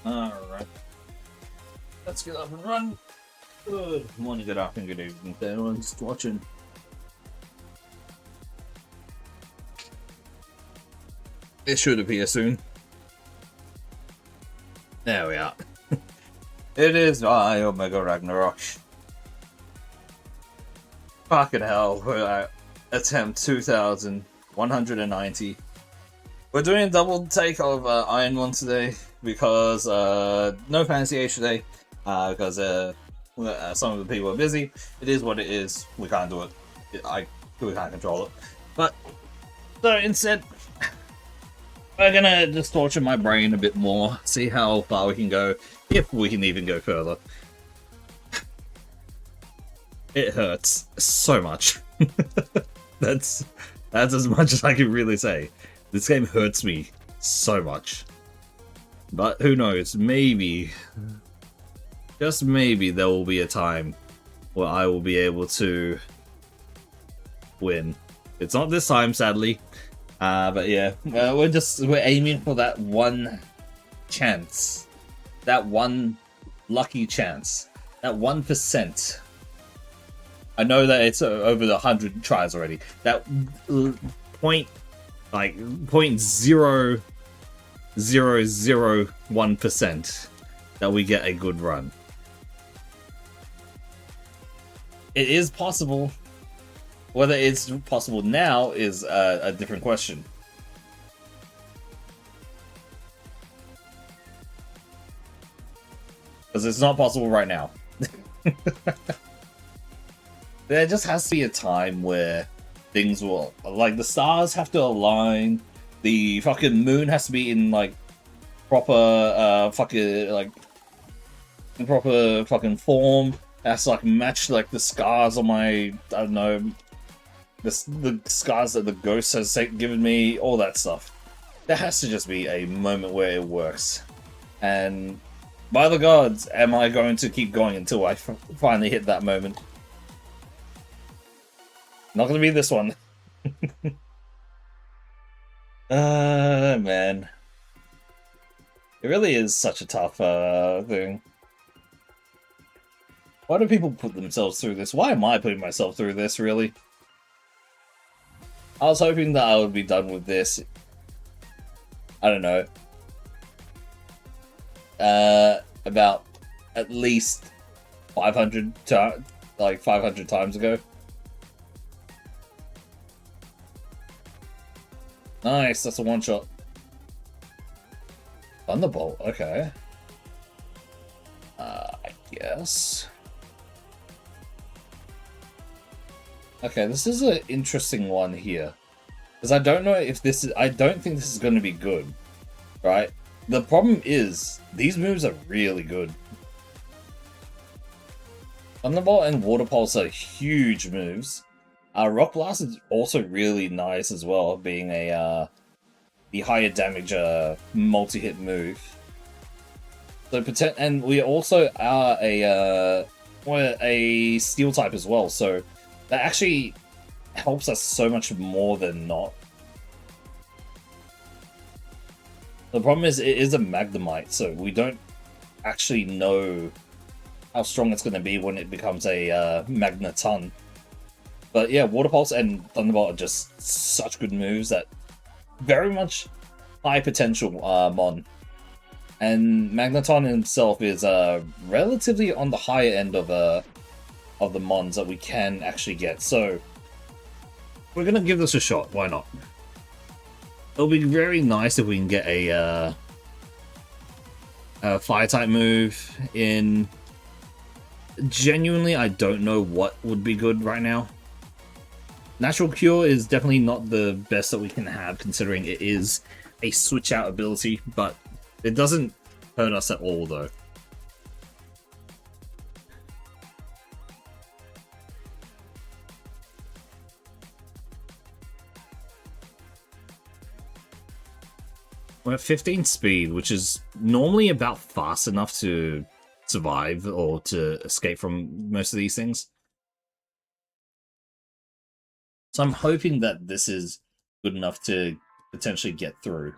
Alright, let's get up and run. Good morning, good afternoon, good evening to everyone just watching. It should appear soon. There we are. It is I, Omega Ragnarok. Fucking hell, we're at attempt 2190. We're doing a double take of ironmon today because no fancy age today because some of the people are busy. It is what it is. We can't do it. We can't control it. But so instead, we're gonna just torture my brain a bit more, see how far we can go, if we can even go further. It hurts so much. That's as much as I can really say. This game hurts me so much. But who knows, maybe, just maybe, there will be a time where I will be able to win. It's not this time, sadly. But yeah, we're aiming for that one chance. That one lucky chance. That 1%. I know that it's over the 100 tries already. That point, like 0.0001% that we get a good run. It is possible. Whether it's possible now is a different question. Because it's not possible right now. There just has to be a time where things will, like, the stars have to align, the fucking moon has to be in, like, proper, proper fucking form. It has to, like, match, like, the scars on my, I don't know, the scars that the ghost has given me, all that stuff. There has to just be a moment where it works. And by the gods, am I going to keep going until I finally hit that moment? Not gonna be this one. Man. It really is such a tough thing. Why do people put themselves through this? Why am I putting myself through this, really? I was hoping that I would be done with this. I don't know. About at least 500 times ago. Nice, that's a one-shot. Thunderbolt, okay. I guess. Okay, this is an interesting one here. Because I don't know if this is... I don't think this is going to be good. Right? The problem is, these moves are really good. Thunderbolt and Water Pulse are huge moves. Rock Blast is also really nice as well, being a the higher damage multi-hit move. So and we also are a steel type as well, so that actually helps us so much more than not. The problem is it is a Magnemite, so we don't actually know how strong it's going to be when it becomes a Magneton. But yeah, Water Pulse and Thunderbolt are just such good moves that very much high potential mon. And Magneton himself is relatively on the higher end of the mons that we can actually get. So we're gonna give this a shot. Why not? It'll be very nice if we can get a fire type move in. Genuinely, I don't know what would be good right now. Natural Cure is definitely not the best that we can have, considering it is a switch out ability, but it doesn't hurt us at all, though. We're at 15 speed, which is normally about fast enough to survive or to escape from most of these things. So I'm hoping that this is good enough to potentially get through.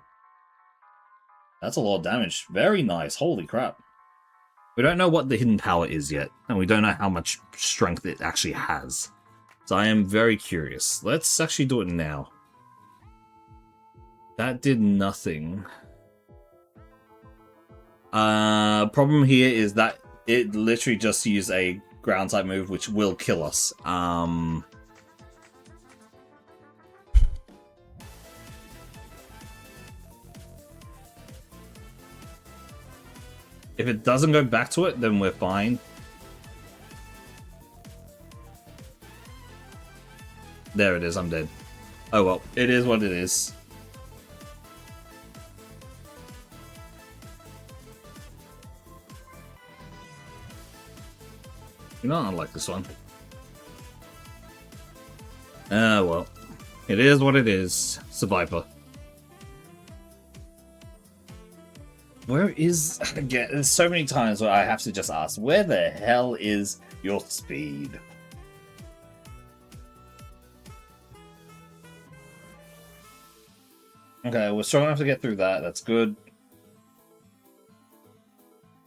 That's a lot of damage. Very nice. Holy crap. We don't know what the hidden power is yet, and we don't know how much strength it actually has. So I am very curious. Let's actually do it now. That did nothing. Problem here is that it literally just used a ground type move, which will kill us. If it doesn't go back to it, then we're fine. There it is, I'm dead. Oh well, it is what it is. You know, I like this one. Well. It is what it is. Survivor. Where is... Again, there's so many times where I have to just ask, where the hell is your speed? Okay, we're strong enough to get through that. That's good.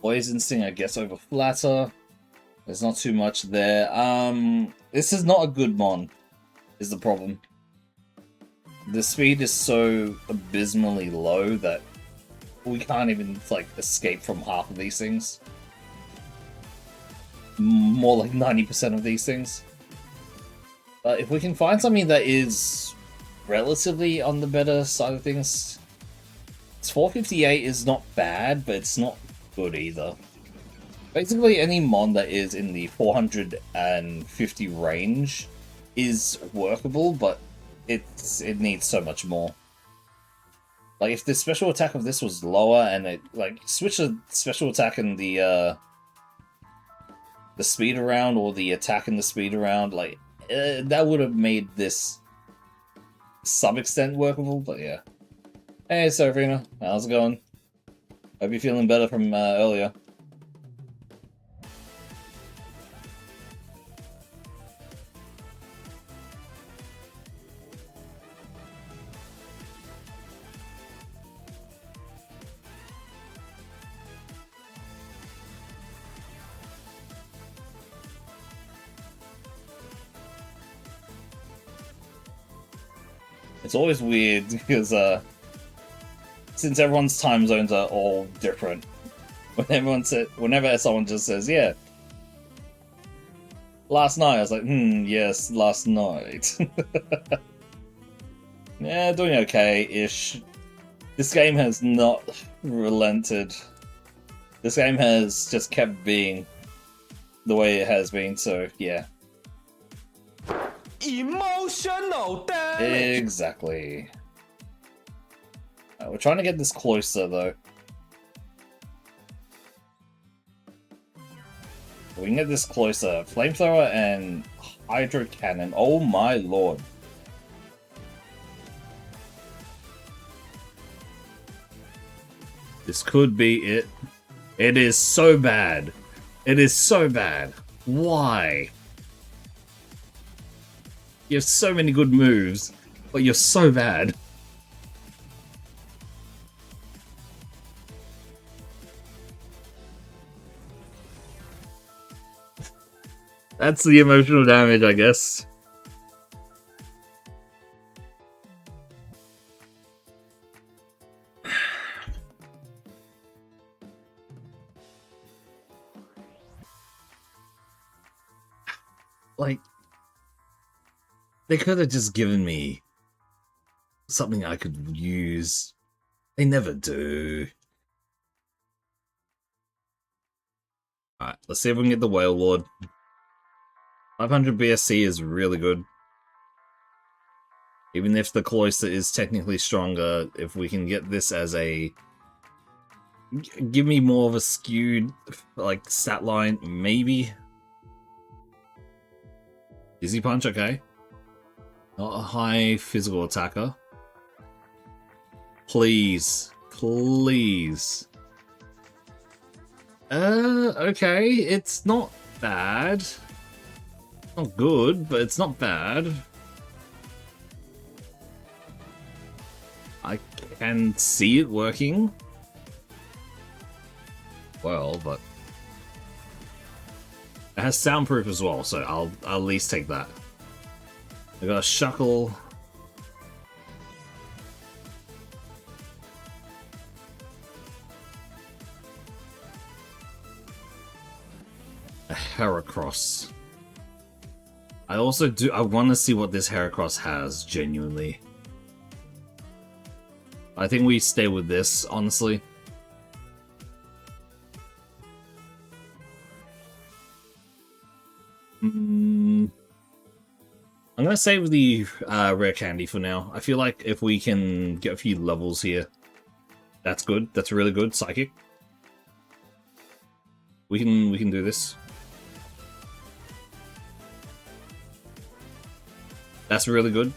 Poison Instinct, I guess, over Flatter. There's not too much there. This is not a good mon, is the problem. The speed is so abysmally low that we can't even, like, escape from half of these things. More like 90% of these things. But if we can find something that is relatively on the better side of things... It's 458 is not bad, but it's not good either. Basically, any mon that is in the 450 range is workable, but it needs so much more. Like, if the special attack of this was lower and it, like, switch the special attack and the speed around, or the attack and the speed around, like, that would have made this some extent workable, but yeah. Hey, Serafina, how's it going? Hope you're feeling better from earlier. It's always weird because since everyone's time zones are all different, whenever someone just says, "Yeah, last night," I was like, yes, last night." Yeah, doing okay-ish. This game has not relented. This game has just kept being the way it has been, so yeah. Emotional damage! Exactly. We're trying to get this closer, though. We can get this closer. Flamethrower and Hydro Cannon. Oh my lord. This could be it. It is so bad. It is so bad. Why? You have so many good moves, but you're so bad. That's the emotional damage, I guess. Like, they could have just given me something I could use. They never do. Alright, let's see if we can get the Whale Lord. 500 BSC is really good. Even if the Cloister is technically stronger, if we can get this as a... Give me more of a skewed, like, stat line, maybe? Dizzy Punch, okay. Not a high physical attacker. Please. Please. Okay, it's not bad. Not good, but it's not bad. I can see it working. well, but it has soundproof as well, so I'll at least take that. I got a Shuckle. A Heracross. I also do. I want to see what this Heracross has, genuinely. I think we stay with this, honestly. I'm gonna save the rare candy for now. I feel like if we can get a few levels here, that's good. That's really good. Psychic. We can do this. That's really good.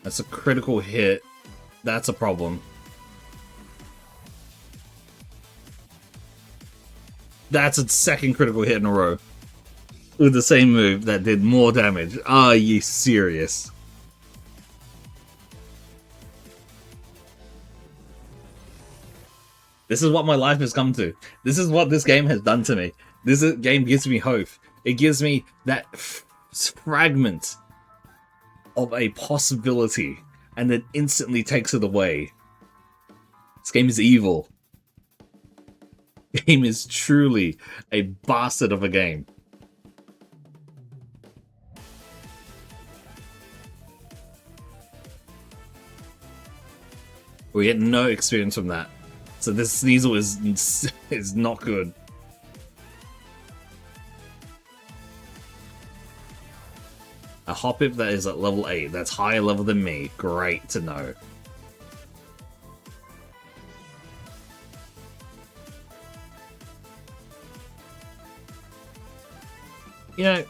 That's a critical hit. That's a problem. That's a second critical hit in a row. With the same move that did more damage. Are you serious? This is what my life has come to. This is what this game has done to me. This game gives me hope. It gives me that fragment of a possibility and then instantly takes it away. This game is evil. This game is truly a bastard of a game. We get no experience from that. So this Sneasel is not good. A Hoppip that is at level 8. That's higher level than me. Great to know. You know,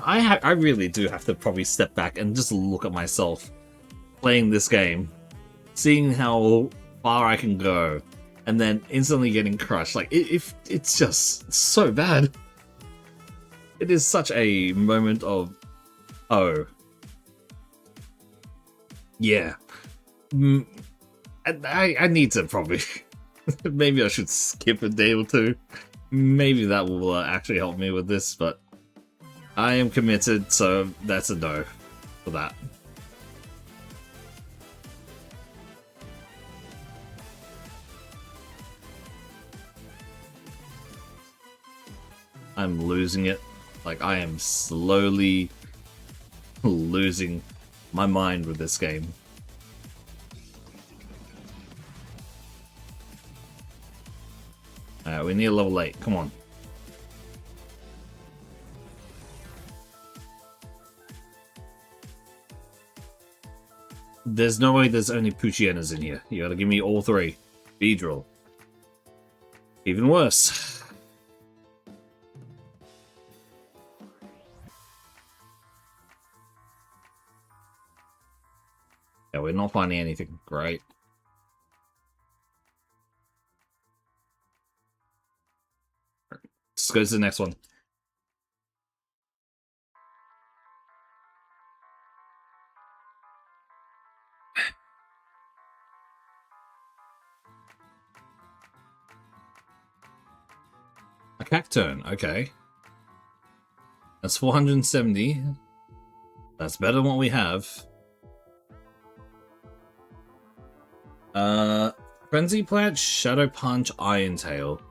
I really do have to probably step back and just look at myself playing this game, seeing how far I can go, and then instantly getting crushed. Like, it's just so bad. It is such a moment of, oh, yeah. I need to probably, maybe I should skip a day or two. Maybe that will actually help me with this, but I am committed, so that's a no for that. I'm losing it. Like, I am slowly losing my mind with this game. We need a level 8. Come on. There's no way there's only Poochyenas in here. You gotta give me all 3. Beedrill. Even worse. Yeah, we're not finding anything. Great. Let's go to the next one. A Cacturne, okay. That's 470. That's better than what we have. Frenzy Plant, Shadow Punch, Iron Tail.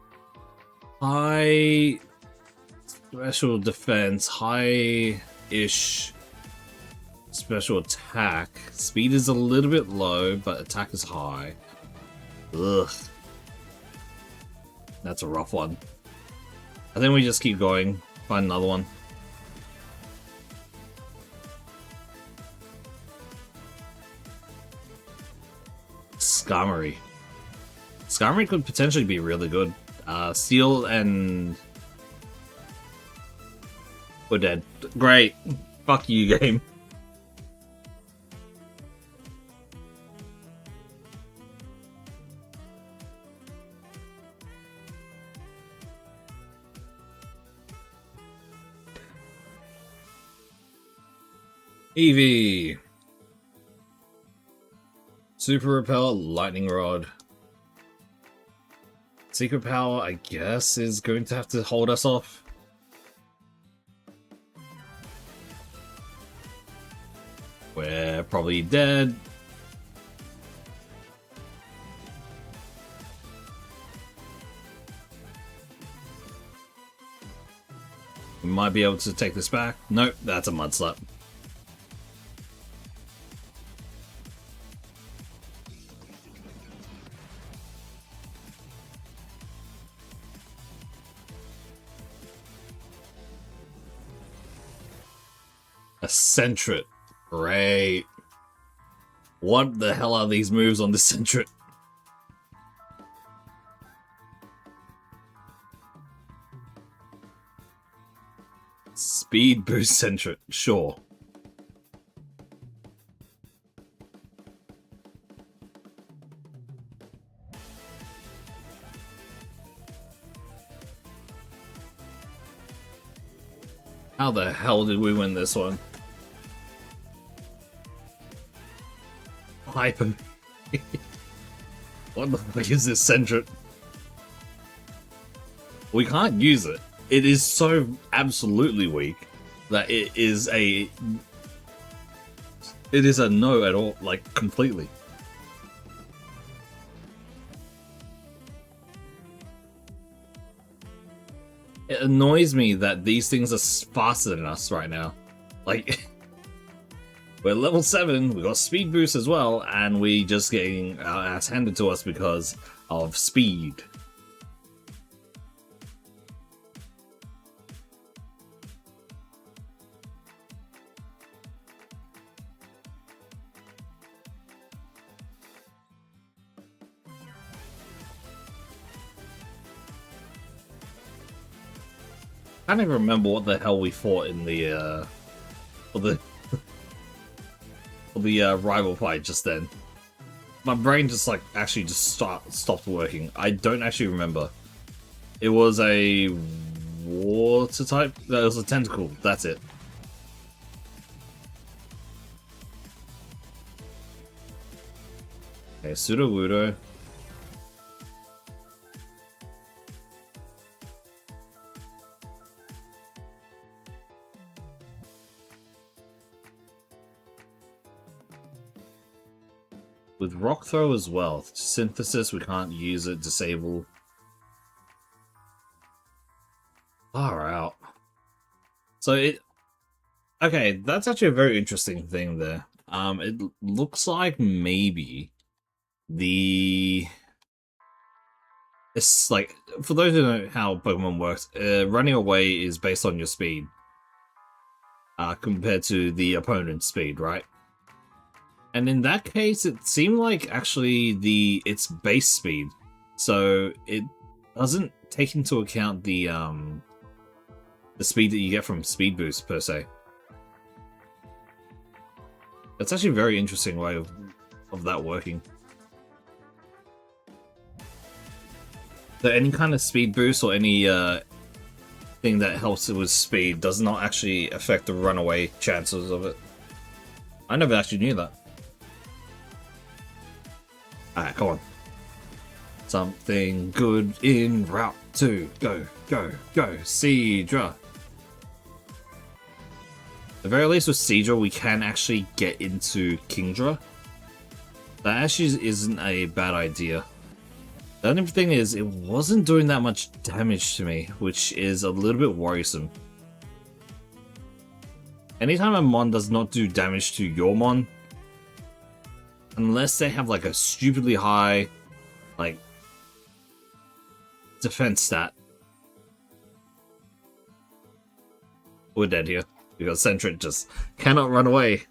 High special defense, high-ish special attack. Speed is a little bit low, but attack is high. Ugh. That's a rough one. I think we just keep going. Find another one. Skarmory. Skarmory could potentially be really good. Steel and... We're dead. Great. Fuck you, game. Eevee. Super Repel, Lightning Rod. Secret Power, I guess, is going to have to hold us off. We're probably dead. We might be able to take this back. Nope, that's a mud slap. Eccentric. Great. What the hell are these moves on the Eccentric? Speed boost Eccentric, sure. How the hell did we win this one? Hyper. What the fuck is this Eccentric? We can't use it. It is so absolutely weak that it is a no at all, like completely. It annoys me that these things are faster than us right now. Like, we're level 7, we got speed boost as well, and we just getting our ass handed to us because of speed. I can't even remember what the hell we fought in the for the rival fight just then. My brain just like actually just stopped working. I don't actually remember. It was a water type. No, it was a tentacle. That's it. Okay, Sudowoodo. With Rock Throw as well. Synthesis, we can't use it. Disable. Far out. So it... Okay, that's actually a very interesting thing there. It looks like maybe the... It's like, for those who know how Pokemon works, running away is based on your speed. Compared to the opponent's speed, right? And in that case, it seemed like actually its base speed, so it doesn't take into account the speed that you get from speed boost per se. That's actually a very interesting way of that working. So any kind of speed boost or any thing that helps it with speed does not actually affect the runaway chances of it. I never actually knew that. Alright, come on. Something good in Route 2. Go, go, go. Seadra. At the very least with Seadra, we can actually get into Kingdra. That actually isn't a bad idea. The only thing is, it wasn't doing that much damage to me, which is a little bit worrisome. Anytime a mon does not do damage to your mon, unless they have like a stupidly high, like, defense stat, we're dead here because Eccentric just cannot run away.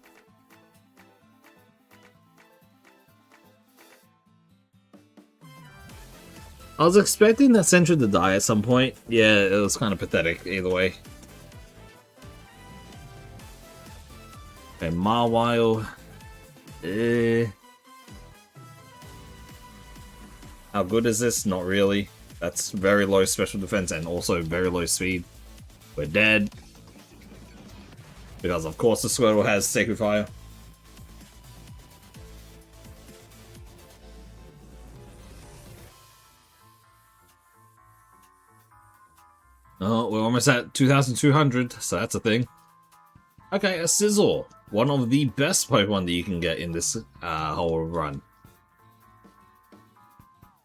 I was expecting that Eccentric to die at some point. Yeah, it was kind of pathetic either way. Okay, Mawile. How good is this? Not really. That's very low special defense and also very low speed. We're dead. Because of course the Squirtle has Sacred Fire. Oh, we're almost at 2,200, so that's a thing. Okay, a Sizzle. One of the best Pokemon that you can get in this whole run.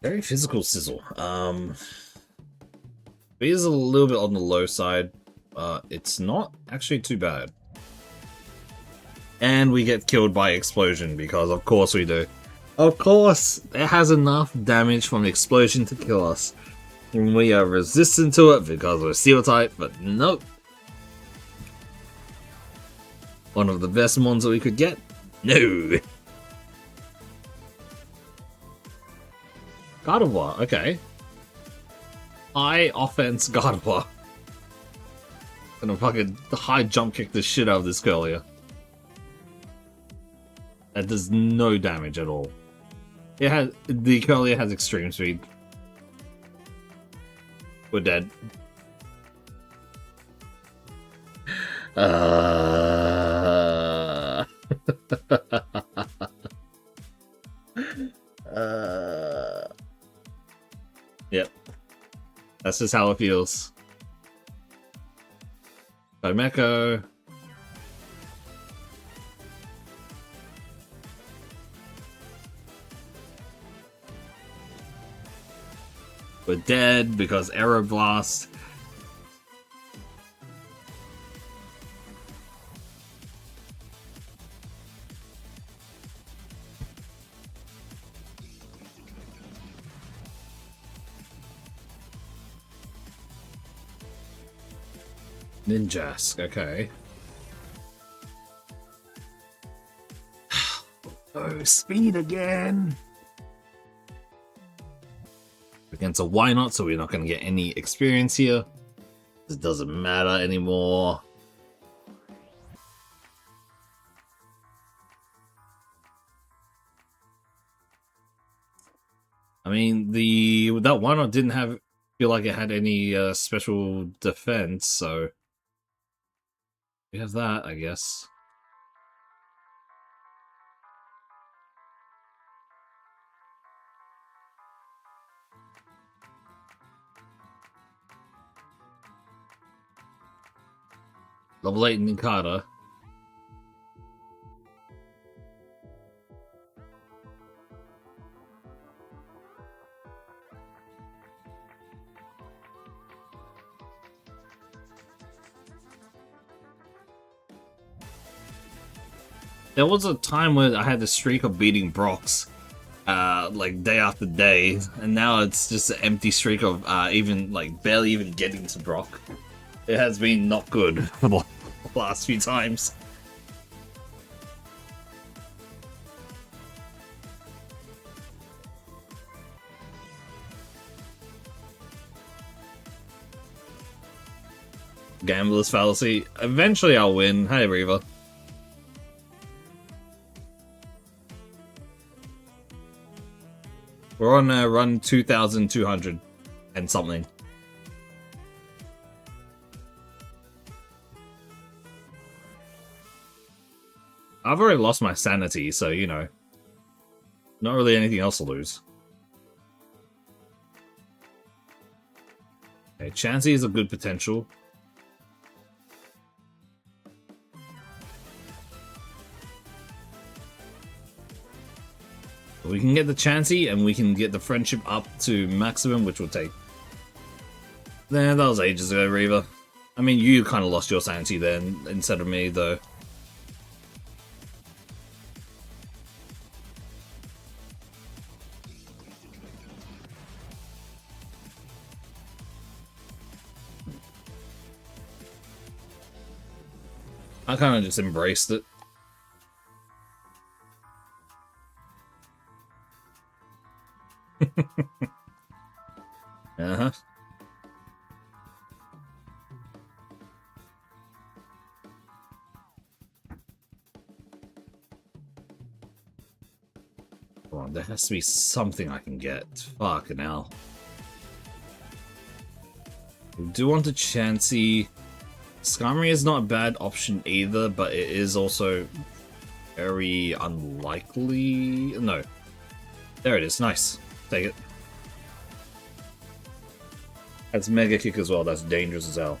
Very physical Sizzle. It is a little bit on the low side. It's not actually too bad. And we get killed by Explosion, because of course we do. Of course! It has enough damage from the Explosion to kill us. And we are resistant to it because we're Steel type, but nope. One of the best mons that we could get? No! Gardevoir, okay. High offense Gardevoir. Gonna fucking high jump kick the shit out of this Curlier. That does no damage at all. The Curlier has extreme speed. We're dead. Yep. That's just how it feels. Domeko. We're dead because Aeroblast. Ninjask, okay. Oh, speed again! Against a why not, so we're not going to get any experience here. It doesn't matter anymore. I mean, that why not didn't feel like it had any special defense, so we have that, I guess. Level 8 Ninkata. There was a time where I had the streak of beating Brox, like day after day, and now it's just an empty streak of barely even getting to Brock. It has been not good for the last few times. Gambler's fallacy. Eventually I'll win. Hey, Reaver. We're on run 2,200 and something. I've already lost my sanity, so, you know. Not really anything else to lose. Okay, Chansey is a good potential. We can get the Chansey, and we can get the friendship up to maximum, which will take... Nah, that was ages ago, Reaver. I mean, you kind of lost your sanity then, instead of me, though. I kind of just embraced it. Uh-huh. Come on, there has to be something I can get. Fucking hell. We do want a Chansey. Skarmory is not a bad option either, but it is also very unlikely. No. There it is. Nice. Take it. That's Mega Kick as well. That's dangerous as hell.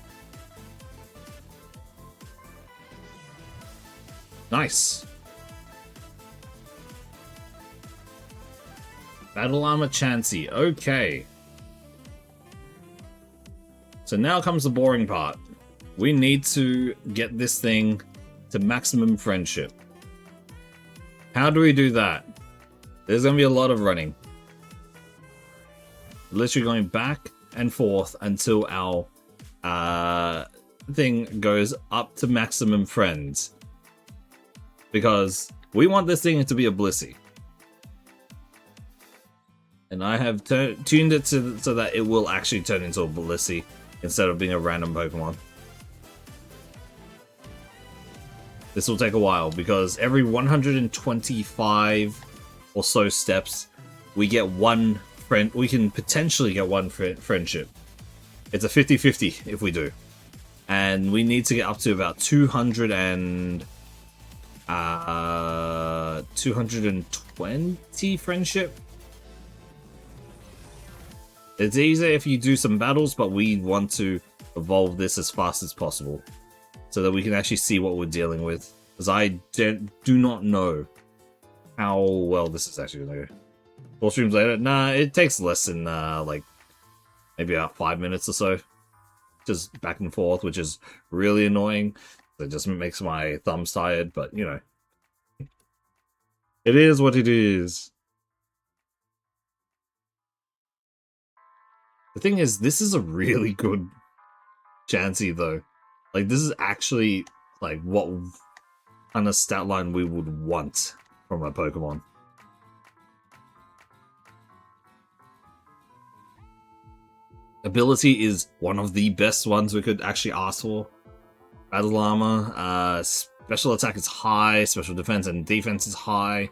Nice. Battle Armor Chansey. Okay. So now comes the boring part. We need to get this thing to maximum friendship. How do we do that? There's going to be a lot of running. Literally going back and forth until our thing goes up to maximum friends. Because we want this thing to be a Blissey. And I have tuned it so that it will actually turn into a Blissey instead of being a random Pokemon. This will take a while because every 125 or so steps, we get one friend. We can potentially get one friendship. It's a 50-50 if we do. And we need to get up to about 220 friendship. It's easier if you do some battles, but we want to evolve this as fast as possible so that we can actually see what we're dealing with. Because I do not know how well this is actually going to go. 4 streams later? Nah, it takes less than like maybe about 5 minutes or so. Just back and forth, which is really annoying. It just makes my thumbs tired, but you know. It is what it is. The thing is, this is a really good Chansey, though. Like, this is actually, like, what kind of stat line we would want from a Pokemon. Ability is one of the best ones we could actually ask for. Battle Armor, special attack is high, special defense and defense is high.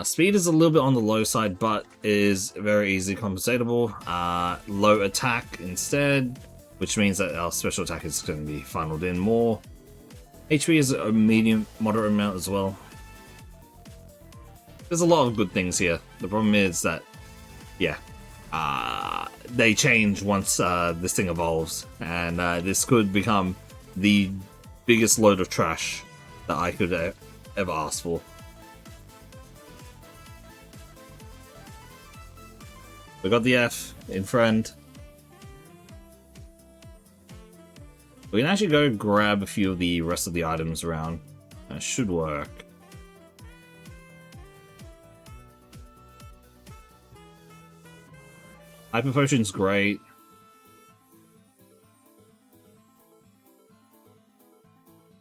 Speed is a little bit on the low side, but is very easily compensatable. Low attack instead, which means that our special attack is going to be funneled in more. HP is a medium, moderate amount as well. There's a lot of good things here. The problem is that, yeah, they change once this thing evolves, and this could become the biggest load of trash that I could ever ask for. We got the F in friend. We can actually go grab a few of the rest of the items around. That should work. Hyper Potion's great.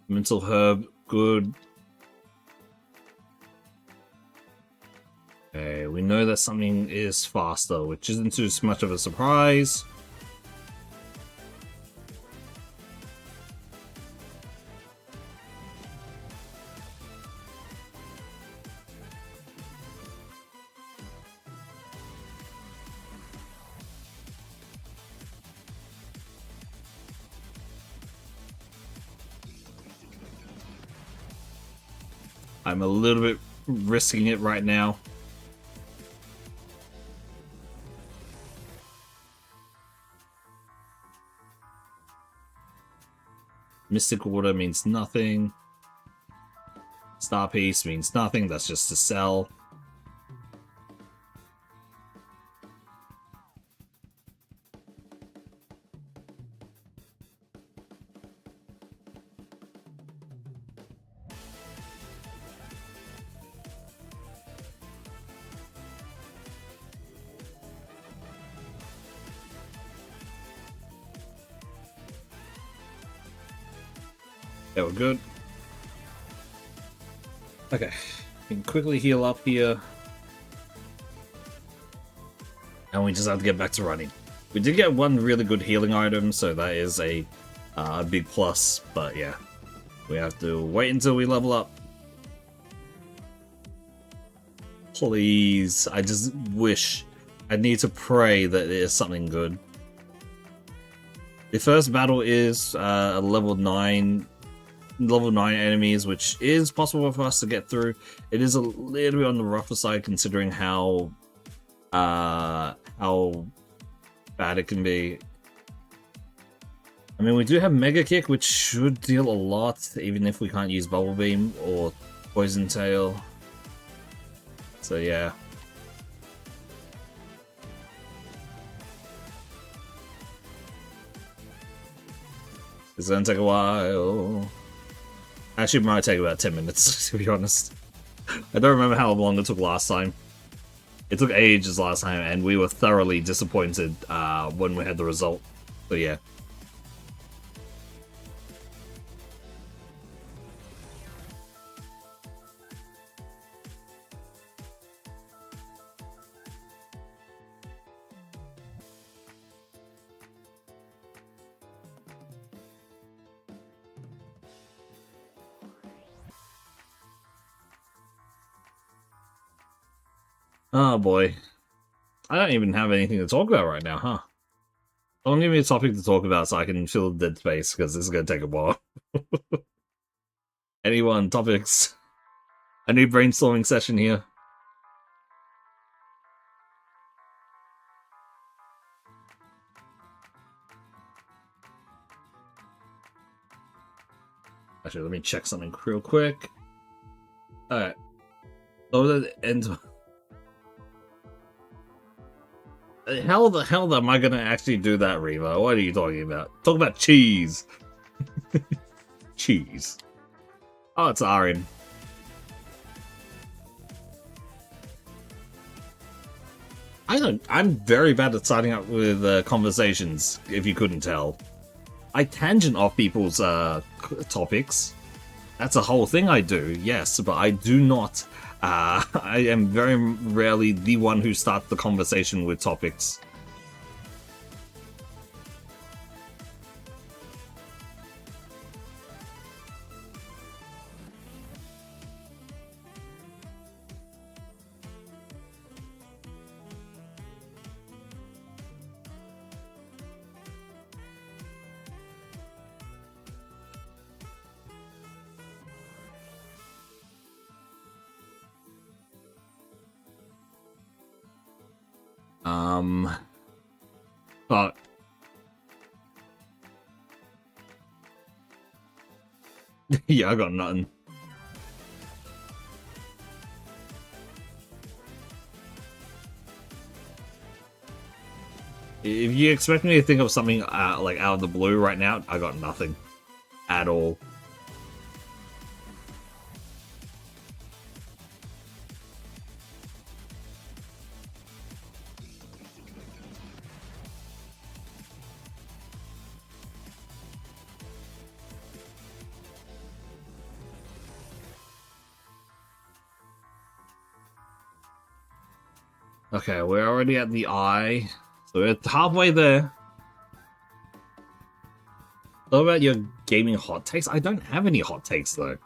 Mental Herb, good. Okay, we know that something is faster, which isn't too much of a surprise. I'm a little bit risking it right now. Mystic Water means nothing. Star Piece means nothing, that's just to sell. Yeah, we're good. Okay, we can quickly heal up here. And we just have to get back to running. We did get one really good healing item, so that is a big plus, but yeah. We have to wait until we level up. Please, I just wish, I need to pray that there's something good. The first battle is a level 9 enemies, which is possible for us to get through. It is a little bit on the rougher side considering how bad it can be. I mean, we do have Mega Kick, which should deal a lot, even if we can't use Bubble Beam or Poison Tail. So yeah. It's gonna take a while. Actually, it might take about 10 minutes, to be honest. I don't remember how long it took last time. It took ages last time, and we were thoroughly disappointed when we had the result. So yeah. Oh boy. I don't even have anything to talk about right now, huh? Don't give me a topic to talk about so I can fill the dead space, because this is going to take a while. Anyone, topics? A new brainstorming session here. Actually, let me check something real quick. Alright. So the end. How the hell am I gonna actually do that, Reva? What are you talking about? Talk about cheese. Cheese. Oh, it's Arin. I'm very bad at starting up with conversations, if you couldn't tell. I tangent off people's topics. That's a whole thing I do, yes, but I do not. I am very rarely the one who starts the conversation with topics. But yeah, I got nothing. If you expect me to think of something like out of the blue right now, I got nothing at all. Okay, we're already at the eye, so we're halfway there. What about your gaming hot takes? I don't have any hot takes though.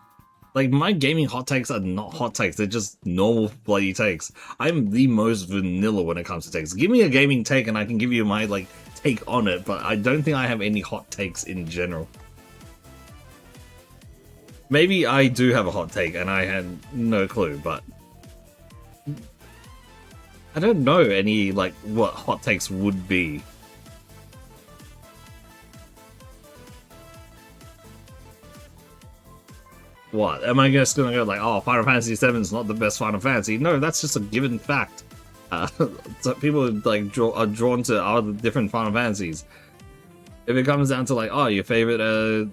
Like, my gaming hot takes are not hot takes, they're just normal bloody takes. I'm the most vanilla when it comes to takes. Give me a gaming take and I can give you my, like, take on it, but I don't think I have any hot takes in general. Maybe I do have a hot take and I had no clue, but I don't know any, like, what hot takes would be. What? Am I just gonna go like, oh, Final Fantasy VII is not the best Final Fantasy? No, that's just a given fact. So people like are drawn to other different Final Fantasies. If it comes down to like, oh, your favorite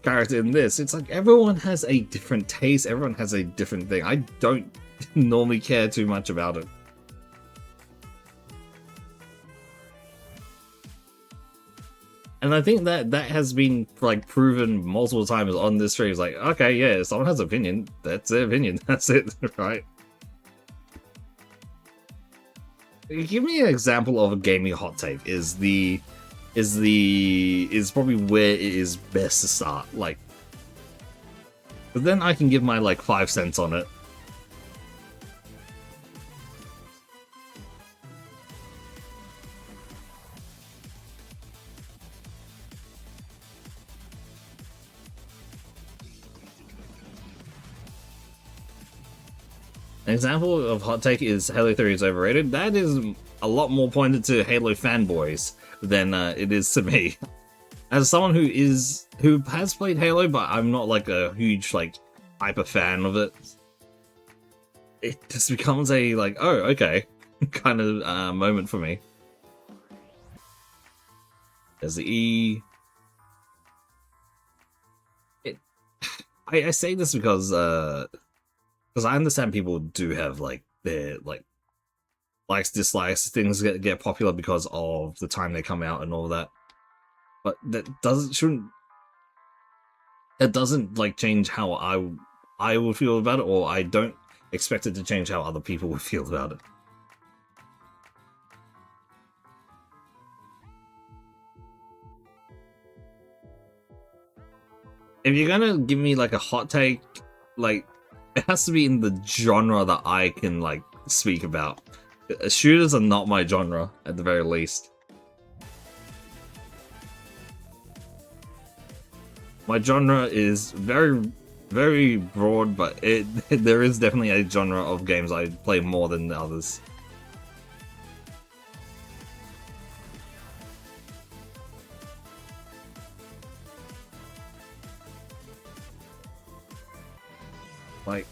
character in this, it's like everyone has a different taste. Everyone has a different thing. I don't normally care too much about it. And I think that has been like proven multiple times on this stream. It's like, okay, yeah, someone has an opinion. That's their opinion. That's it, right? Give me an example of a gaming hot take. Is probably where it is best to start. Like, but then I can give my like 5 cents on it. An example of hot take is Halo 3 is overrated. That is a lot more pointed to Halo fanboys than it is to me. as someone who has played Halo, but I'm not like a huge like hyper fan of it. It just becomes a like, oh, okay, kind of moment for me. There's the E. I say this because I understand people do have like their like likes, dislikes, things get popular because of the time they come out and all that. But that doesn't like change how I would feel about it, or I don't expect it to change how other people would feel about it. If you're gonna give me like a hot take, like it has to be in the genre that I can like speak about. Shooters are not my genre at the very least. My genre is very, very broad, but there is definitely a genre of games I play more than the others. Like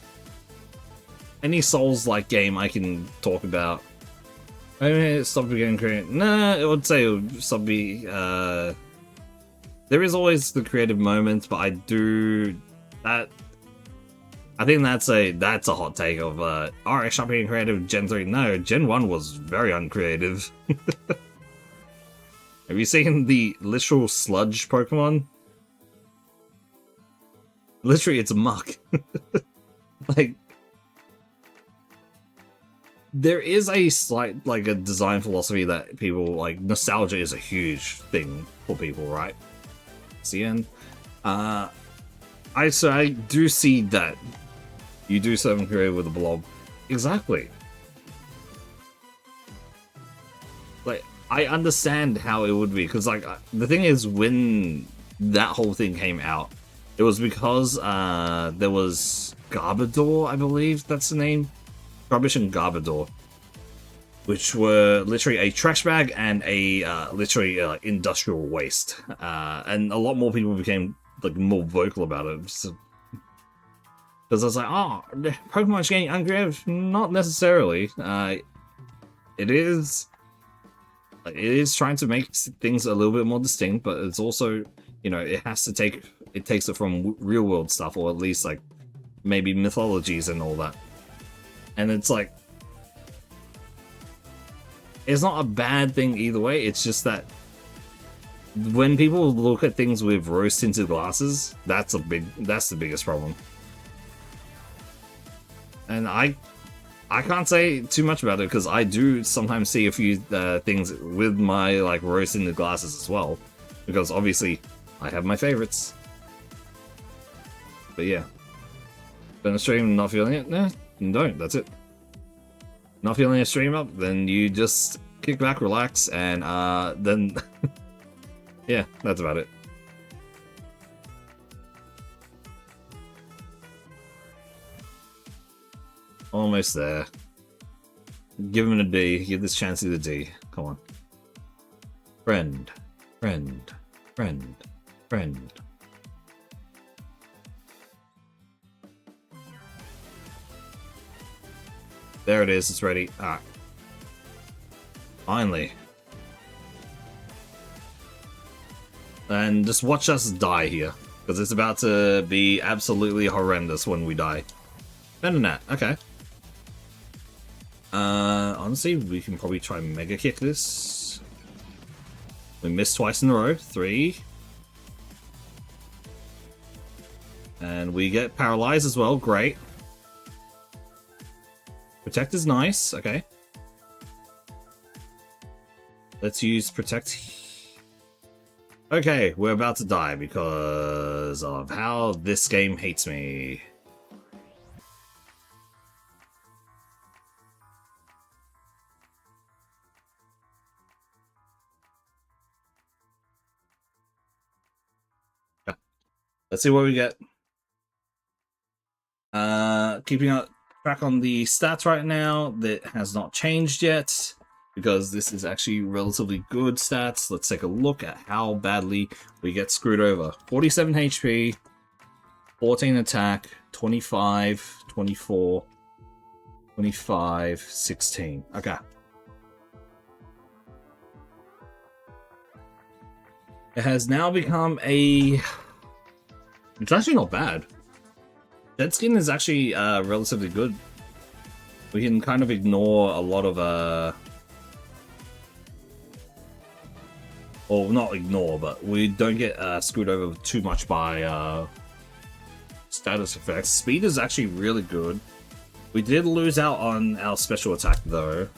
any Souls-like game I can talk about. I mean, stop getting creative. Nah, I would say it would stop be. There is always the creative moments, but I do that. I think that's a hot take of alright, stop being creative. Gen 3, no, Gen 1 was very uncreative. Have you seen the literal sludge Pokemon? Literally, it's muck. Like, there is a slight, like, a design philosophy that people, like, nostalgia is a huge thing for people, right? CN. I do see that. You do something creative with a blob. Exactly. Like, I understand how it would be, because, like, the thing is, when that whole thing came out, it was because, there was Garbodor, I believe that's the name. Rubbish and Garbodor, which were literally a trash bag and a literally industrial waste, and a lot more people became like more vocal about it because I was like, oh, Pokemon's getting uncreative. Not necessarily. It is trying to make things a little bit more distinct, but it's also, you know, it takes it from real world stuff, or at least like maybe mythologies and all that. And it's like, it's not a bad thing either way. It's just that when people look at things with rose-tinted glasses, that's the biggest problem. And I can't say too much about it because I do sometimes see a few things with my like rose-tinted glasses as well, because obviously I have my favorites. But yeah, been a stream not feeling it? Nah, don't. That's it. Not feeling a stream up? Then you just kick back, relax, and then yeah, that's about it. Almost there. Give him a D. Give this chance to the D. Come on. Friend. Friend. Friend. Friend. There it is. It's ready. Ah. Finally. And just watch us die here, because it's about to be absolutely horrendous when we die. Venonat. Okay. Honestly, we can probably try Mega Kick this. We missed twice in a row. 3. And we get paralyzed as well. Great. Protect is nice. Okay. Let's use Protect. Okay, we're about to die because of how this game hates me. Let's see what we get. Keeping up track on the stats right now, that has not changed yet. because this is actually relatively good stats. Let's take a look at how badly we get screwed over. 47 HP, 14 attack, 25, 24, 25, 16. Okay. It has now become a... It's actually not bad. Dead Skin is actually relatively good. We can kind of ignore a lot of... Or not ignore, but we don't get screwed over too much by status effects. Speed is actually really good. We did lose out on our special attack though,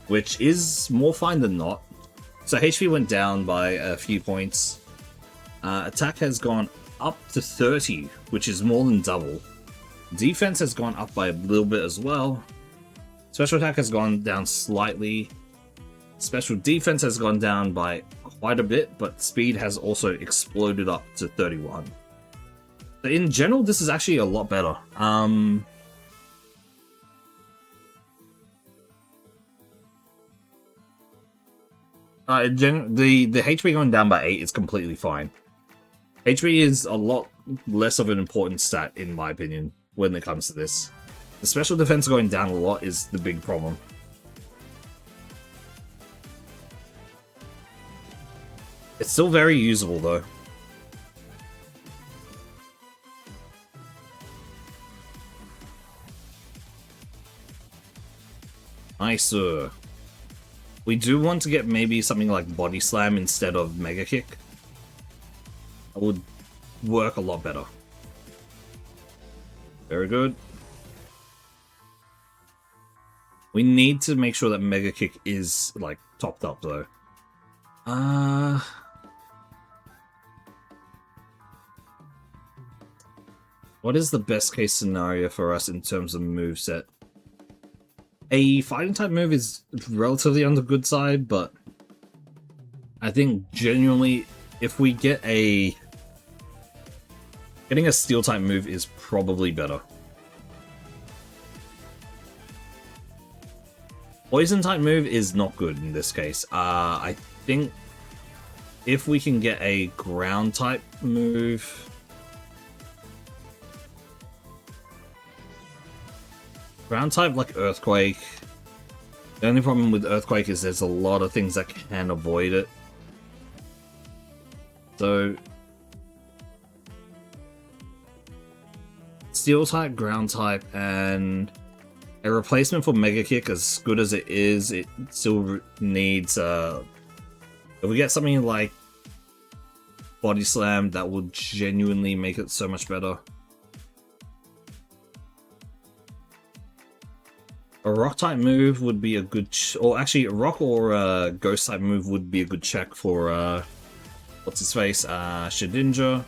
which is more fine than not. So HP went down by a few points. Attack has gone up to 30, which is more than double. Defense has gone up by a little bit as well. Special attack has gone down slightly. Special defense has gone down by quite a bit, but speed has also exploded up to 31. So in general, this is actually a lot better. The HP going down by 8 is completely fine. HP is a lot less of an important stat, in my opinion, when it comes to this. The special defense going down a lot is the big problem. It's still very usable, though. Nice. We do want to get maybe something like Body Slam instead of Mega Kick. That would work a lot better. Very good. We need to make sure that Mega Kick is, like, topped up, though. What is the best case scenario for us in terms of moveset? A fighting type move is relatively on the good side, but I think genuinely, if we get a... Getting a steel type move is probably better. Poison type move is not good in this case. I think if we can get a ground type move... Ground type like Earthquake. The only problem with Earthquake is there's a lot of things that can avoid it. So... Steel type, ground type, and a replacement for Mega Kick, as good as it is, it still needs, if we get something like Body Slam, that would genuinely make it so much better. A rock type move would be a good, or actually a rock or a ghost type move would be a good check for, what's his face, Shedinja.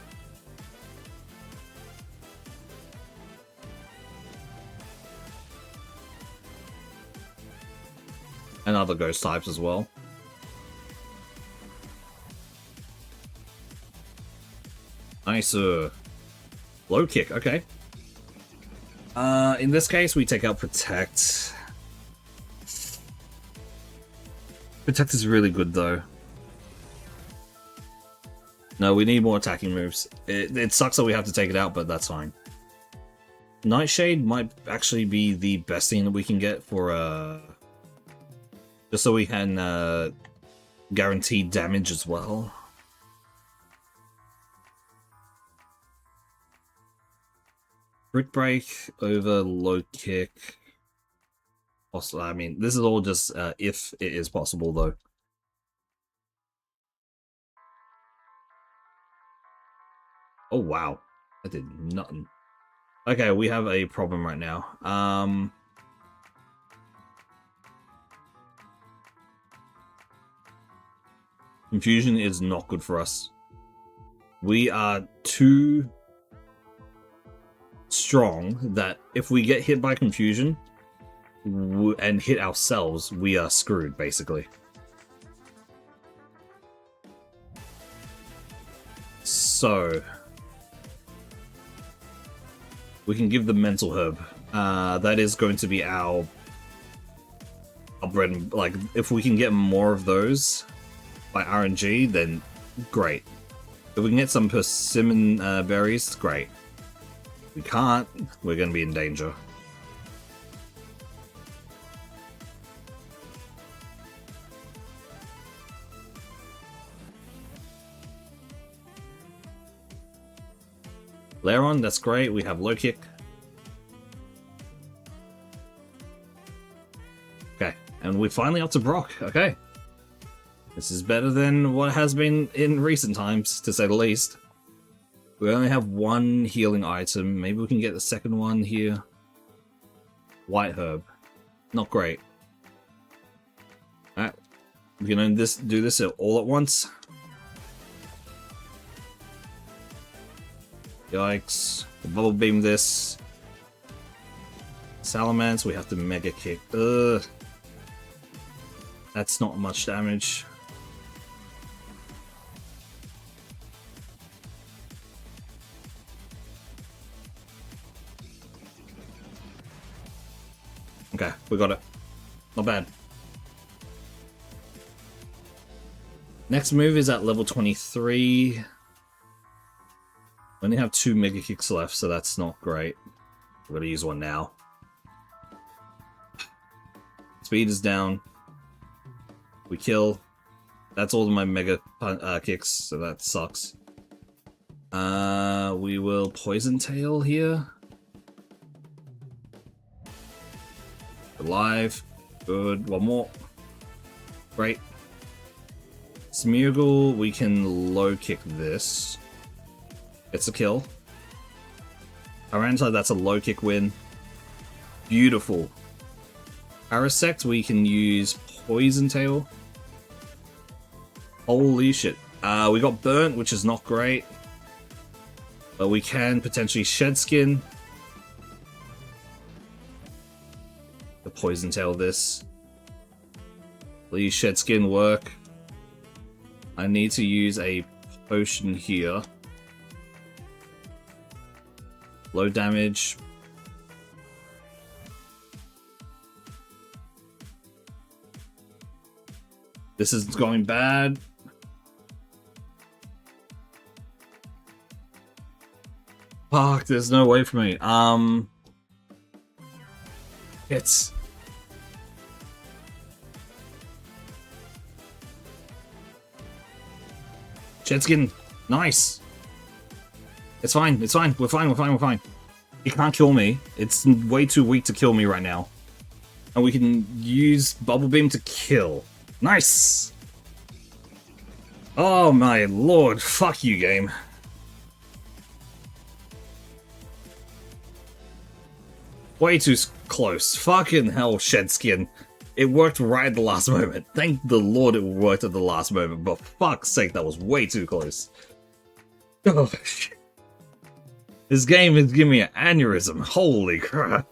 And other ghost types as well. Nice. Low kick, okay. In this case, we take out Protect. Protect is really good, though. No, we need more attacking moves. It sucks that we have to take it out, but that's fine. Nightshade might actually be the best thing that we can get for, just so we can, guarantee damage as well. Brick Break over Low Kick. Also, I mean, this is all just if it is possible, though. Oh, wow. That did nothing. Okay, we have a problem right now. Confusion is not good for us. We are too strong that if we get hit by Confusion and hit ourselves, we are screwed, basically. So we can give the Mental Herb. That is going to be our bread, like, if we can get more of those by RNG, then great. If we can get some persimmon berries, great. If we can't, we're going to be in danger. Laron, that's great. We have low kick. Okay, and we're finally up to Brock. Okay. This is better than what has been in recent times, to say the least. We only have one healing item. Maybe we can get the second one here. White herb. Not great. Alright. We can do this all at once. Yikes. Bubble beam this. Salamence, we have to mega kick. Ugh. That's not much damage. Okay, we got it. Not bad. Next move is at level 23. We only have 2 Mega Kicks left, so that's not great. We're gonna use one now. Speed is down. We kill. That's all of my Mega Kicks, so that sucks. We will Poison Tail here. Alive. Good. One more. Great. Smeargle, we can low kick this. It's a kill. Aranta, that's a low kick win. Beautiful. Parasect, we can use Poison Tail. Holy shit. We got burnt, which is not great. But we can potentially Shed Skin. The Poison Tail this. Please Shed Skin work. I need to use a potion here. Low damage. This is going bad. Fuck, there's no way for me. It's... Jetskin, nice. It's fine, it's fine. We're fine, we're fine, we're fine. He can't kill me. It's way too weak to kill me right now. And we can use Bubble Beam to kill. Nice! Oh my lord, fuck you, game. Way too close. Fucking hell, Shed Skin. It worked right at the last moment. Thank the lord it worked at the last moment, but fuck's sake, that was way too close. Oh, shit. This game is giving me an aneurysm. Holy crap.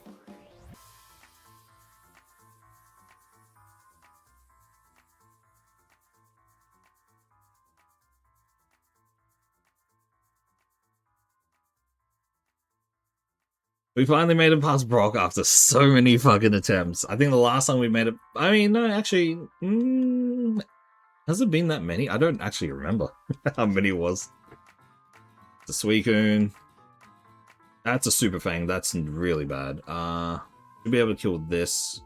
We finally made it past Brock after so many fucking attempts. I think the last time we made it... I mean, no, actually... has it been that many? I don't actually remember how many it was. The Suicune. That's a Super Fang. That's really bad. Should be able to kill this.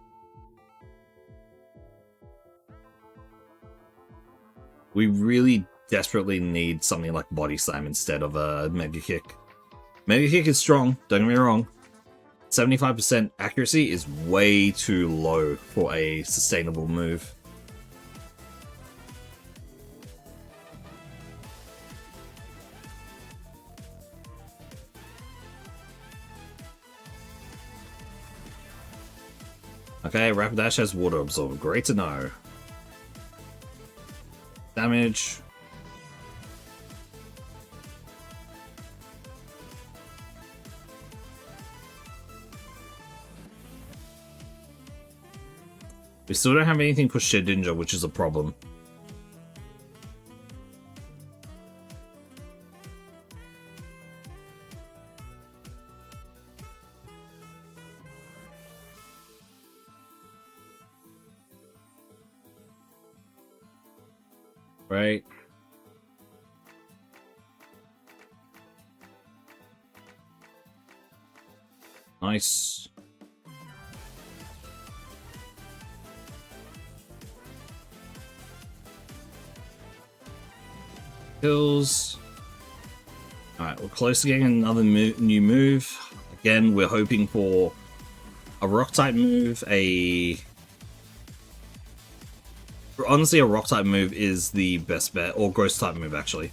We really desperately need something like Body Slam instead of a Mega Kick. Mega Kick is strong, don't get me wrong. 75% accuracy is way too low for a sustainable move. Okay, Rapidash has Water Absorb. Great to know. Damage. We still don't have anything for Shedinja, which is a problem. Right. Nice. Kills. Alright, we're close to getting another new move. Again, we're hoping for a rock type move, honestly, a rock type move is the best bet, or ghost type move actually.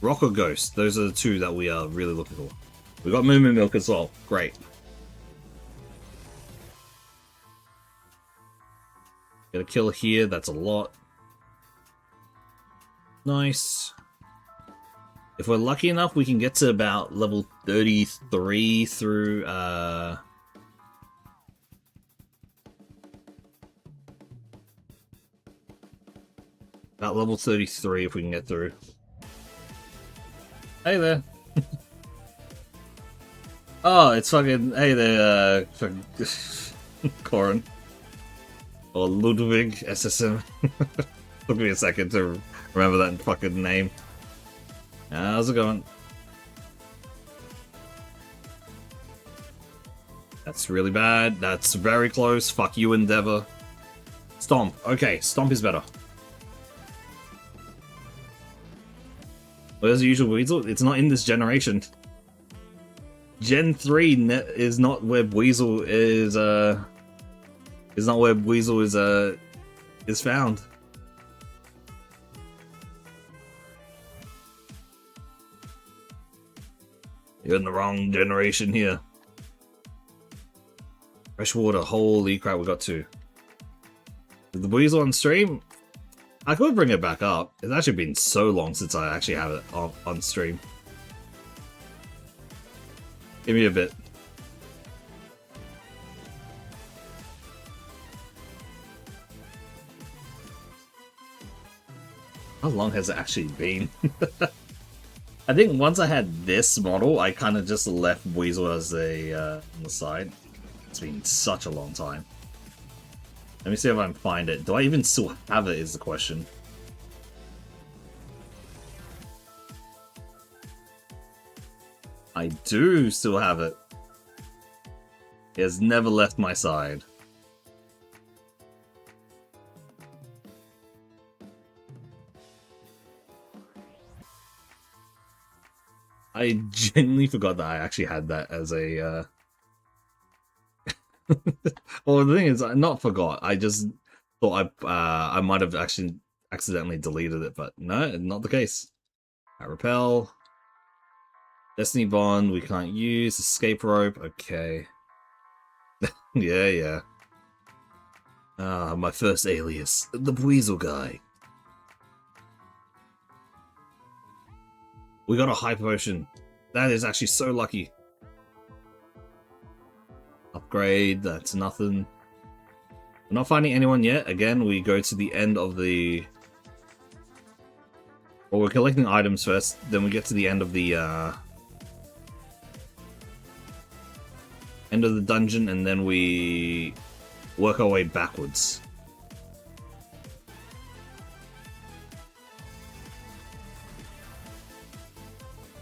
Rock or ghost, those are the two that we are really looking for. We got movement milk as well, great. Get a kill here, that's a lot. Nice. If we're lucky enough, we can get to about level 33 through, about level 33 if we can get through. Hey there. Oh, it's fucking, hey there, Corin. Or Ludwig SSM. Took me a second to remember that fucking name. How's it going? That's really bad. That's very close. Fuck you, Endeavor. Stomp. Okay, Stomp is better. Where's the usual Weasel? It's not in this generation. Gen 3 is not where Weasel is not where Weasel is found. You're in the wrong generation here. Freshwater, holy crap, we got two. Is the Weasel on stream? I could bring it back up. It's actually been so long since I actually have it on stream. Give me a bit. How long has it actually been? I think once I had this model, I kind of just left Weasel as a on the side. It's been such a long time. Let me see if I can find it. Do I even still have it is the question. I do still have it. It has never left my side. I genuinely forgot that I actually had that as a well, the thing is, I not forgot. I just thought I might have actually accidentally deleted it, but no, not the case. Repel. Destiny Bond, we can't use. Escape Rope, okay. yeah. My first alias, the Weasel guy. We got a high potion. That is actually so lucky. Upgrade, that's nothing. We're not finding anyone yet. Again, we go to the end of the... Well, we're collecting items first, then we get to the end of the dungeon, and then we work our way backwards.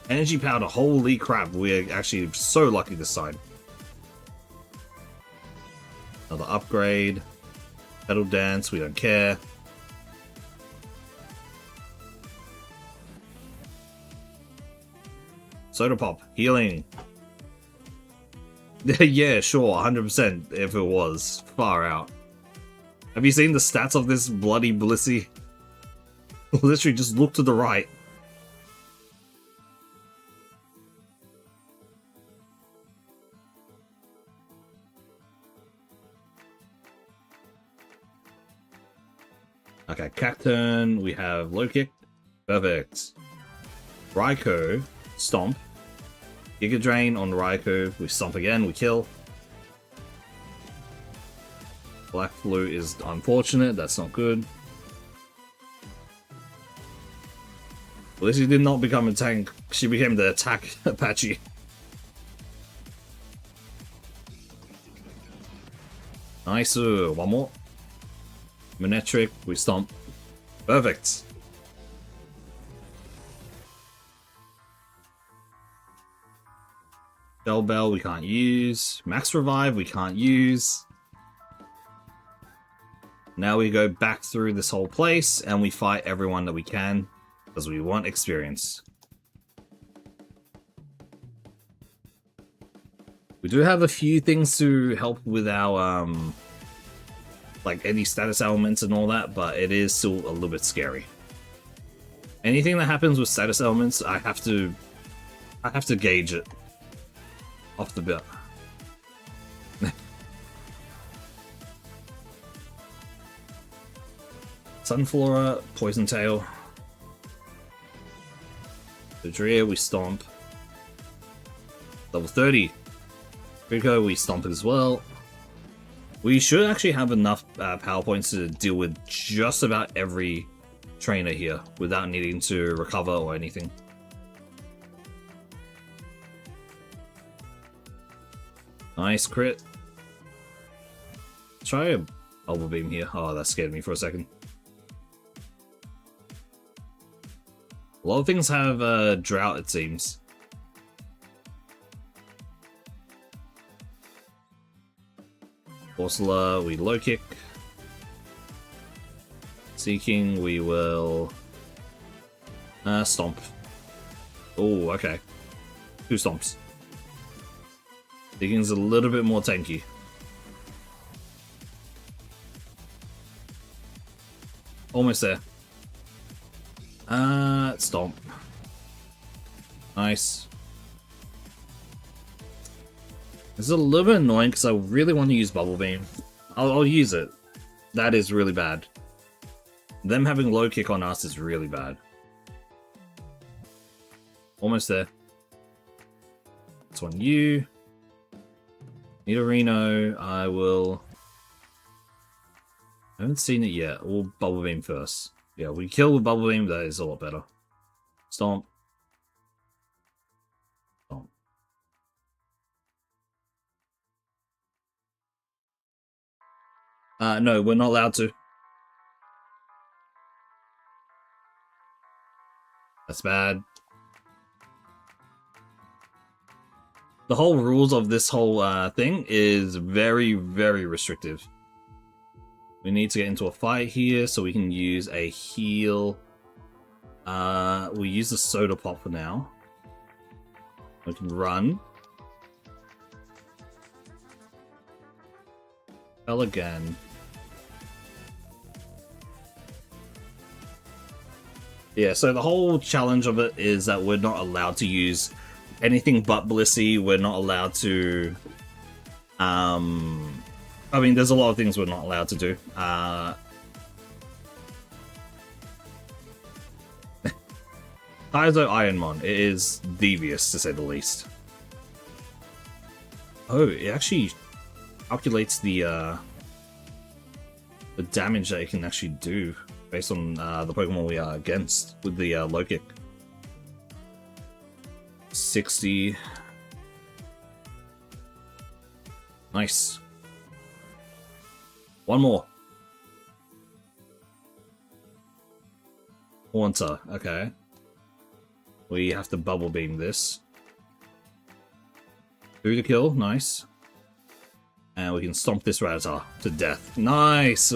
Energy powder, holy crap, we're actually so lucky this side. Another upgrade. Pedal dance, we don't care. Soda pop, healing. Yeah, sure, 100% if it was. Far out. Have you seen the stats of this bloody Blissey? Literally just look to the right. Okay, Cacturn, we have low kick. Perfect. Raikou, stomp. Giga Drain on Raikou, we stomp again, we kill. Black Flu is unfortunate, that's not good. Well, she did not become a tank, she became the attack Apache. Nice, one more. Manectric, we stomp. Perfect. Shell Bell we can't use. Max Revive we can't use. Now we go back through this whole place and we fight everyone that we can because we want experience. We do have a few things to help with our like any status elements and all that, but it is still a little bit scary. Anything that happens with status elements, I have to gauge it off the bat. Sunflora, Poison Tail. Dredria, we stomp. Level 30. Rico, we stomp as well. We should actually have enough power points to deal with just about every trainer here without needing to recover or anything. Nice crit. Try a Bubble Beam here. Oh, that scared me for a second. A lot of things have drought, it seems. Ursula, we low kick. Seeking, we will stomp. Oh, okay. 2 stomps. Seeking's a little bit more tanky. Almost there. Stomp. Nice. This is a little bit annoying because I really want to use Bubble Beam. I'll use it. That is really bad. Them having low kick on us is really bad. Almost there. This one you. Nidorino, I will... I haven't seen it yet. We'll Bubble Beam first. Yeah, we kill with Bubble Beam, that is a lot better. Stomp. Stomp. No, we're not allowed to. That's bad. The whole rules of this whole thing is very, very restrictive. We need to get into a fight here so we can use a heal. We use the Soda Pop for now. We can run. Fell again. Yeah, so the whole challenge of it is that we're not allowed to use anything but Blissey. We're not allowed to... I mean, there's a lot of things we're not allowed to do. Kaizo Ironmon. It is devious, to say the least. Oh, it actually calculates the damage that it can actually do based on the Pokemon we are against with the low kick. 60. Nice. One more. Haunter, okay. We have to Bubble Beam this. Through the kill, nice. And we can stomp this Rattata to death. Nice!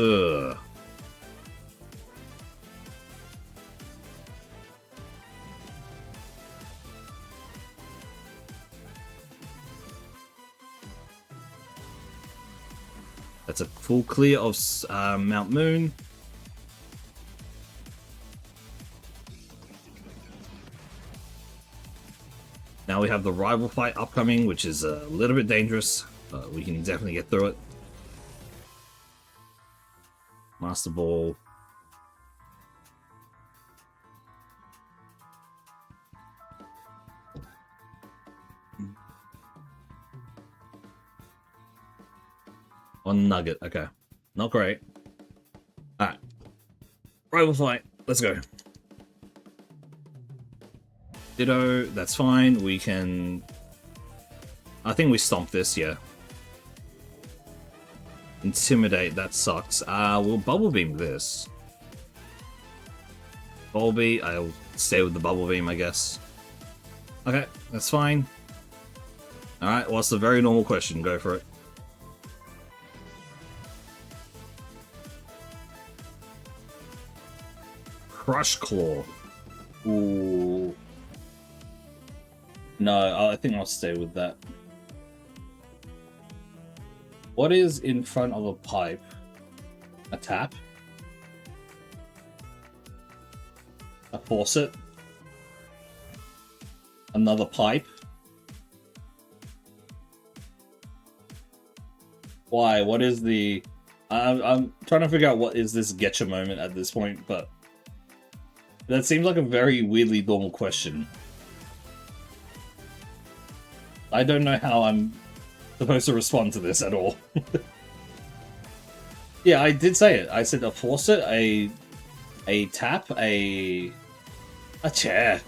That's a full clear of Mount Moon. Now we have the rival fight upcoming, which is a little bit dangerous, but we can definitely get through it. Master Ball. One Nugget, okay. Not great. Alright. Rival fight, let's go. Ditto, that's fine. We can... I think we stomp this, yeah. Intimidate, that sucks. We'll Bubble Beam this. Volby, I'll stay with the Bubble Beam, I guess. Okay, that's fine. Alright, what's the very normal question? Go for it. Crush Claw. Ooh. No, I think I'll stay with that. What is in front of a pipe? A tap? A faucet? Another pipe? Why? What is the... I'm trying to figure out what is this getcha moment at this point, but... That seems like a very weirdly normal question. I don't know how I'm supposed to respond to this at all. Yeah, I did say it. I said a faucet, a tap, a chair.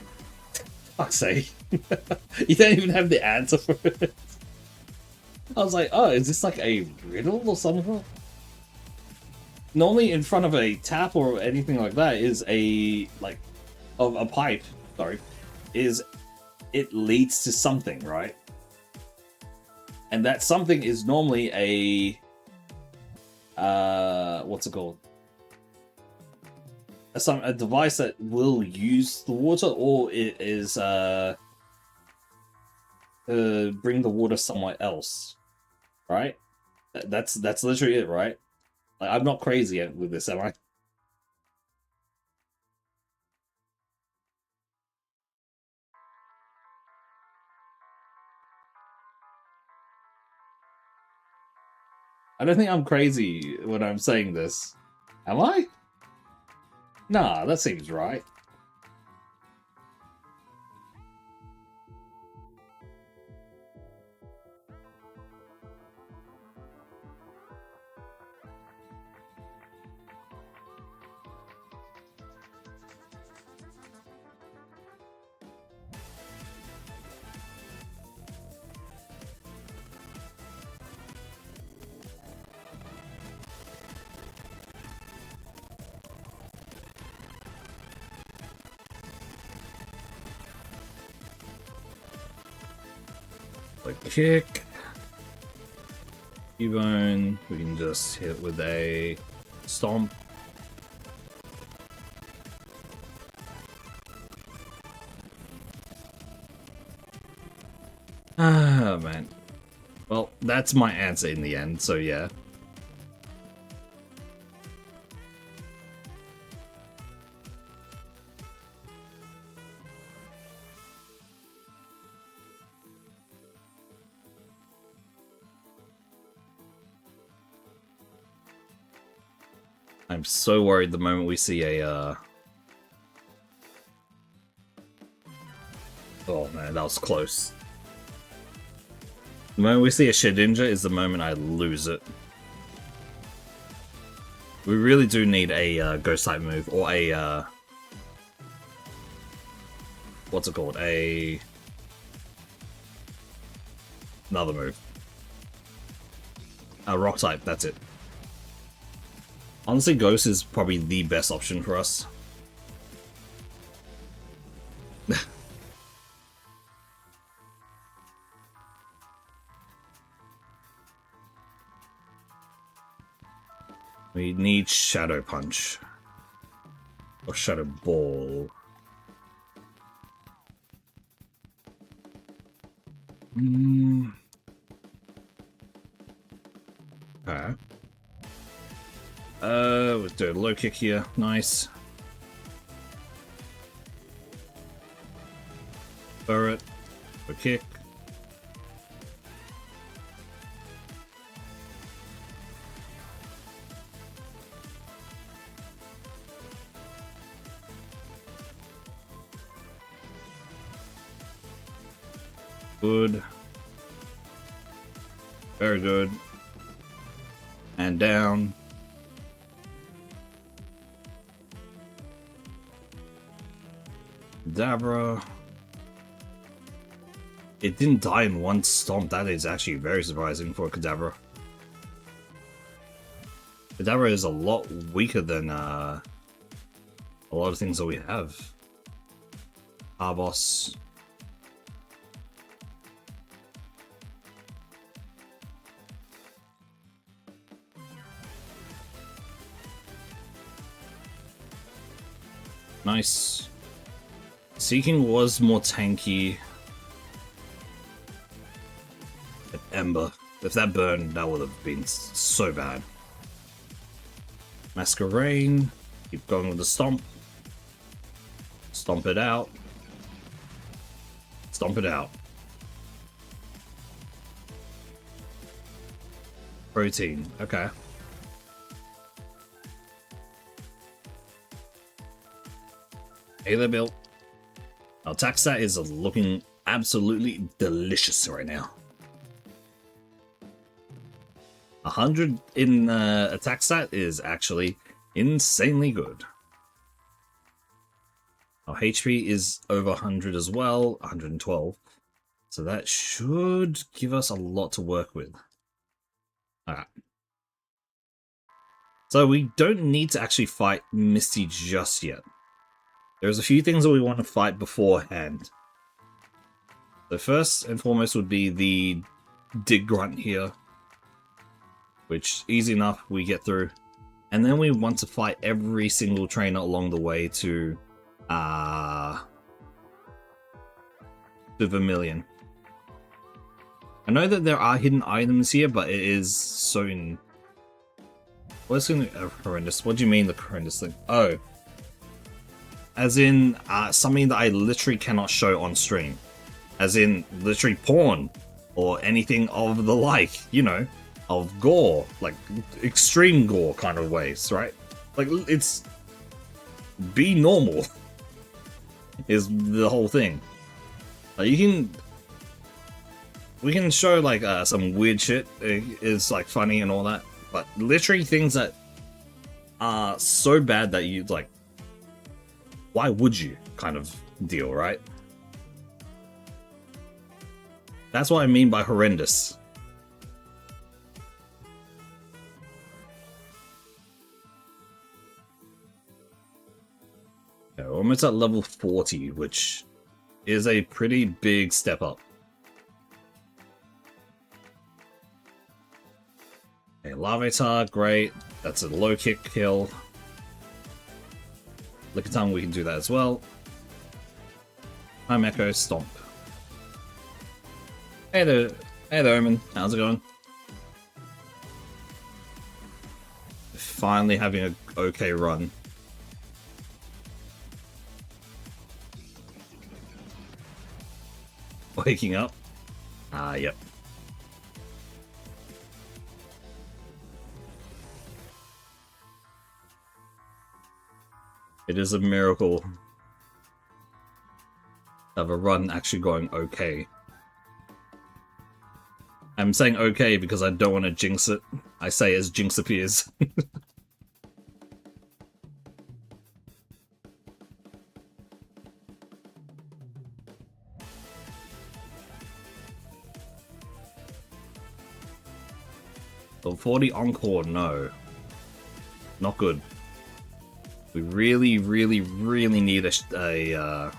Fuck's sake. You don't even have the answer for it. I was like, oh, is this like a riddle or something? Normally in front of a tap or anything like that is a pipe, sorry, is it leads to something, right? And that something is normally a what's it called? A device that will use the water, or it is bring the water somewhere else, right? That's literally it, right? Like, I'm not crazy with this, am I? I don't think I'm crazy when I'm saying this. Am I? Nah, that seems right. Kick. Cubone, we can just hit with a stomp. Ah, man. Well, that's my answer in the end, so yeah. I'm so worried the moment we see a, Oh man, that was close. The moment we see a Shedinja is the moment I lose it. We really do need a ghost type move, or a, what's it called? Another move. A rock type, that's it. Honestly, Ghost is probably the best option for us. We need Shadow Punch. Or Shadow Ball. Okay. Let's do a low kick here. Nice. Turret. Low kick. Good. Very good. And down. Dabra. It didn't die in one stomp. That is actually very surprising for a Kadabra. Kadabra is a lot weaker than a lot of things that we have. Arbos. Nice. Seeking was more tanky. But Ember. If that burned, that would have been so bad. Masquerade. Keep going with the stomp. Stomp it out. Stomp it out. Protein. Okay. Halo built. Our attack stat is looking absolutely delicious right now. 100 in attack stat is actually insanely good. Our HP is over 100 as well, 112. So that should give us a lot to work with. Alright. So we don't need to actually fight Misty just yet. There's a few things that we want to fight beforehand. The first and foremost would be the Dig Grunt here, which easy enough, we get through. And then we want to fight every single trainer along the way to Vermilion. I know that there are hidden items here, but it is so in... What's horrendous? What do you mean the horrendous thing? Oh. As in, something that I literally cannot show on stream. As in, literally porn. Or anything of the like, you know. Of gore. Like, extreme gore kind of ways, right? Like, it's... Be normal. Is the whole thing. Like, you can... We can show, like, some weird shit. It's, like, funny and all that. But literally things that are so bad that you, like... Why would you? Kind of deal, right? That's what I mean by horrendous. Okay, we're almost at level 40, which is a pretty big step up. Okay, Larvitar, great. That's a low kick kill. Lickitung, we can do that as well. Time Echo, stomp. Hey there, Omen. How's it going? Finally having an okay run. Waking up. Yep. It is a miracle of a run actually going okay. I'm saying okay because I don't want to jinx it. I say as jinx appears. So 40 Encore, no. Not good. We really, really, really need a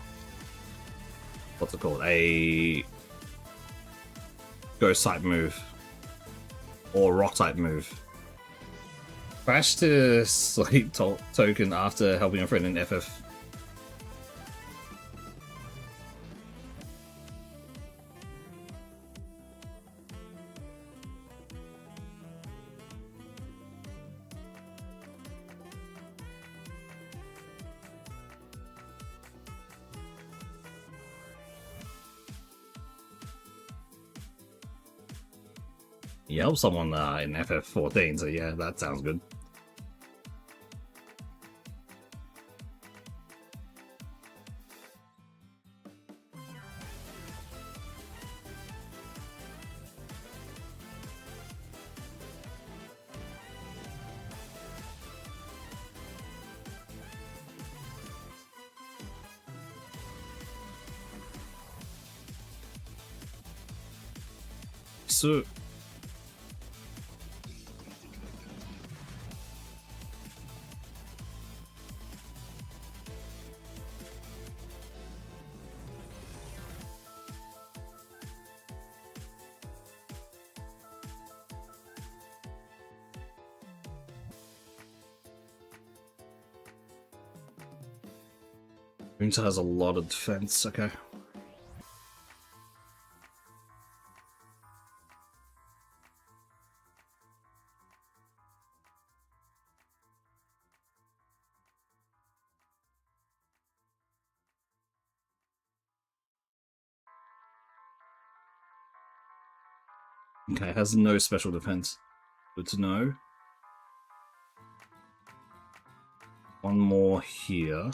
what's it called? A Ghost type move. Or Rock type move. Crash to Sleep token after helping a friend in FF. You help someone in FF14, so yeah, that sounds good. So... Moonsa has a lot of defense, okay. Okay, has no special defense. Good to know. One more here.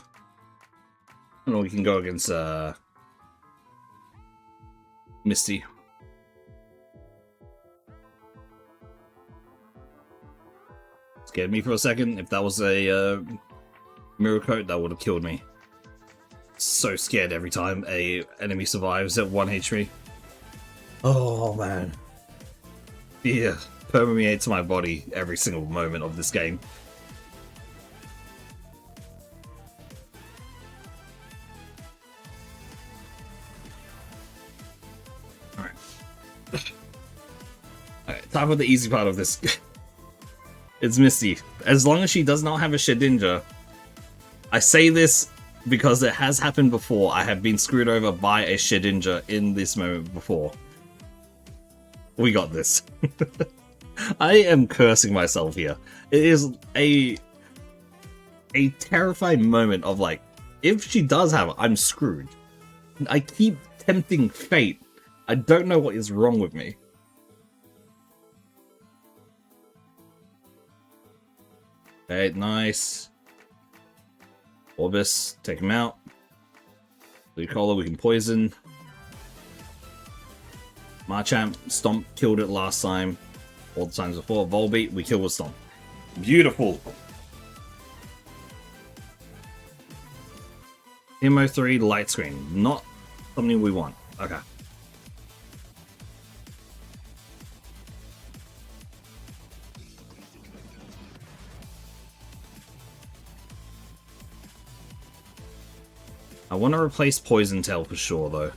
And we can go against Misty. Scared me for a second. If that was a mirror coat, that would have killed me. So scared every time a enemy survives at 1 HP. Oh man. Fear permeates my body every single moment of this game. Alright. Alright, time for the easy part of this. It's Misty. As long as she does not have a Shedinja, I say this because it has happened before. I have been screwed over by a Shedinja in this moment before. We got this. I am cursing myself here. It is a terrifying moment of like, if she does have it, I'm screwed. I keep tempting fate. I don't know what is wrong with me. Okay, nice. Orbis, take him out. Lucola, we can poison. Marchamp, Stomp, killed it last time. All the times before. Volbeat, we killed with Stomp. Beautiful! MO3 light screen. Not something we want. Okay. I want to replace Poison Tail for sure, though.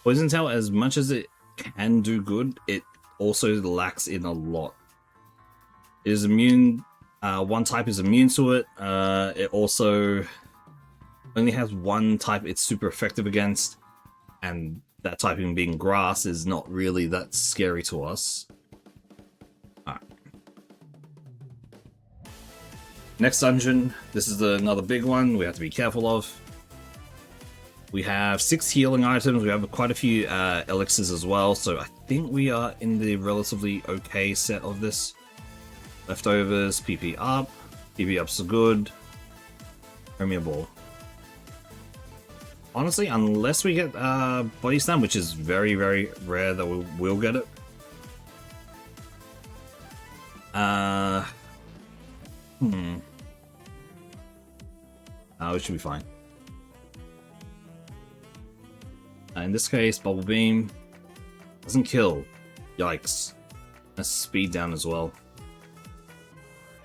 Poison Tail, as much as it can do good, it also lacks in a lot. It is immune. One type is immune to it. It also only has one type it's super effective against, and that typing being grass is not really that scary to us. Alright. Next dungeon. This is another big one we have to be careful of. We have 6 healing items. We have quite a few elixirs as well, so I think we are in the relatively okay set of this. Leftovers, PP up. PP ups are good. Premier Ball. Honestly, unless we get Body Slam, which is very, very rare that we will get it. We should be fine. In this case, Bubble Beam doesn't kill. Yikes. That's speed down as well.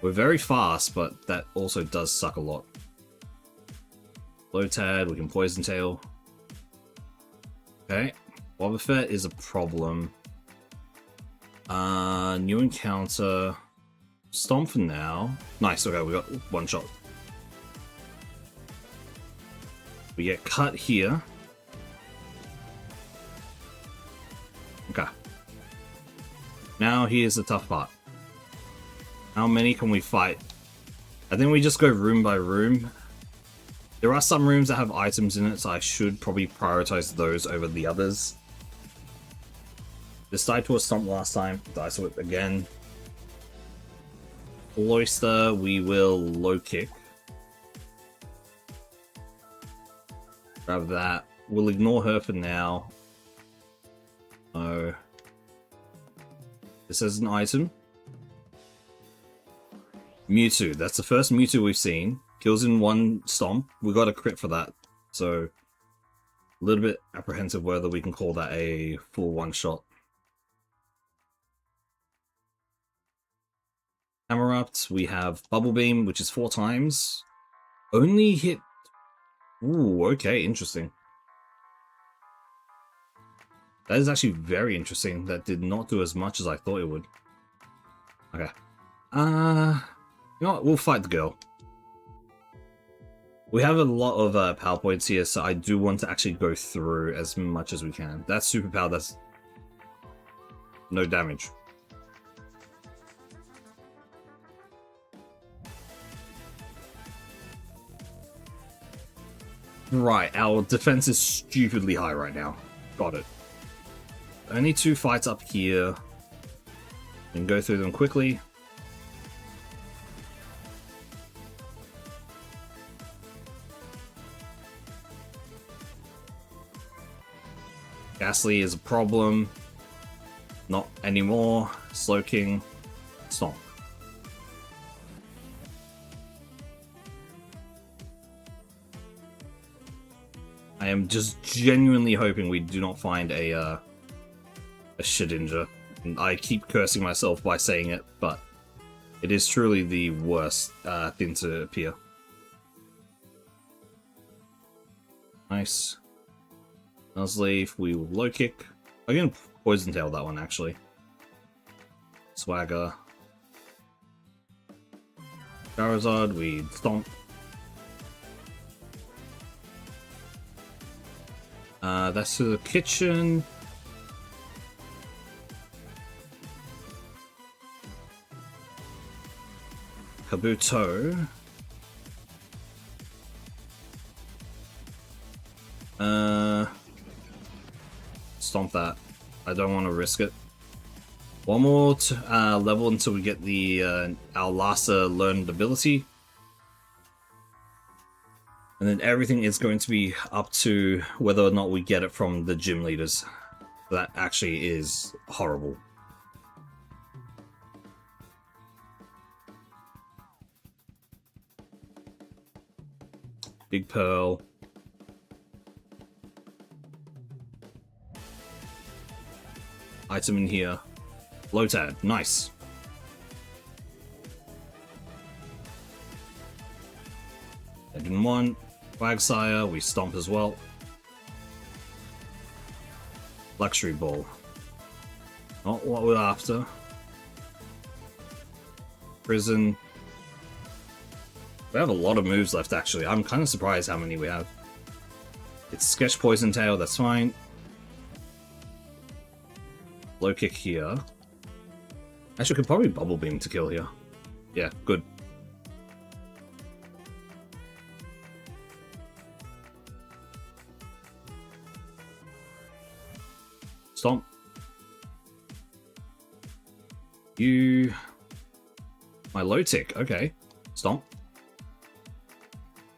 We're very fast, but that also does suck a lot. Lotad, we can Poison Tail. Okay. Wobbuffet is a problem. New encounter. Stomp for now. Nice, okay, we got one shot. We get cut here. Okay. Now here's the tough part. How many can we fight? I think we just go room by room. There are some rooms that have items in it, so I should probably prioritize those over the others. This died to a Stomp last time. Dice Whip again. Cloister, we will low kick. Grab that. We'll ignore her for now. Oh. This is an item. Mewtwo. That's the first Mewtwo we've seen. Kills in one stomp. We got a crit for that. So, a little bit apprehensive whether we can call that a full one-shot. Hammerupt. We have Bubble Beam, which is 4 times. Only hit... Ooh, okay, interesting. That is actually very interesting. That did not do as much as I thought it would. Okay. You know what? We'll fight the girl. We have a lot of PowerPoints here, so I do want to actually go through as much as we can. That's superpower, that's no damage. Right, our defense is stupidly high right now. Got it. Only 2 fights up here. And go through them quickly. Ghastly is a problem. Not anymore. Slowking. Stomp. I am just genuinely hoping we do not find a Shedinja. And I keep cursing myself by saying it, but it is truly the worst thing to appear. Nice. Nuzleaf, we will low kick. I'm gonna poison tail that one actually. Swagger. Charizard, we stomp. That's to the kitchen. Kabuto. Stomp that. I don't want to risk it. One more level until we get the our last learned ability. And then everything is going to be up to whether or not we get it from the gym leaders. That actually is horrible. Big Pearl. Item in here. Lotad, nice. Legend 1. Quagsire, we stomp as well. Luxury Ball. Not what we're after. Prison. We have a lot of moves left actually. I'm kind of surprised how many we have. It's Sketch Poison Tail, that's fine. Low kick here. Actually, could probably Bubble Beam to kill here. Yeah, good. Stomp. You... My low tick, okay. Stomp.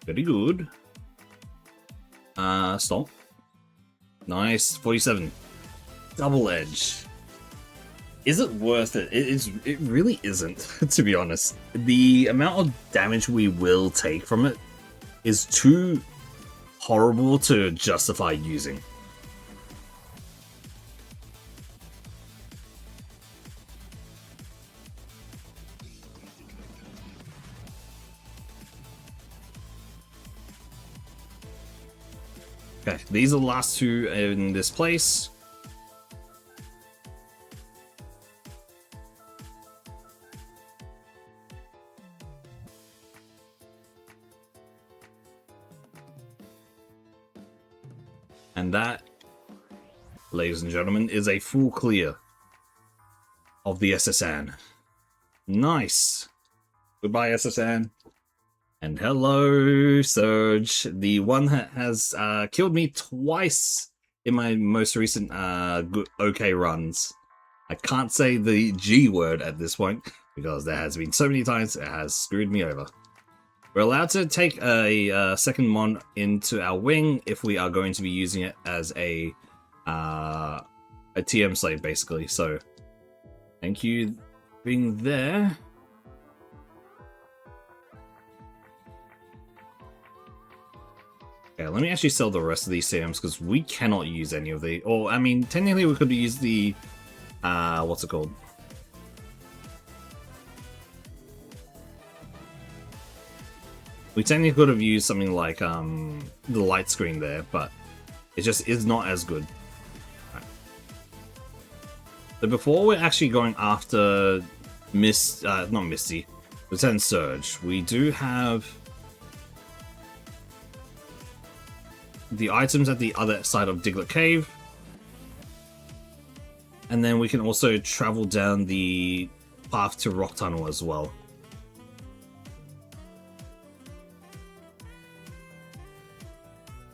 Very good. Stomp. Nice, 47. Double Edge. Is it worth it? It really isn't, to be honest. The amount of damage we will take from it is too horrible to justify using. Okay, these are the last two in this place. And that, ladies and gentlemen, is a full clear of the SSN. Nice. Goodbye, SSN. And hello, Surge. The one that has killed me twice in my most recent okay runs. I can't say the G word at this point, because there has been so many times it has screwed me over. We're allowed to take a second mon into our wing if we are going to be using it as a TM slave, basically. So, thank you for being there. Okay, let me actually sell the rest of these TMs because we cannot use any of the. Or I mean, technically we could use the what's it called? We technically could have used something like the light screen there, but it just is not as good. Right. So before we're actually going after not Misty, Lieutenant Surge, we do have the items at the other side of Diglett Cave. And then we can also travel down the path to Rock Tunnel as well.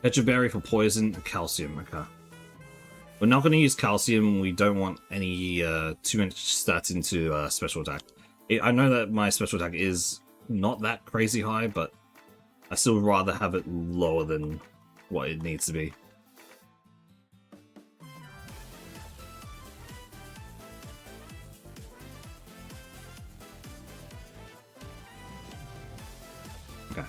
Pecha Berry for poison and calcium, okay. We're not going to use calcium, we don't want any too much stats into special attack. I know that my special attack is not that crazy high, but I still rather have it lower than what it needs to be. Okay.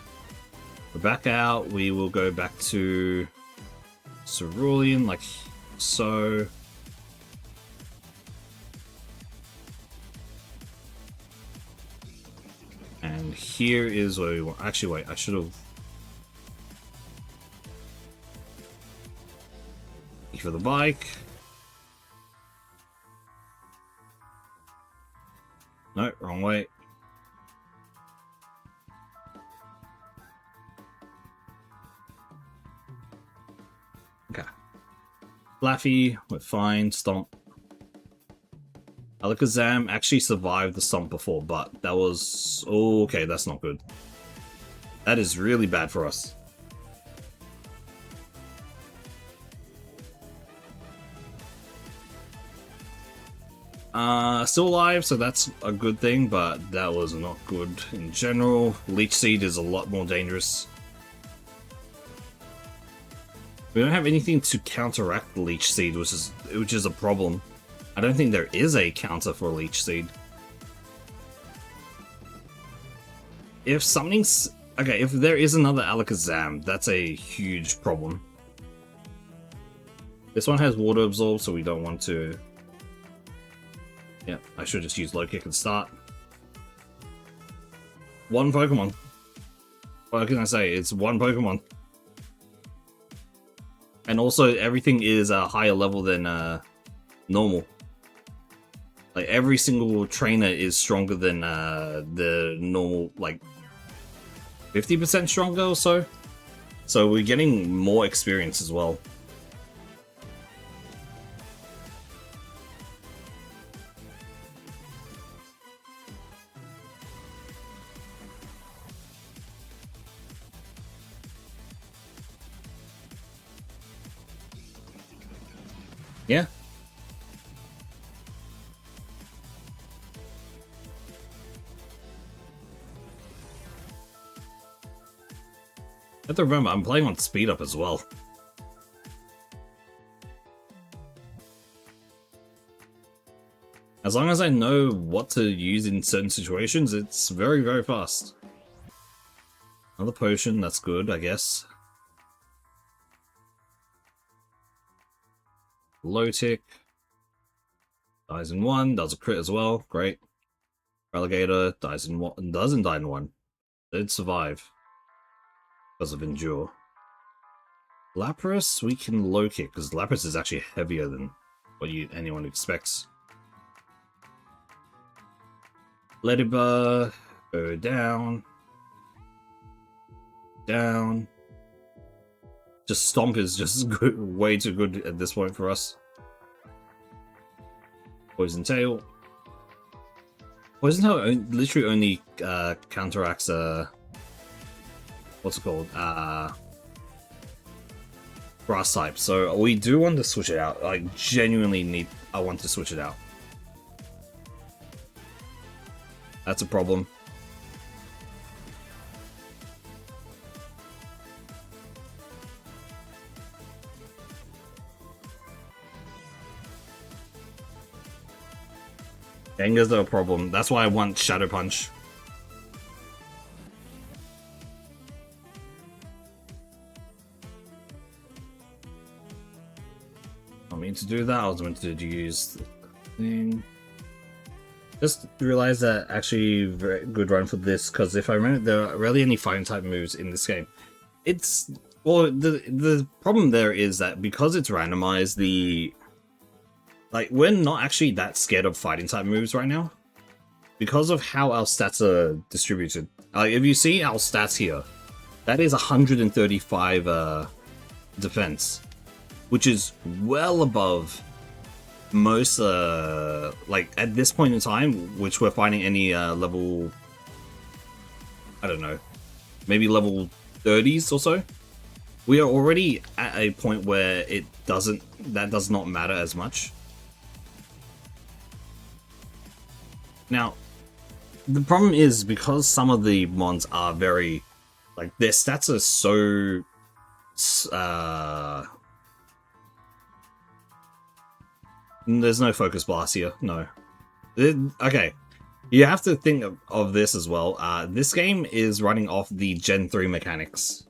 We're back out, we will go back to Cerulean, like so. And here is where we want. Actually, wait, I should have. For the bike. No, wrong way. Okay. Flaffy, we're fine. Stomp. Alakazam actually survived the stomp before, but that was... Oh, okay, that's not good. That is really bad for us. Still alive, so that's a good thing, but that was not good in general. Leech Seed is a lot more dangerous. We don't have anything to counteract Leech Seed, which is a problem. I don't think there is a counter for Leech Seed. If something's... Okay, if there is another Alakazam, that's a huge problem. This one has Water Absorb, so we don't want to... Yeah, I should just use Low Kick and start. One Pokemon. What can I say? It's one Pokemon. And also, everything is a higher level than normal. Like, every single trainer is stronger than the normal, like, 50% stronger or so. So we're getting more experience as well. Yeah. I have to remember, I'm playing on speed up as well. As long as I know what to use in certain situations, it's very, very fast. Another potion, that's good, I guess. Low tick. Dies in one, does a crit as well, great. Alligator dies in one, doesn't die in one. Did survive. Because of Endure. Lapras, we can low kick, because Lapras is actually heavier than what anyone expects. Ladybug, go down. Down. Just Stomp is just good, way too good at this point for us. Poison Tail. Poison Tail literally only counteracts what's it called? Grass type. So we do want to switch it out. Like, genuinely I want to switch it out. That's a problem. Gengar's a problem. That's why I want Shadow Punch. I mean to do that, I was meant to use the thing. Just realized that actually very good run for this, because if I remember, there are rarely any fighting type moves in this game. It's well, the problem there is that because it's randomized, like, we're not actually that scared of fighting type moves right now. Because of how our stats are distributed. Like, if you see our stats here, that is 135 defense, which is well above most, like, at this point in time, which we're finding any, level, I don't know, maybe level 30s or so. We are already at a point where that does not matter as much. Now, the problem is, because some of the mons are very, like, their stats are so, there's no focus blast here, no. Okay, you have to think of this as well. This game is running off the Gen 3 mechanics.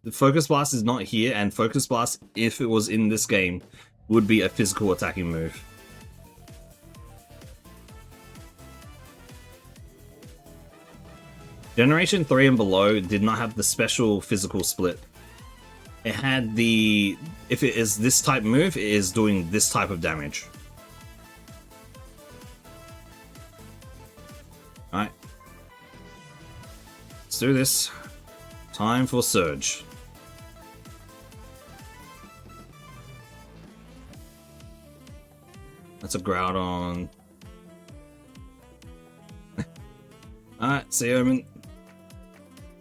The focus blast is not here, and focus blast, if it was in this game, would be a physical attacking move. Generation 3 and below did not have the special physical split. It had the... if it is this type move, it is doing this type of damage. Alright. Let's do this. Time for Surge. That's a Groudon. Alright, see you, Omen.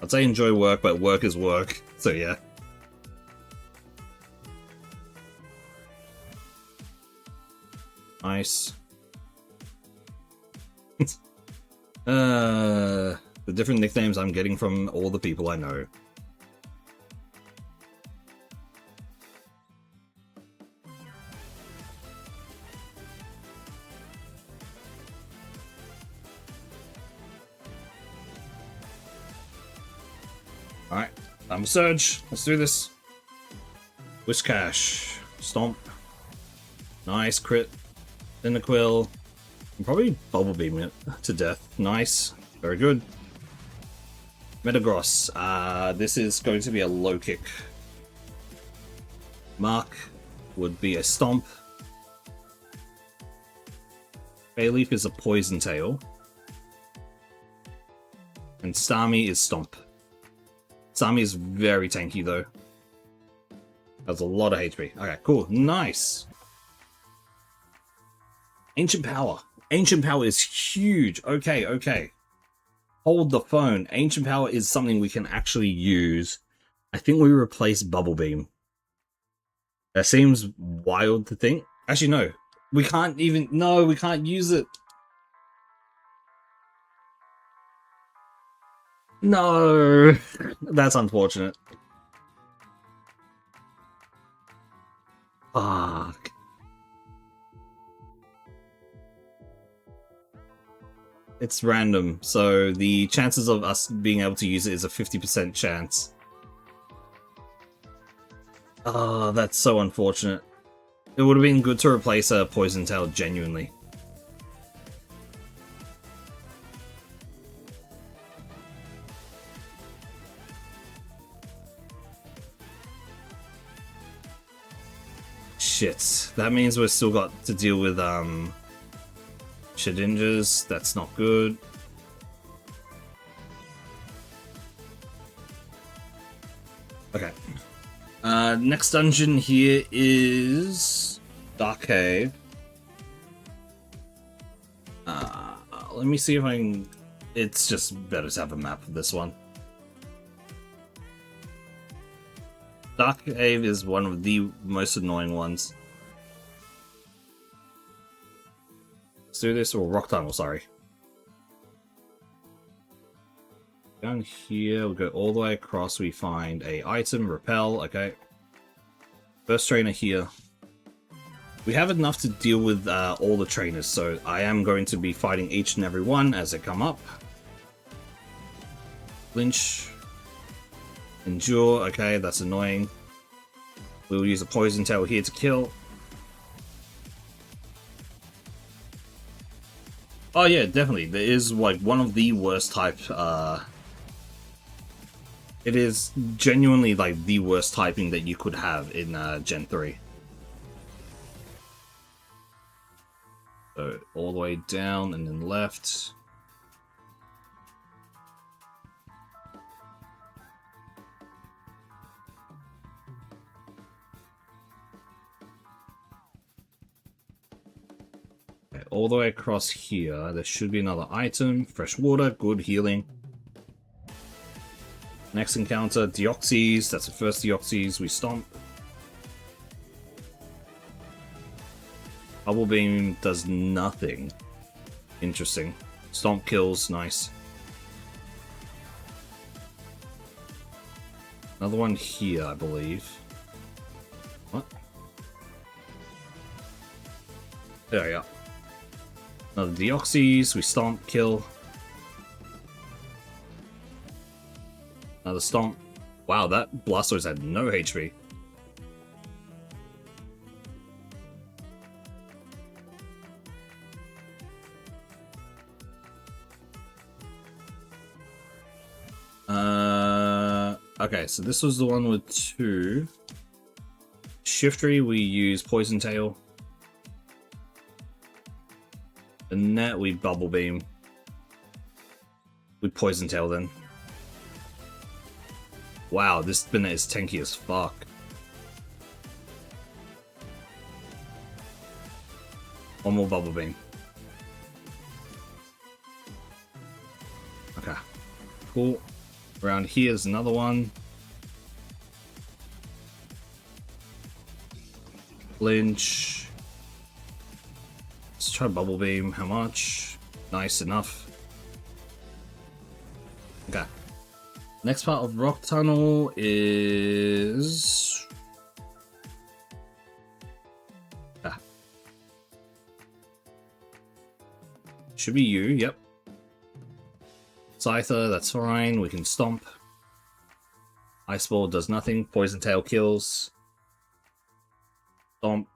I'd say enjoy work, but work is work. So yeah. Nice. The different nicknames I'm getting from all the people I know. Alright, I'm a Surge. Let's do this. Whiscash. Stomp. Nice crit. Cyndaquil. I'm probably Bubble Beam it to death. Nice. Very good. Metagross. This is going to be a low kick. Mark would be a Stomp. Bayleaf is a Poison Tail. And Starmie is Stomp. Starmie is very tanky though. Has a lot of HP. Okay, cool. Nice. Ancient Power. Ancient Power is huge. Okay, okay. Hold the phone. Ancient Power is something we can actually use. I think we replace Bubble Beam. That seems wild to think. Actually, no. We can't even... no, we can't use it. No. That's unfortunate. Fuck. It's random, so the chances of us being able to use it is a 50% chance. Oh, that's so unfortunate. It would have been good to replace a Poison Tail, genuinely. Shit. That means we've still got to deal with, Shedinjas. That's not good. Okay. Next dungeon here is Dark Cave. Let me see if I can... it's just better to have a map of this one. Dark Cave is one of the most annoying ones. Let's do this, or Rock Tunnel, sorry. Down here, we'll go all the way across, we find a item, Repel, okay. First trainer here. We have enough to deal with all the trainers, so I am going to be fighting each and every one as they come up. Flinch. Endure, okay, that's annoying. We'll use a Poison Tail here to kill. Oh yeah, definitely. There is like one of the worst type. It is genuinely like the worst typing that you could have in Gen 3. So all the way down and then left. Okay, all the way across here, there should be another item. Fresh water, good healing. Next encounter, Deoxys. That's the first Deoxys. We stomp. Bubble Beam does nothing. Interesting. Stomp kills, nice. Another one here, I believe. What? There we go. Another Deoxys, we stomp, kill. Another stomp. Wow, that Blastoise had no HP. Okay, so this was the one with 2. Shiftry, we use Poison Tail. The net, we Bubble Beam. We Poison Tail then. Wow, this Banette is tanky as fuck. One more Bubble Beam. Okay. Cool. Around here is another one. Lynch. Let's try Bubble Beam. How much? Nice enough. Okay. Next part of Rock Tunnel is... Should be you, yep. Scyther, that's fine. We can stomp. Ice Ball does nothing. Poison Tail kills. Stomp.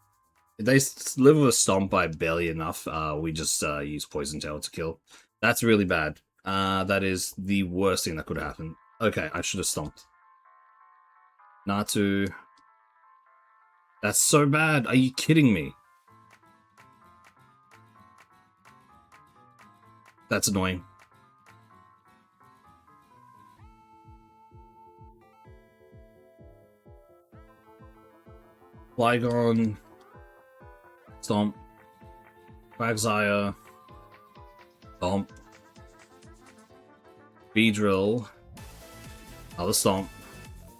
If they live with a stomp by barely enough, we just use Poison Tail to kill. That's really bad. That is the worst thing that could happen. Okay, I should have stomped. Natu. That's so bad. Are you kidding me? That's annoying. Flygon, Stomp, Quagsire, Stomp, Beedrill, another Stomp,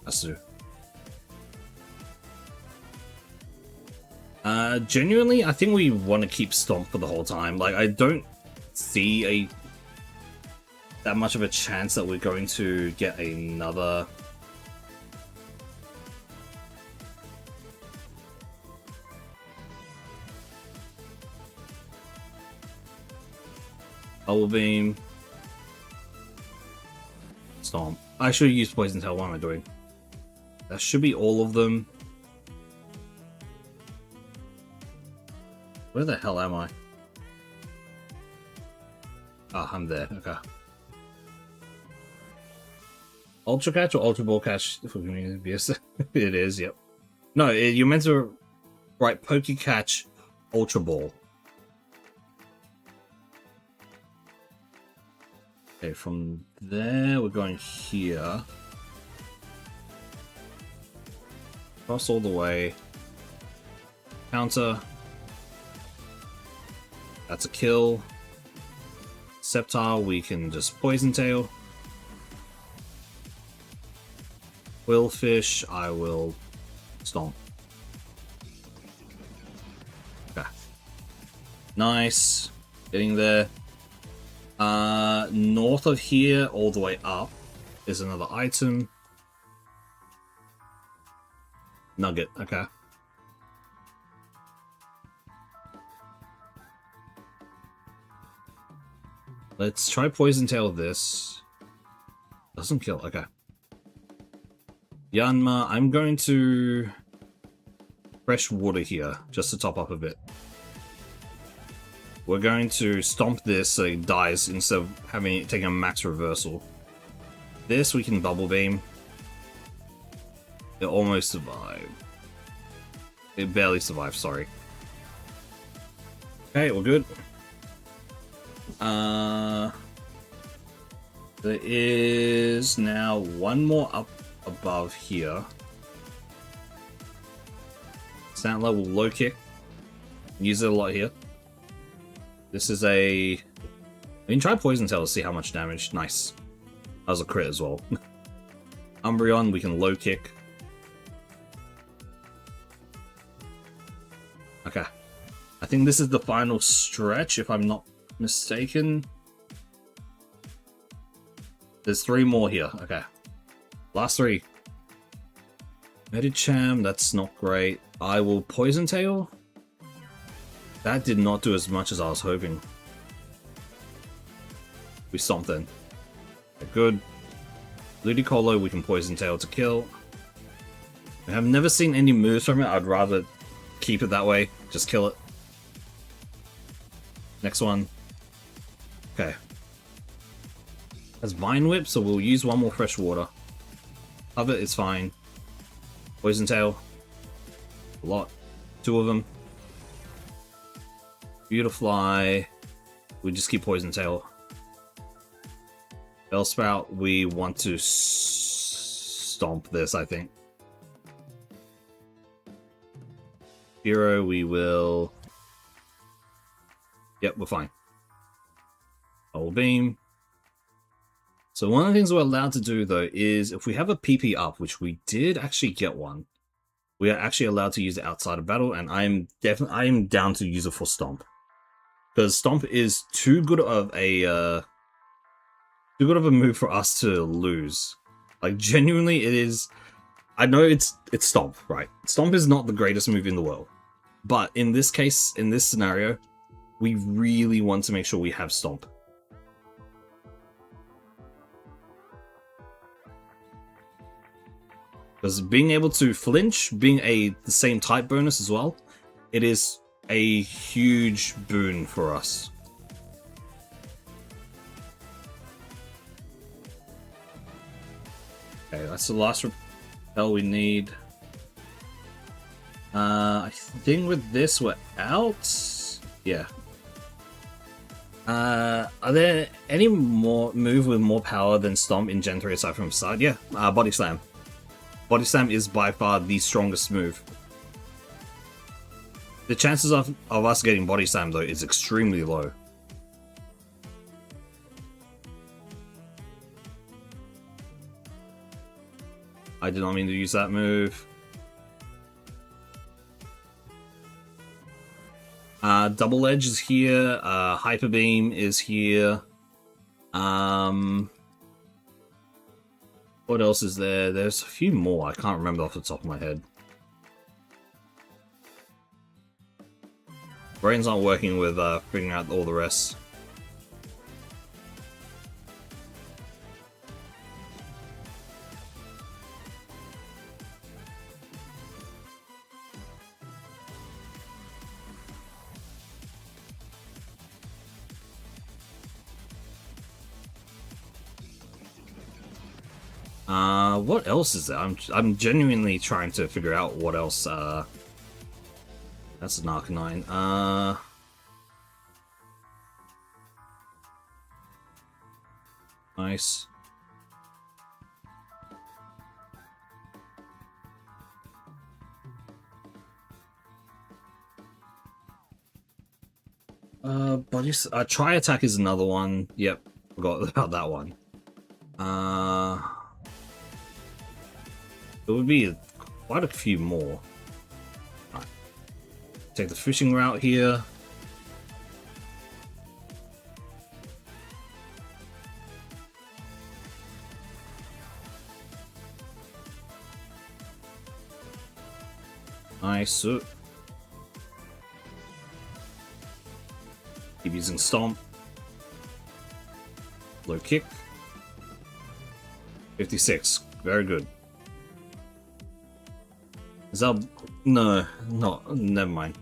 that's two. Genuinely, I think we want to keep Stomp for the whole time. Like, I don't see that much of a chance that we're going to get another... Bubble Beam. Stomp. I should use Poison Tail. What am I doing? That should be all of them. Where the hell am I? Ah, I'm there. Okay. Ultra Catch or Ultra Ball Catch? Yes, it is, yep. No, you're meant to write Poke Catch Ultra Ball. Okay, from there, we're going here. Cross all the way. Counter. That's a kill. Sceptile, we can just Poison Tail. Quillfish, I will Stomp. Okay. Nice. Getting there. North of here, all the way up, is another item. Nugget, okay. Let's try Poison Tail this. Doesn't kill, okay. Yanma, I'm going to fresh water here, just to top up a bit. We're going to stomp this so it dies instead of having it taking a max reversal. This we can Bubble Beam. It almost survived. It barely survived, sorry. Okay, we're good. There is now one more up above here. Sand level low kick. Use it a lot here. This is a... I mean, try Poison Tail to see how much damage. Nice. That was a crit as well. Umbreon, we can low kick. Okay. I think this is the final stretch, if I'm not mistaken. There's 3 more here. Okay. Last 3. Medicham, that's not great. I will Poison Tail. That did not do as much as I was hoping. We stomped in. Good. Ludicolo, we can Poison Tail to kill. I have never seen any moves from it. I'd rather keep it that way. Just kill it. Next one. Okay. Has Vine Whip, so we'll use 1 more Fresh Water. Cover is fine. Poison Tail. A lot. 2 of them. Beautifly. We just keep Poison Tail. Bellsprout, we want to stomp this, I think. Hero, we will... Yep, we're fine. Double Beam. So one of the things we're allowed to do, though, is if we have a PP up, which we did actually get one, we are actually allowed to use it outside of battle, and I am down to use it for Stomp. Because Stomp is too good of a move for us to lose. Like, genuinely, it is... I know it's Stomp, right? Stomp is not the greatest move in the world. But in this case, in this scenario, we really want to make sure we have Stomp. Because being able to flinch, being the same type bonus as well, it is a huge boon for us. Okay, that's the last repel we need. I think with this we're out. Yeah. Are there any more move with more power than Stomp in Gen 3 aside from Side? Yeah, Body Slam. Body Slam is by far the strongest move. The chances of us getting Body Slam, though, is extremely low. I did not mean to use that move. Double Edge is here. Hyper Beam is here. What else is there? There's a few more. I can't remember off the top of my head. Brain's not working with figuring out all the rest. What else is there? I'm genuinely trying to figure out what else. That's an Arcanine. Nice. Tri Attack is another one. Yep, forgot about that one. There would be quite a few more. Right. Take the fishing route here. Nice. Keep using Stomp. Low kick. 56. Very good. Is that... No, never mind.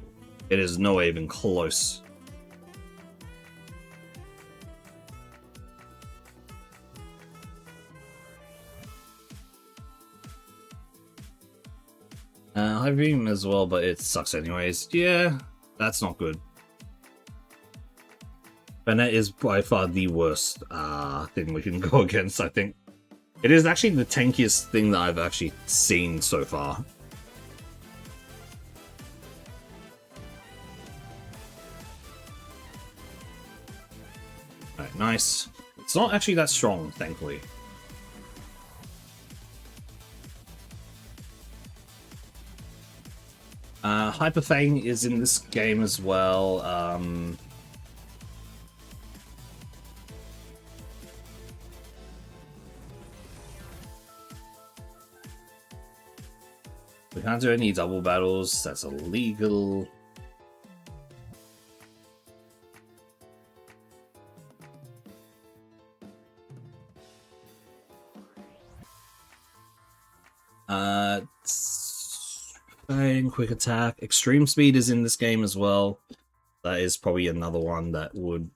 It is no way even close. High Beam as well, but it sucks anyways. Yeah, that's not good. Bennett is by far the worst thing we can go against, I think. It is actually the tankiest thing that I've actually seen so far. nice. It's not actually that strong, thankfully. Hyper Fang is in this game as well. We can't do any double battles, that's illegal. Quick attack. Extreme speed is in this game as well. That is probably another one that would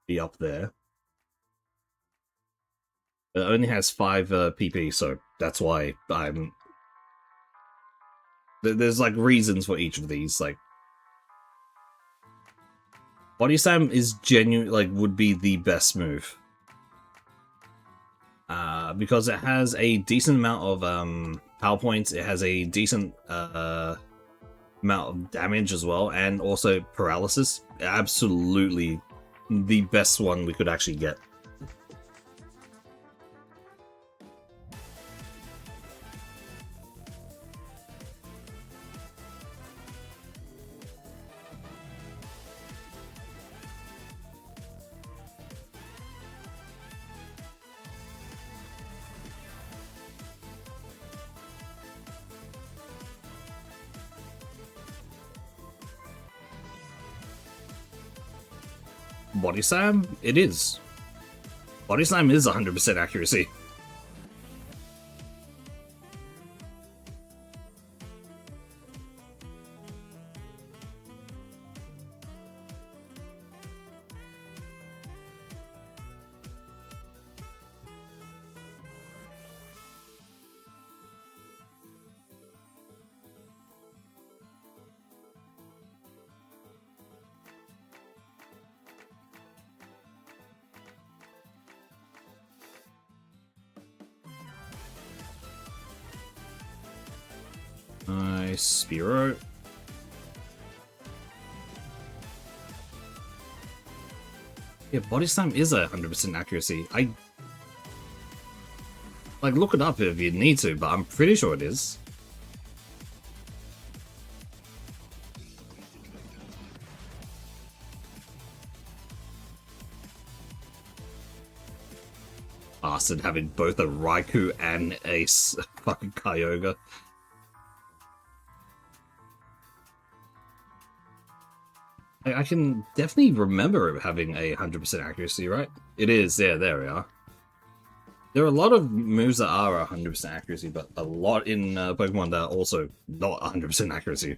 be up there. It only has 5 PP, so that's why I'm... There's like reasons for each of these. Like, Body Slam is genuine, like, would be the best move. Because it has a decent amount of power points, it has a decent amount of damage as well, and also paralysis. Absolutely the best one we could actually get. Body Slam? It is. Body Slam is 100% accuracy. Nice, Spiro. Yeah, Body Slam is 100% accuracy. Like, look it up if you need to, but I'm pretty sure it is. Bastard having both a Raikou and a fucking Kyogre. I can definitely remember it having a 100% accuracy, right? It is, yeah, there we are. There are a lot of moves that are 100% accuracy, but a lot in Pokemon that are also not 100% accuracy.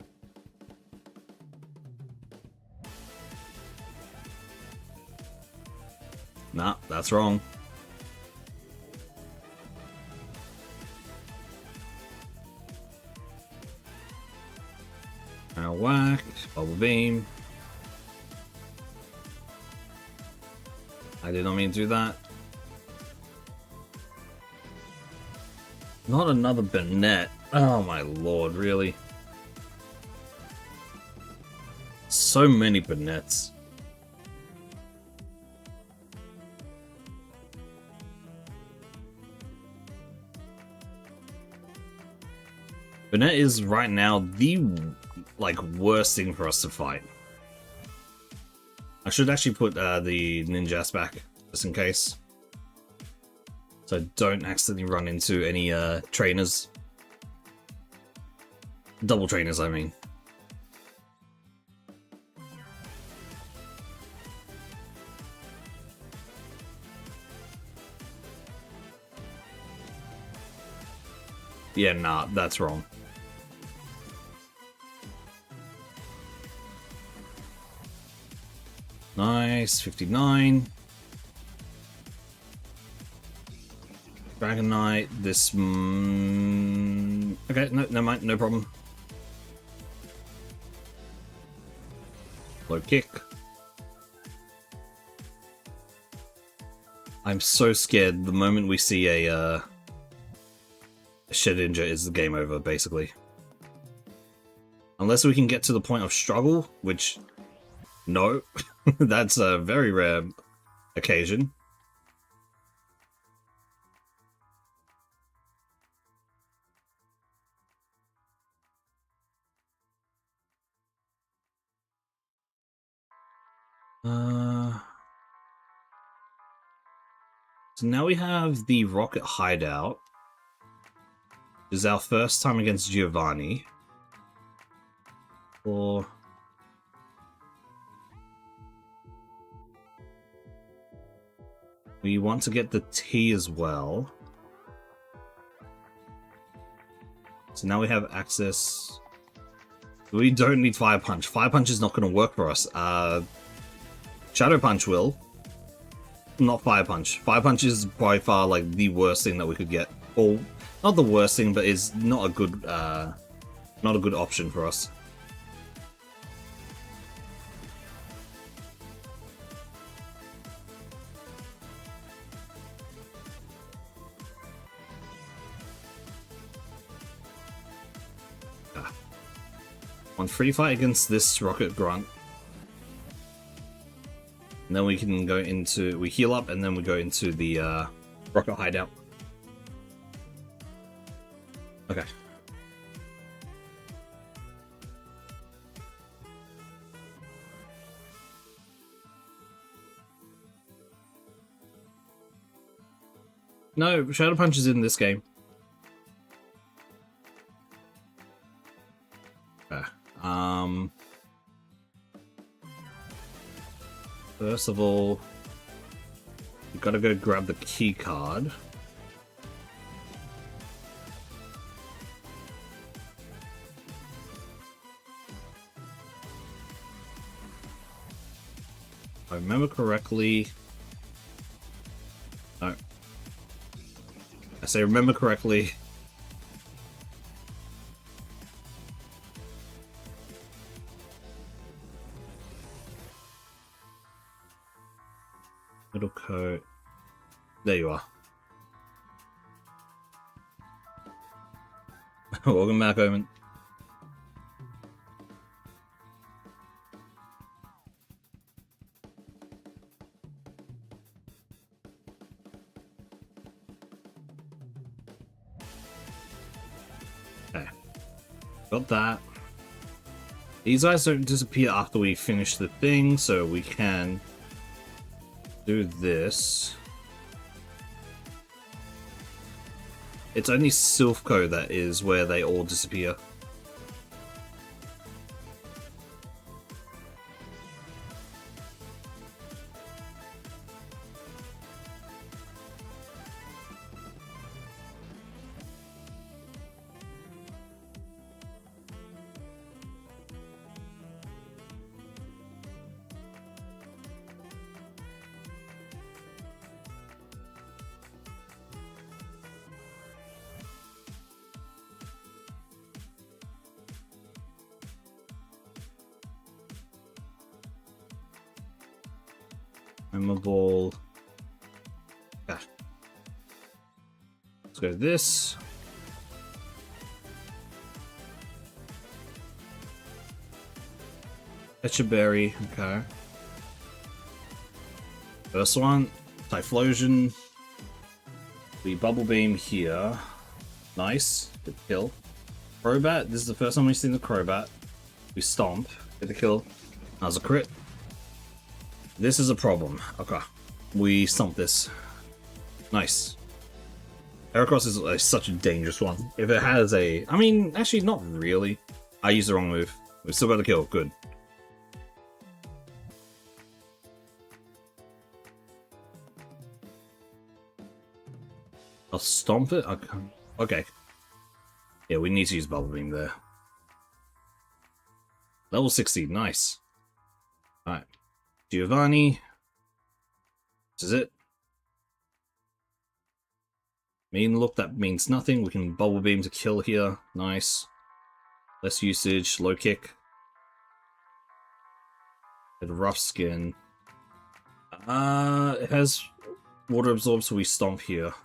Nah, that's wrong. Now whack, Bubble Beam. I did not mean to do that. Not another Burnett. Oh my lord, really? So many Burnetts. Burnett is right now the worst thing for us to fight. I should actually put the Ninjas back, just in case. So I don't accidentally run into any trainers. Double trainers, I mean. Yeah, nah, that's wrong. Nice, 59. Dragonite, this... okay, no, never mind, no problem. Low kick. I'm so scared the moment we see a Shedinja is the game over, basically. Unless we can get to the point of struggle, which... no. That's very rare. occasion. So now we have the rocket hideout. This is our first time against Giovanni. Or we want to get the T as well. So now we have access. We don't need Fire Punch. Fire Punch is not going to work for us. Shadow Punch will. Not Fire Punch. Fire Punch is by far like the worst thing that we could get. Or not the worst thing, but is not a good option for us. On free fight against this Rocket Grunt. And then we can go into, we heal up and then we go into the Rocket Hideout. Okay. No, Shadow Punch is in this game. First of all, we've got to go grab the key card. If I remember correctly... No. I say remember correctly. Middle coat. There you are. Welcome back, Omen. Okay. Got that. These guys don't disappear after we finish the thing, so we can do this. It's only Silphco that is where they all disappear. Memorable. Yeah. Let's go this. Etchaberry, okay. First one, Typhlosion. We Bubble Beam here. Nice, good kill. Crobat, this is the first time we've seen the Crobat. We Stomp, get the kill. That was a crit. This is a problem. Okay. We Stomp this. Nice. Heracross is such a dangerous one. If it has a... I mean, actually, not really. I used the wrong move. We still got the kill. Good. I'll Stomp it? Okay. Okay. Yeah, we need to use Bubble Beam there. Level 60. Nice. Alright. Giovanni. This is it. Mean look, that means nothing. We can Bubble Beam to kill here. Nice. Less usage, low kick. And rough skin. It has water absorb, so we Stomp here.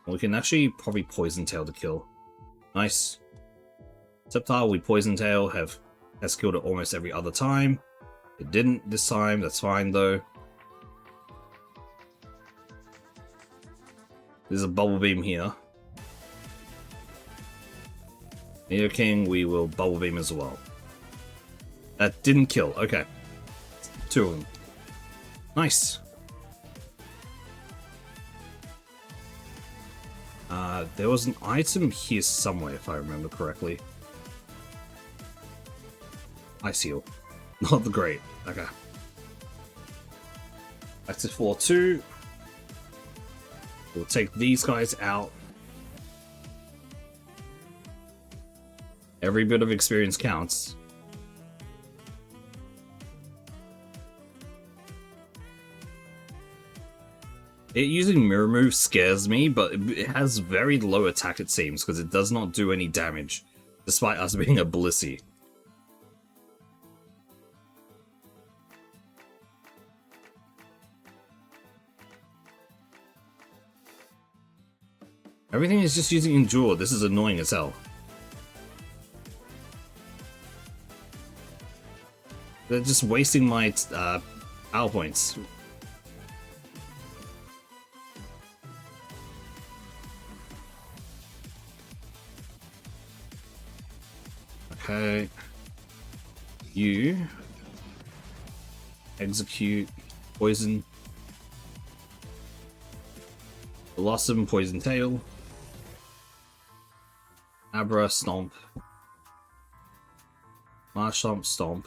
We can actually probably Poison Tail to kill. Nice. Sceptile, we Poison Tail, has killed it almost every other time. It didn't this time, that's fine though. There's a bubble beam here. Neo King, we will bubble beam as well. That didn't kill. Okay. 2 of them. Nice. There was an item here somewhere, if I remember correctly. Ice Seal. Not the great. Okay. Back to floor 2. We'll take these guys out. Every bit of experience counts. It using mirror move scares me, but it has very low attack, it seems, because it does not do any damage, despite us being a Blissey. Everything is just using Endure. This is annoying as hell. They're just wasting my power points. Okay. You execute poison. Blossom, poison tail. Abra, stomp. Marsh stomp, stomp.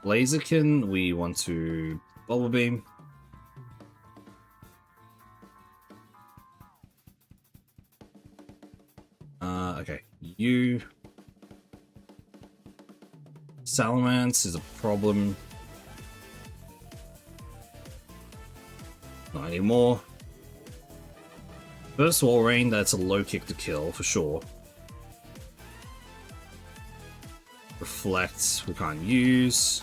Blaziken, we want to bubble beam. Okay, you. Salamence is a problem. Not anymore. First Wall Rain, that's a low kick to kill for sure. Reflect, we can't use.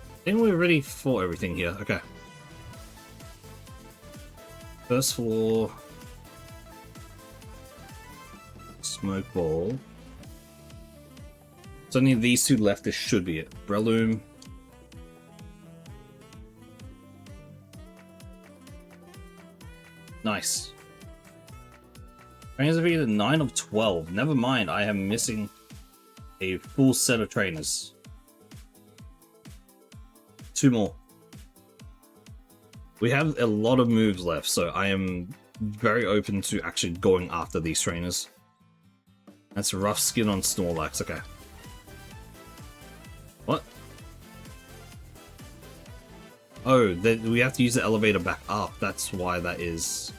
I think we're ready for everything here. Okay. First floor. Smoke Ball. So only these two left, this should be it. Breloom. Nice. Trainers are being 9 of 12. Never mind, I am missing a full set of trainers. 2 more. We have a lot of moves left, so I am very open to actually going after these trainers. That's rough skin on Snorlax, okay. What? Oh, we have to use the elevator back up, that's why that is.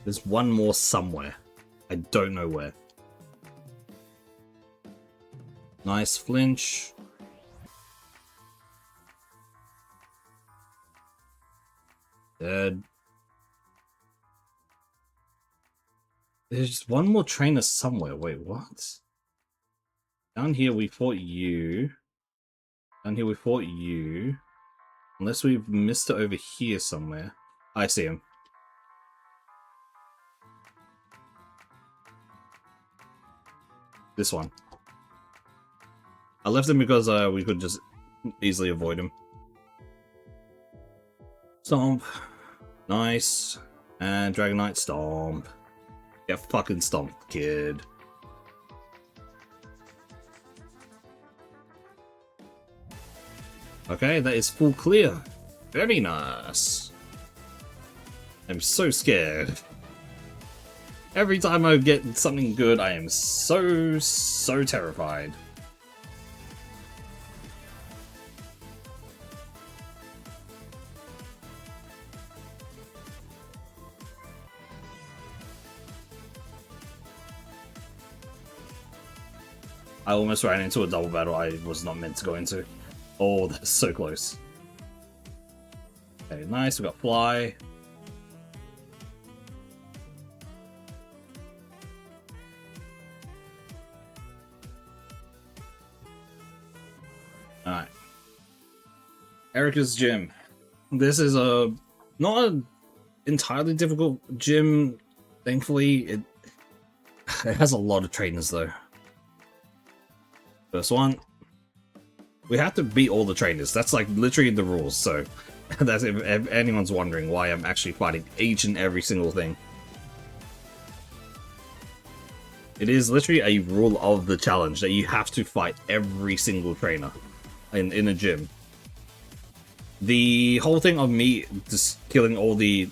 There's one more somewhere. I don't know where. Nice flinch. Dead. There's one more trainer somewhere. Wait, what? Down here we fought you. Down here we fought you. Unless we've missed it over here somewhere. I see him. This one. I left him because we could just easily avoid him. Stomp. Nice. And Dragonite Stomp. Get fucking stomped, kid. Okay, that is full clear. Very nice. I'm so scared. Every time I get something good, I am so terrified. I almost ran into a double battle I was not meant to go into. Oh, that's so close. Okay, nice, we got Fly. Erica's gym. This is a not an entirely difficult gym. Thankfully, it has a lot of trainers though. First one, we have to beat all the trainers. That's like literally the rules. So that's if anyone's wondering why I'm actually fighting each and every single thing. It is literally a rule of the challenge that you have to fight every single trainer in a gym. The whole thing of me just killing all the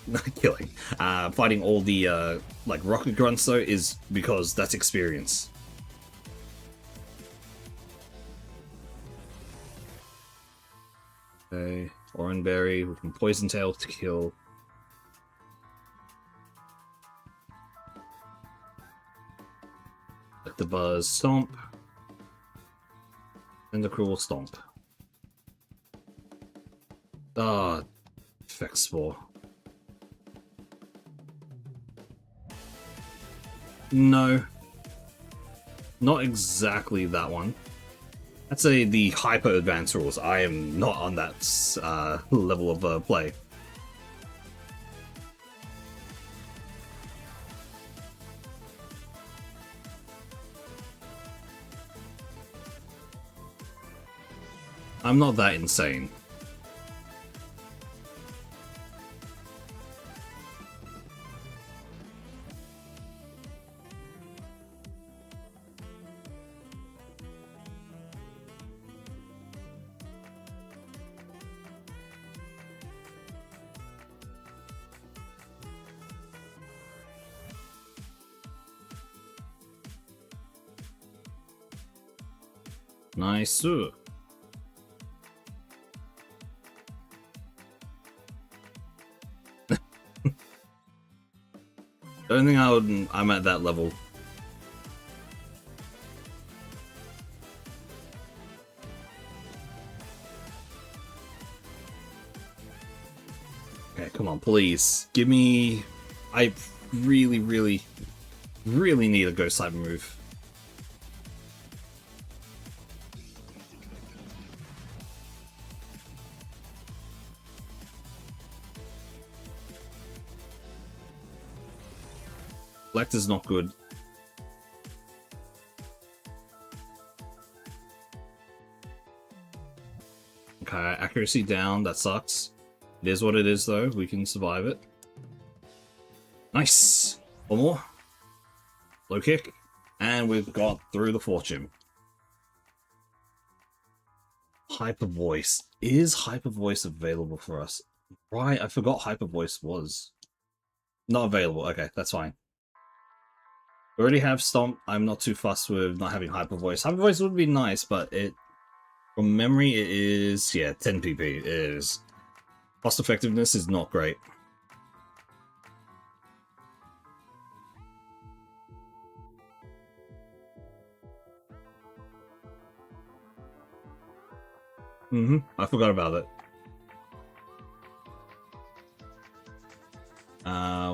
fighting all the like rocket grunts though is because that's experience. Okay, Oranberry, we can Poison Tail to kill. Let the Buzz Stomp. And the Cruel Stomp. Ah, Effect Spore. No. Not exactly that one. I'd say the hyper advanced rules. I am not on that level of play. I'm not that insane. Nice. The only thing I'm at that level. Okay, come on, please. Give me... I really, really, really need a Ghost type move. Collect is not good. Okay, accuracy down, that sucks. It is what it is though, we can survive it. Nice! One more. Low kick. And we've got through the fortune. Hyper Voice. Is Hyper Voice available for us? Right, I forgot Hyper Voice was. Not available, okay, that's fine. We already have Stomp. I'm not too fussed with not having Hyper Voice. Hyper Voice would be nice, but it, from memory, it is, yeah, 10 PP. It is. Cost effectiveness is not great. I forgot about it.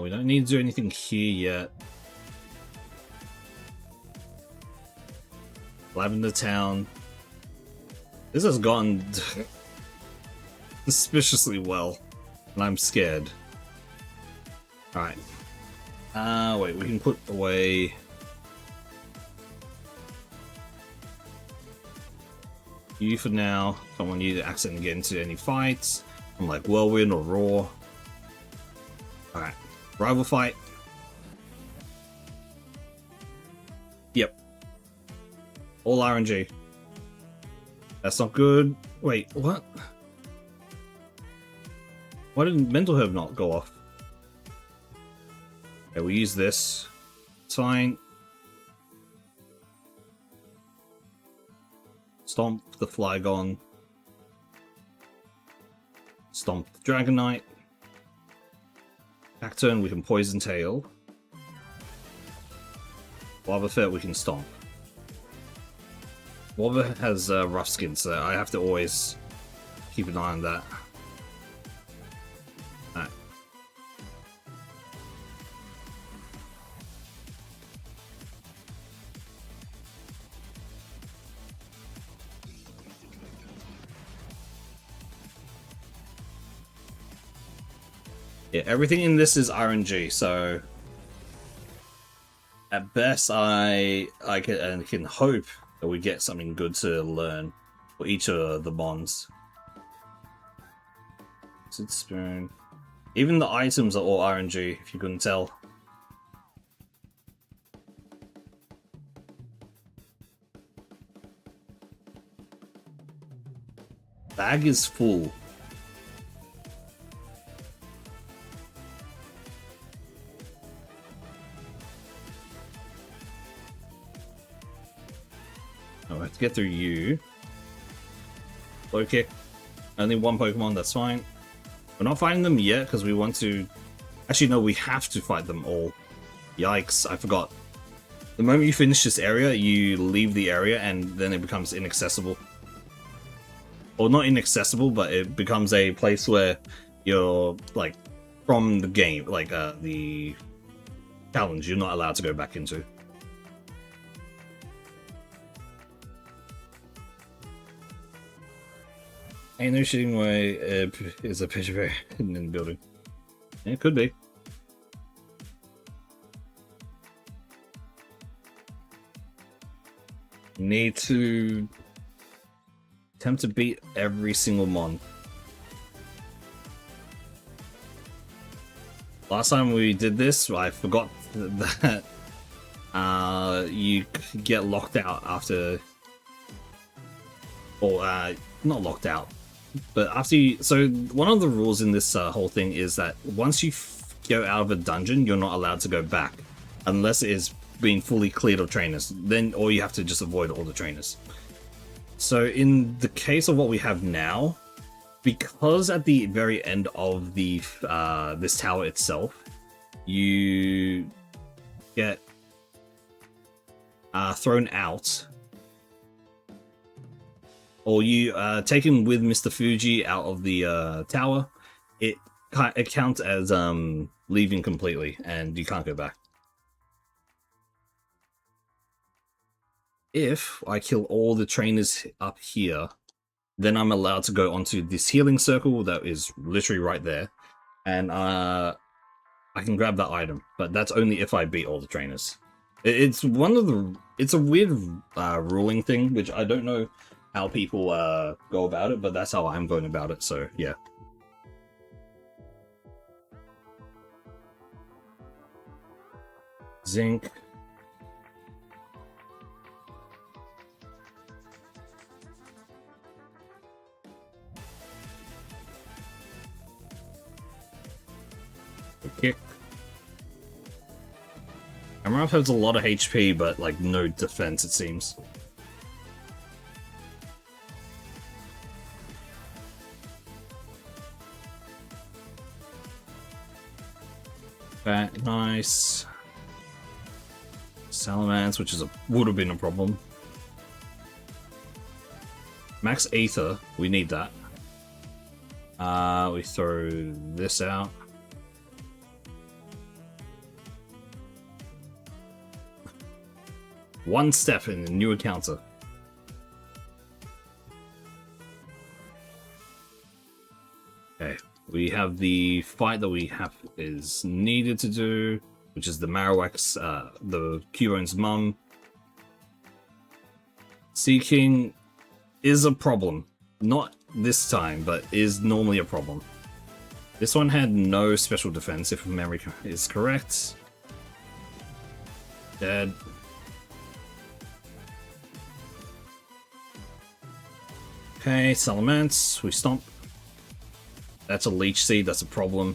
We don't need to do anything here yet. Lavender Town. This has gone suspiciously well, and I'm scared. Alright. Wait, we can put away... you for now. Don't want you to accidentally get into any fights, from like Whirlwind or Raw. Alright. Rival fight. Yep. All RNG. That's not good. Wait, what? Why did Mental Herb not go off? Okay, we'll use this. It's fine. Stomp the Flygon. Stomp the Dragonite. Back turn, we can Poison Tail. Wobbuffet, we can Stomp. Wobbuffet has rough skin, so I have to always keep an eye on that. Alright. Yeah, everything in this is RNG, so at best I can hope that we get something good to learn for each of the bonds. Spoon. Even the items are all RNG, if you couldn't tell. Bag is full. Oh, I have to get through you. Low kick. Only one Pokemon, that's fine. We're not fighting them yet because we want to... Actually, no, we have to fight them all. Yikes, I forgot. The moment you finish this area, you leave the area and then it becomes inaccessible. Or not inaccessible, but it becomes a place where you're, like, from the game, like, the challenge, you're not allowed to go back into. Ain't no shitting way is a picture hidden in the building. It could be. Need to attempt to beat every single mon. Last time we did this, I forgot that you get locked out after, or not locked out, but after you. So one of the rules in this whole thing is that once you go out of a dungeon, you're not allowed to go back unless it is being fully cleared of trainers. Then, or you have to just avoid all the trainers. So in the case of what we have now, because at the very end of the this tower itself, you get thrown out, or you taken with Mr. Fuji out of the tower, it counts as leaving completely, and you can't go back. If I kill all the trainers up here, then I'm allowed to go onto this healing circle that is literally right there, and I can grab that item, but that's only if I beat all the trainers. It's one of the... It's a weird ruling thing, which I don't know how people go about it, but that's how I'm going about it, so yeah. Zinc. Kick. Amaranth has a lot of HP, but like no defense, it seems. Nice. Salamence, which would have been a problem. Max Ether, we need that. We throw this out. One step in the new encounter. Okay, we have the fight that we have is needed to do, which is the Marowak's, the Cubone's mum. Seeking is a problem. Not this time, but is normally a problem. This one had no special defense, if memory is correct. Dead. Okay, Salamence, we stomp. That's a Leech Seed, that's a problem.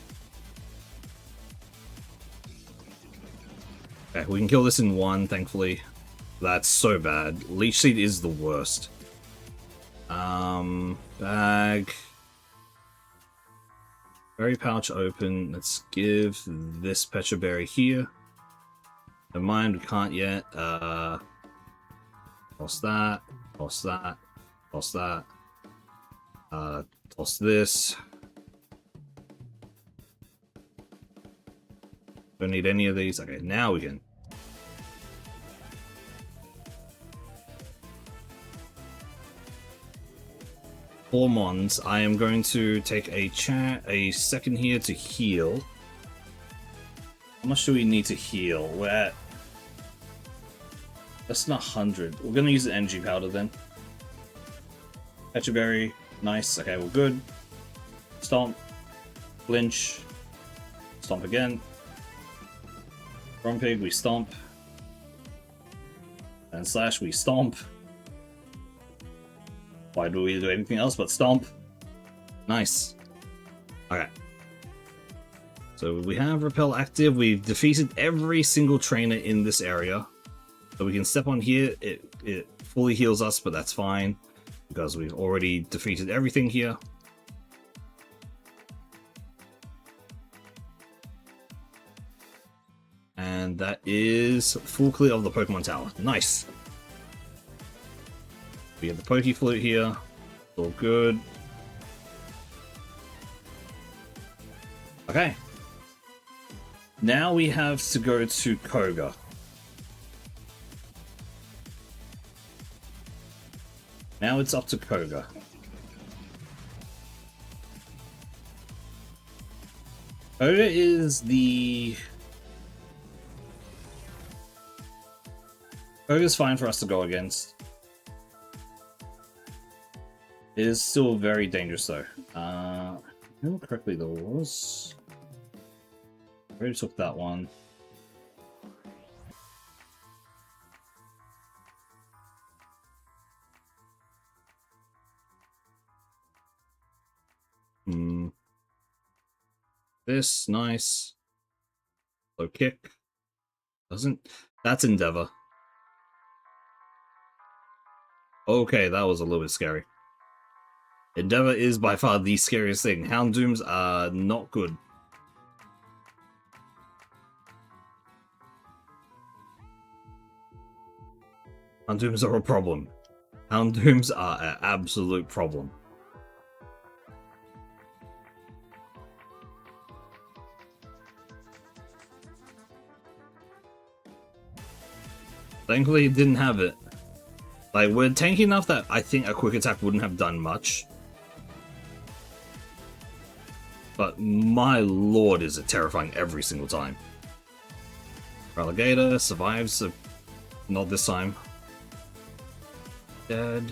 Okay, we can kill this in one, thankfully. That's so bad. Leech Seed is the worst. Bag. Berry pouch open. Let's give this Petra Berry here. Never mind, we can't yet. Toss that. Toss that. Toss that. Toss this. Don't need any of these. Okay, now we can. 4 mons. I am going to take a second here to heal. How much do we need to heal? We're at less than 100. We're gonna use the energy powder then. Catch a berry. Nice. Okay, we're good. Stomp. Flinch. Stomp again. Grumpig, we stomp. And slash, we stomp. Why do we do anything else but stomp? Nice. Okay. So we have Repel active. We've defeated every single trainer in this area. So we can step on here. It fully heals us, but that's fine. Because we've already defeated everything here. And that is full clear of the Pokemon Tower. Nice. We have the Poke Flute here. All good. Okay. Now we have to go to Koga. Now it's up to Koga. Koga is the... Koga's fine for us to go against. It is still very dangerous though. If I remember correctly, there was... I already took that one. This, nice. Low kick. Doesn't... That's Endeavor. Okay, that was a little bit scary. Endeavor is by far the scariest thing. Houndooms are not good. Houndooms are a problem. Houndooms are an absolute problem. Thankfully, it didn't have it. Like, we're tanky enough that I think a quick attack wouldn't have done much. But my lord, is it terrifying every single time. Alligator survives, not this time. Dead.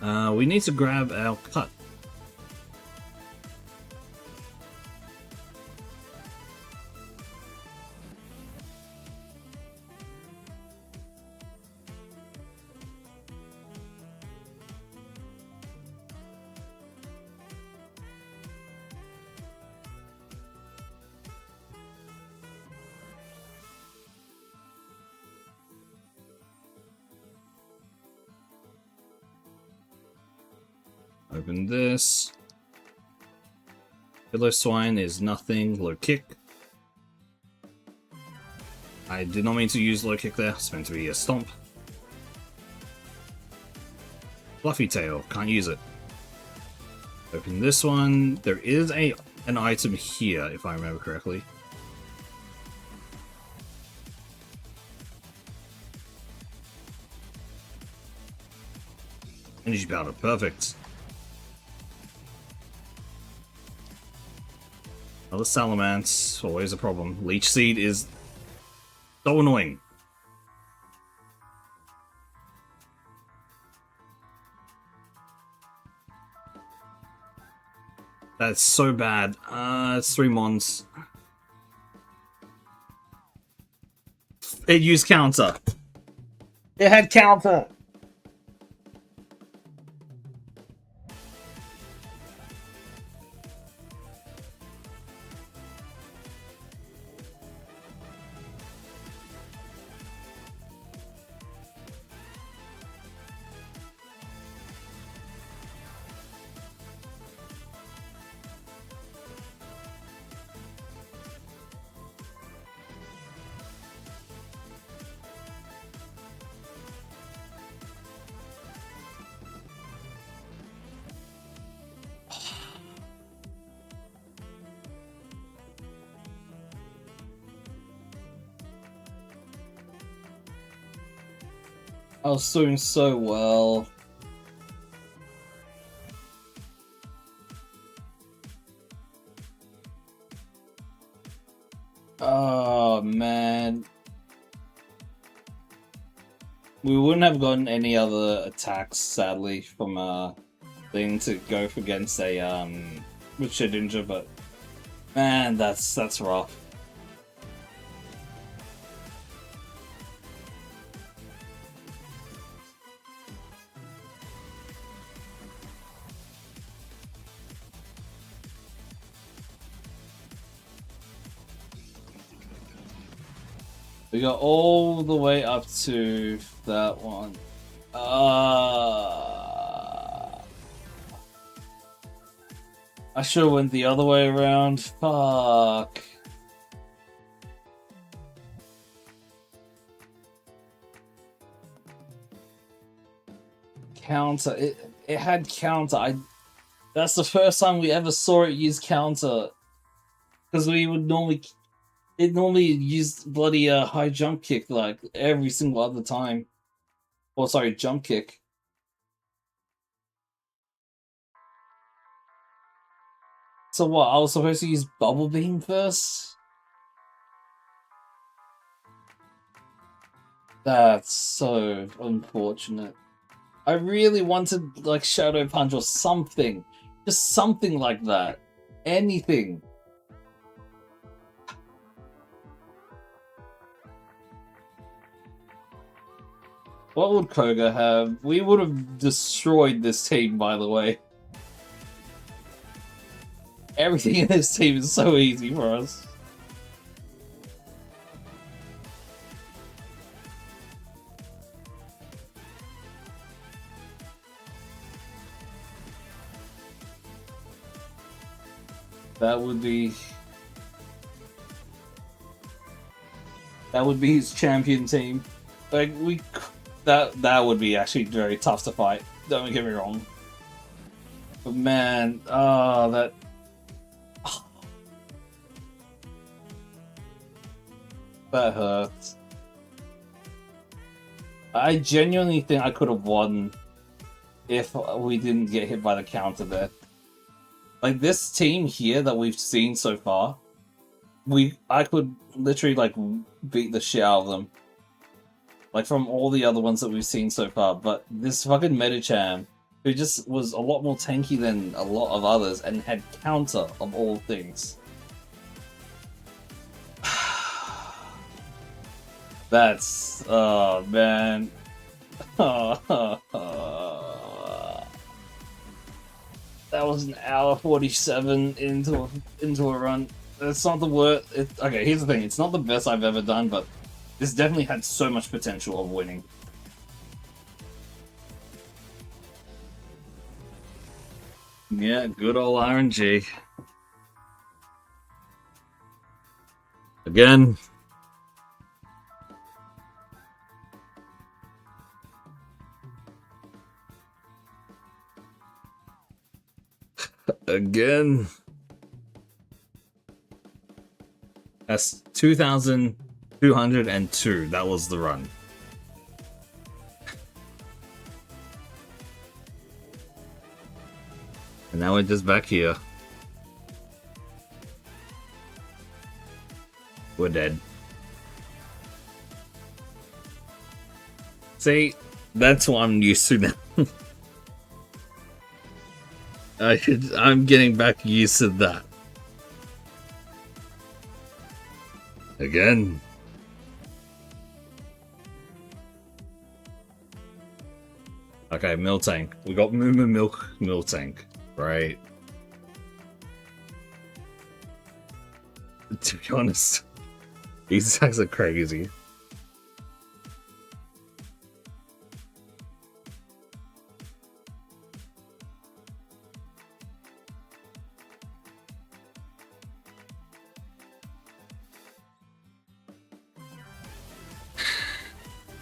We need to grab our cut. Open this. Pillow Swine is nothing. Low kick. I did not mean to use low kick there. It's meant to be a stomp. Fluffy Tail. Can't use it. Open this one. There is an item here, if I remember correctly. Energy powder. Perfect. Another Salamence, always a problem. Leech Seed is so annoying. That's so bad. It's 3 mons. It used counter. It had counter. I was doing so well. We wouldn't have gotten any other attacks, sadly, from thing to go against a with Shedinja, but man, that's rough. We got all the way up to that one. I should have went the other way around. Fuck. Counter. It had counter. That's the first time we ever saw it use counter. Because we would normally used bloody high jump kick like every single other time. Oh, sorry, jump kick. So what? I was supposed to use bubble beam first? That's so unfortunate. I really wanted like Shadow Punch or something. Just something like that. Anything. What would Koga have? We would have destroyed this team, by the way. Everything in this team is so easy for us. That would be his champion team. Like that would be actually very tough to fight. Don't get me wrong. But man, that hurts. I genuinely think I could have won if we didn't get hit by the counter there. Like this team here that we've seen so far, I could literally like beat the shit out of them. Like from all the other ones that we've seen so far, but this fucking Medicham, who just was a lot more tanky than a lot of others and had counter of all things. That's oh man. That was an hour 47 into a run. It's not the worst. Okay, here's the thing. It's not the best I've ever done, but this definitely had so much potential of winning. Yeah, good old RNG. Again. Again. That's 2,202. That was the run. And now we're just back here. We're dead. See, that's what I'm used to now. I'm getting back used to that. Again. Okay, Miltank. We got Moo Milk Miltank, right? To be honest, these attacks are crazy.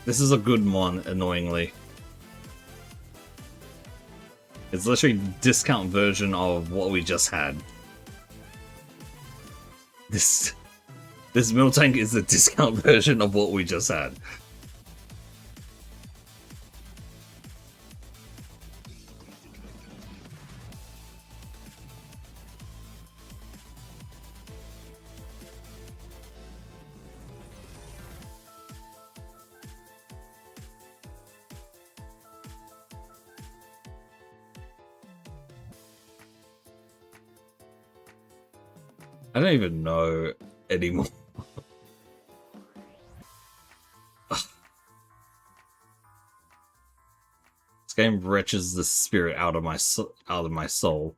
This is a good mon, annoyingly. It's literally a discount version of what we just had. This Miltank is the discount version of what we just had. I don't even know anymore. This game wrenches the spirit out of my soul.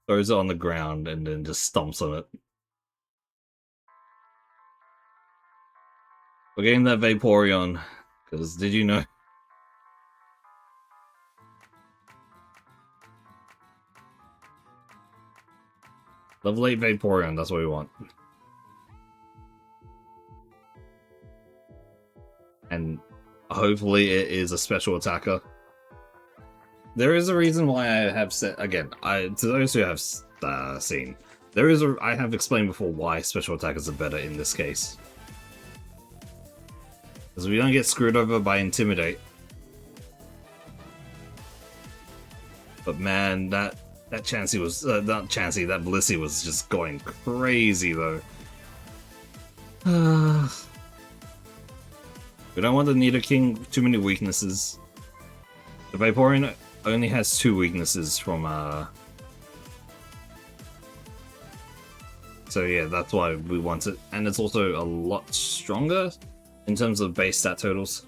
Throws it on the ground and then just stomps on it. We're getting that Vaporeon, because did you know? Level 8 Vaporeon, that's what we want. And hopefully it is a special attacker. There is a reason why I have said, again, to those who have seen, I have explained before why special attackers are better in this case. Because we don't get screwed over by Intimidate. But man, that Chansey was, not Chansey, that Blissey was just going crazy though. We don't want the Nidoking, too many weaknesses. The Vaporeon only has 2 weaknesses from, so yeah, that's why we want it. And it's also a lot stronger in terms of base stat totals.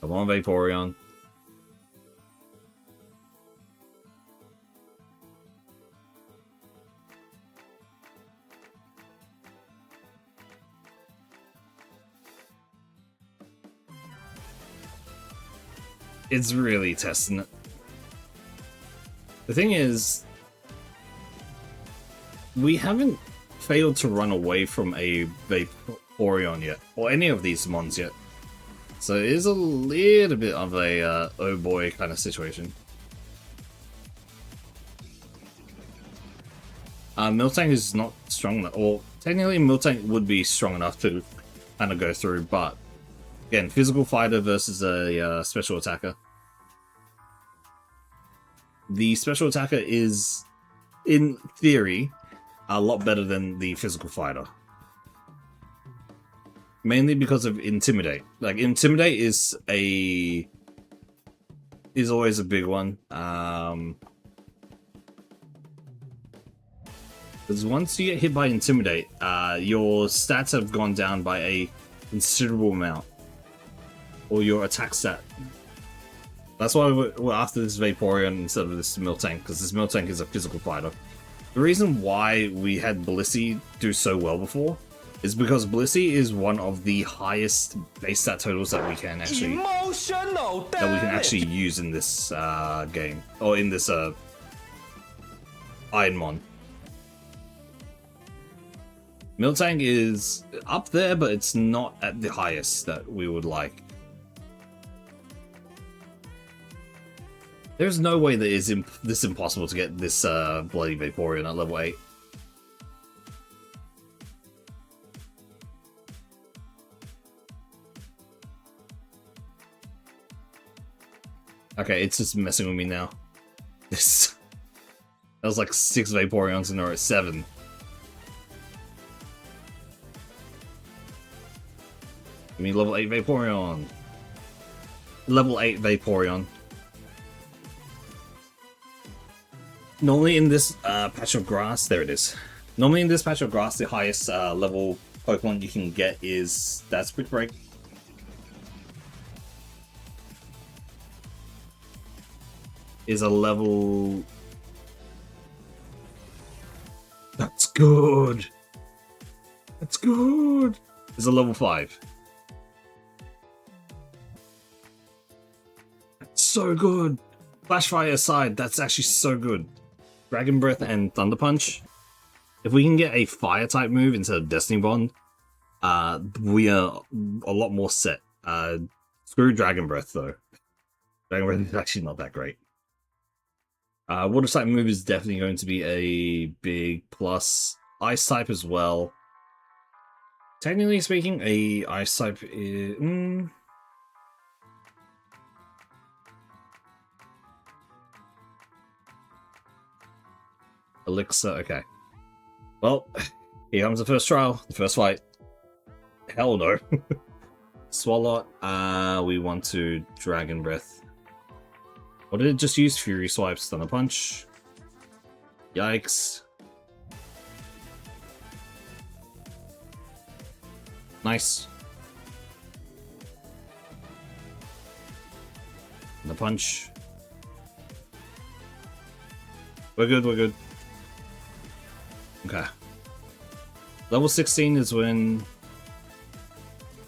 Come on, Vaporeon. It's really testing it. The thing is, we haven't failed to run away from a Vaporeon yet, or any of these mons yet. So it is a little bit of a oh boy kind of situation. Miltank is not strong enough, or technically Miltank would be strong enough to kind of go through, but again, physical fighter versus a special attacker. The special attacker is, in theory, a lot better than the physical fighter. Mainly because of Intimidate. Like, Intimidate is always a big one. Because once you get hit by Intimidate, your stats have gone down by a considerable amount. Or your attack stat. That's why we're after this Vaporeon instead of this Miltank, because this Miltank is a physical fighter. The reason why we had Blissey do so well before is because Blissey is one of the highest base stat totals that we can actually use in this game, or in this ironmon. Miltank is up there, but it's not at the highest that we would like. There's no way that it's this impossible to get this bloody Vaporeon at level 8. Okay, it's just messing with me now. That was like 6 Vaporeons in a row, 7. Give me level 8 Vaporeon. Level 8 Vaporeon. Normally in this patch of grass, there it is. Normally in this patch of grass, the highest level Pokemon you can get is that Quick Break. Is a level... That's good! That's good! Is a level 5. That's so good! Flash Fire aside, that's actually so good. Dragon Breath and Thunder Punch. If we can get a fire type move instead of Destiny Bond, we are a lot more set. Screw Dragon Breath though. Dragon Breath is actually not that great. Water type move is definitely going to be a big plus. Ice type as well. Technically speaking, a ice type is... Elixir, okay. Well, Here comes the first trial, the first fight. Hell no. Swallow. We want to Dragon Breath. What did it just use? Fury Swipes, Thunder Punch. Yikes. Nice. The punch. We're good, we're good. Okay. Level 16 is when...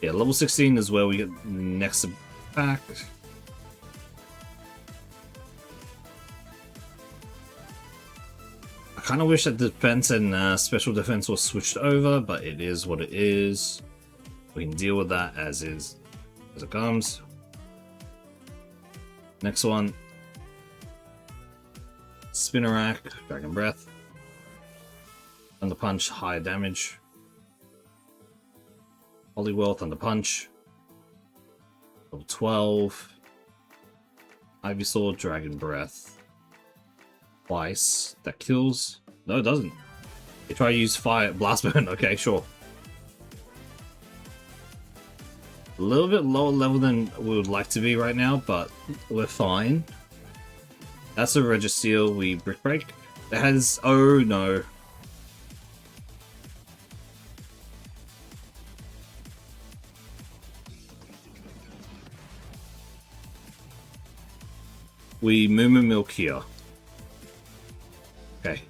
Yeah, level 16 is where we get next attack. I kind of wish that defense and special defense was switched over, but it is what it is. We can deal with that as is, as it comes. Next one. Spinnerack, Dragon Breath. Thunder Punch, higher damage. Holywell, Thunder Punch. Level 12. Ivysaur, Dragon Breath. Twice. That kills. No, it doesn't. You try to use Fire Blast Burn. Okay, sure. A little bit lower level than we would like to be right now, but we're fine. That's a Registeel. We Brick Break. It has... Oh no. We Moo Moo Milk here. Okay.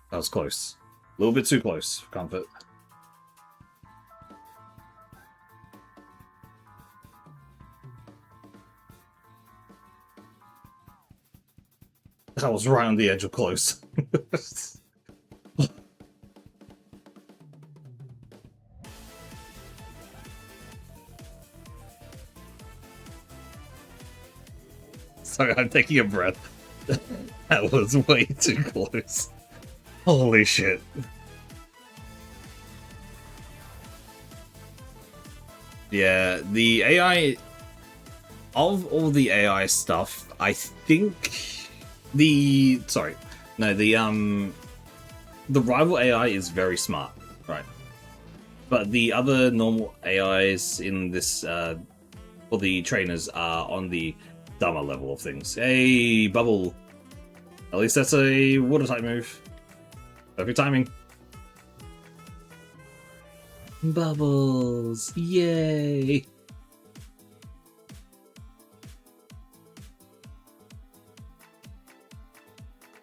That was close. A little bit too close for comfort. That was right on the edge of close. Sorry, I'm taking a breath. That was way too close. Holy shit. Yeah, the AI... Of all the AI stuff, I think the... Sorry. No, the rival AI is very smart, right? But the other normal AIs in this, for the trainers are on the dumber level of things. Hey, Bubble! At least that's a water type move. Perfect timing. Bubbles! Yay!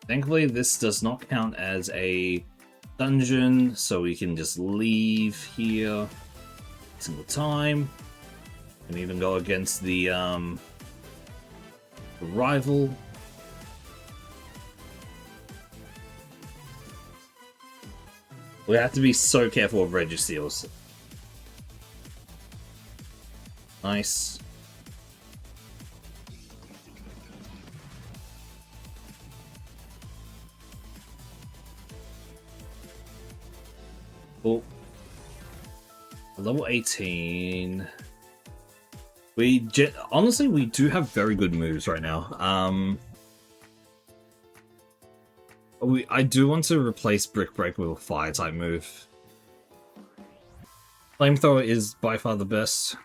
Thankfully, this does not count as a dungeon, so we can just leave here single time. And even go against the rival. We have to be so careful of Registeels. Nice. Cool. Level 18. Honestly, we do have very good moves right now. I do want to replace Brick Break with a fire type move. Flamethrower is by far the best.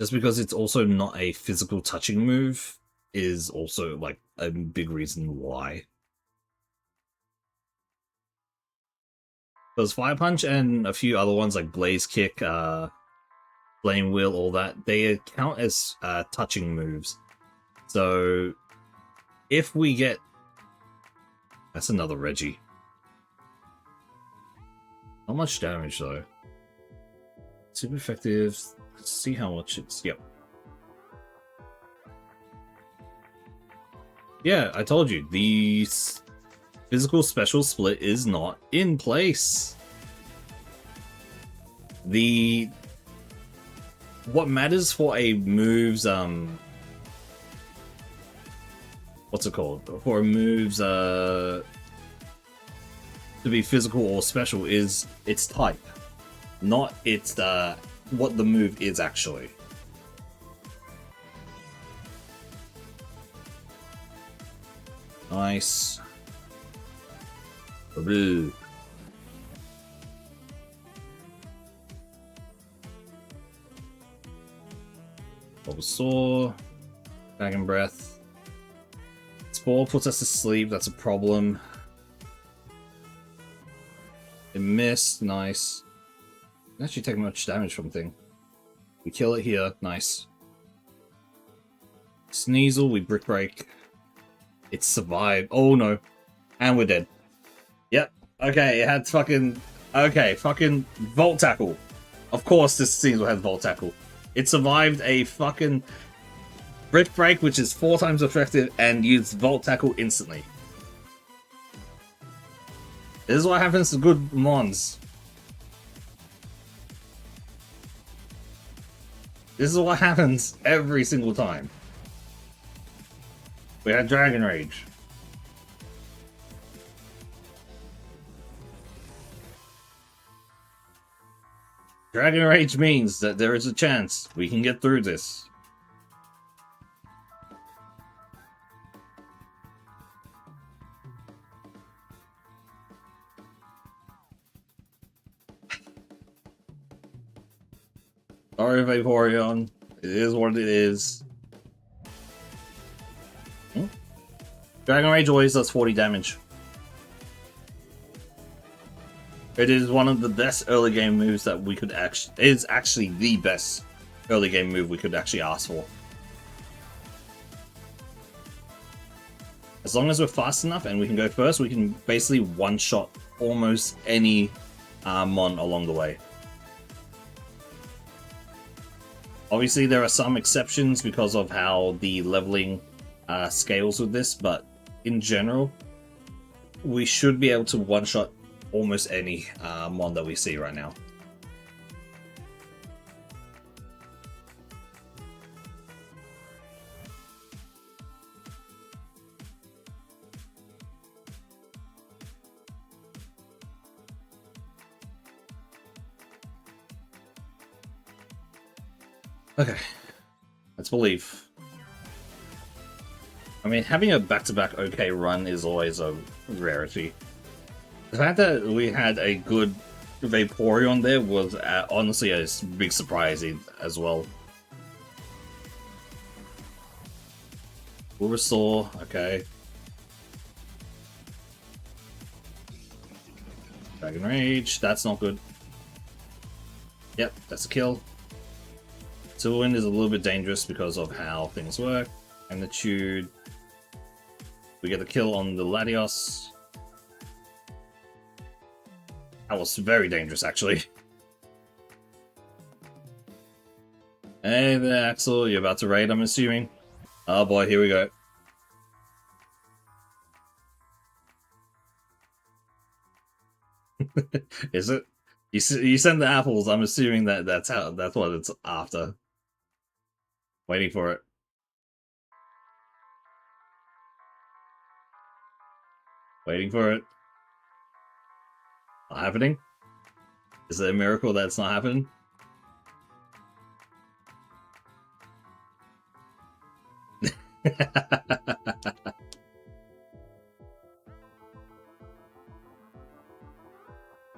Just because it's also not a physical touching move is also like a big reason why. Because Fire Punch and a few other ones like Blaze Kick, Flame Wheel, all that, they count as touching moves. So if we get... That's another Reggie. Not much damage though. Super effective. Let's see how much it's... Yep. Yeah, I told you. The physical special split is not in place. What matters for a move's what's it called? For a move's to be physical or special is its type, not its what the move is actually. Nice. Blue. Bulbasaur. Dragon Breath. Spore puts us to sleep, that's a problem. It missed, nice. Didn't actually take much damage from the thing. We kill it here, nice. Sneasel, we Brick Break. It survived. Oh no. And we're dead. Yep. Okay, it had fucking... Okay, fucking Volt Tackle. Of course this Sneasel had Volt Tackle. It survived a fucking Brick Break, which is 4 times effective, and used Volt Tackle instantly. This is what happens to good mons. This is what happens every single time. We had Dragon Rage. Dragon Rage means that there is a chance we can get through this. Sorry, Vaporeon. It is what it is. Dragon Rage always does 40 damage. It is one of the best early game moves that we could actually... It is actually the best early game move we could actually ask for. As long as we're fast enough and we can go first, we can basically one-shot almost any mon along the way. Obviously, there are some exceptions because of how the leveling scales with this, but in general, we should be able to one-shot almost any mon that we see right now. Okay, let's believe. I mean, having a back-to-back okay run is always a rarity. The fact that we had a good Vaporeon there was honestly a big surprise as well. Bulbasaur, okay. Dragon Rage, that's not good. Yep, that's a kill. Sylvan is a little bit dangerous because of how things work. Magnitude. We get the kill on the Latios. That was very dangerous, actually. Hey there, Axel. You're about to raid, I'm assuming. Oh boy, here we go. Is it? You send the apples. I'm assuming that's what it's after. Waiting for it. Waiting for it. Not happening? Is it a miracle that it's not happening?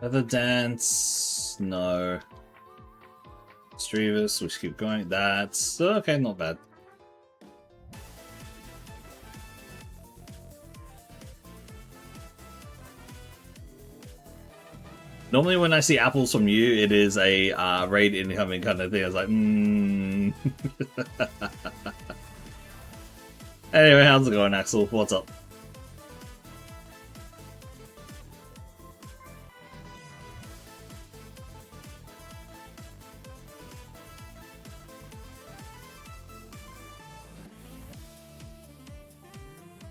Feather Dance, no. Strevis, we should keep going. That's okay, not bad. Normally when I see apples from you, it is a raid incoming kind of thing. I was like, Anyway, how's it going, Axel? What's up?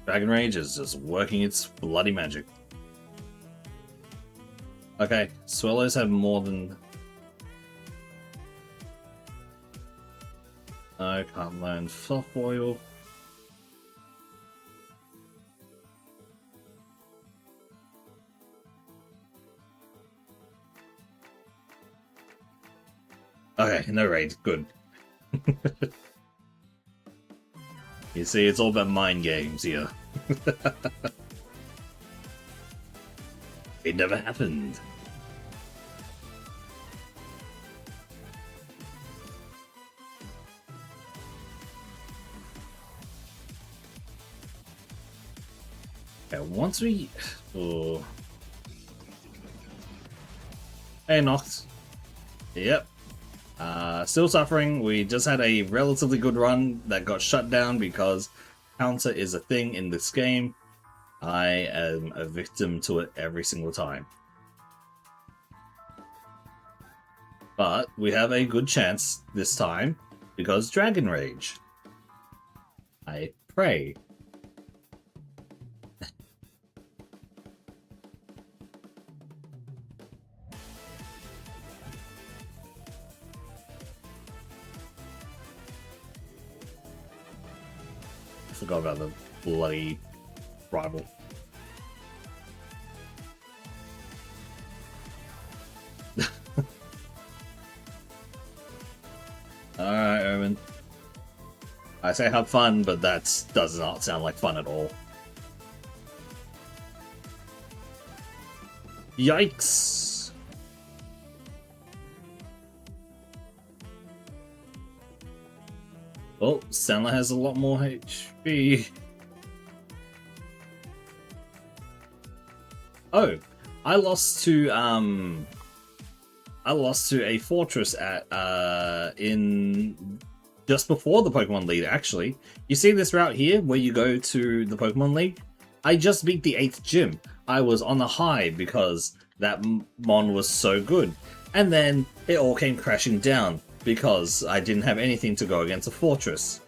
Dragon Rage is just working its bloody magic. Okay, Swallows have more than... I can't learn Fluff Boil. Okay, no raid. Good. You see, it's all about mind games here. It never happened. Okay, once we... Oh. Hey, knocked. Yep. Still suffering. We just had a relatively good run that got shut down because counter is a thing in this game. I am a victim to it every single time. But we have a good chance this time because Dragon Rage. I pray. I forgot about the bloody rival. Alright, Omen. I say have fun, but that does not sound like fun at all. Yikes! Oh, Sandler has a lot more HP. Oh, I lost to a fortress at in just before the Pokemon League, actually. You see this route here where you go to the Pokemon League? I just beat the 8th gym. I was on a high because that mon was so good. And then it all came crashing down because I didn't have anything to go against a fortress.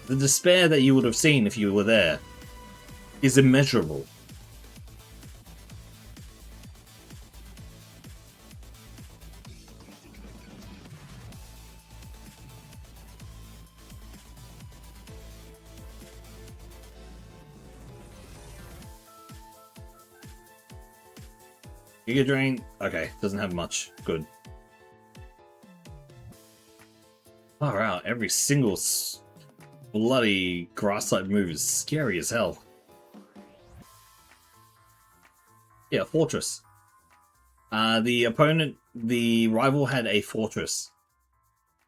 The despair that you would have seen if you were there is immeasurable. Giga Drain, okay, doesn't have much. Good. Far out, every single bloody grass-type move is scary as hell. Yeah, Fortress. The rival had a Fortress.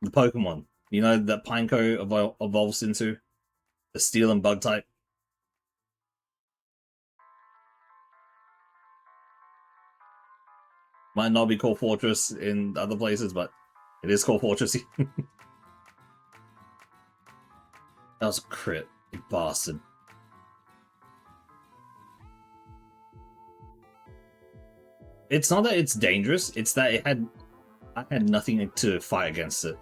The Pokemon. You know that Pineco evolves into? The Steel and Bug type? Might not be called Fortress in other places, but it is called Fortress. That was a crit, you bastard. It's not that it's dangerous, it's that I had nothing to fight against it.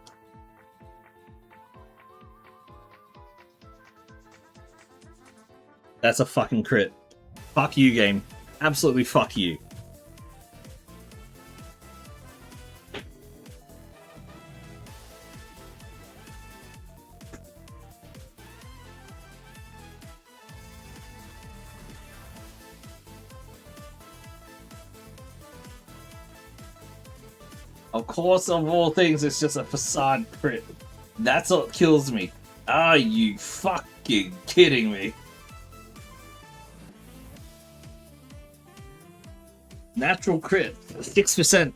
That's a fucking crit. Fuck you, game. Absolutely fuck you. Of course, of all things, it's just a facade crit. That's what kills me. Are you fucking kidding me? Natural crit, 6%.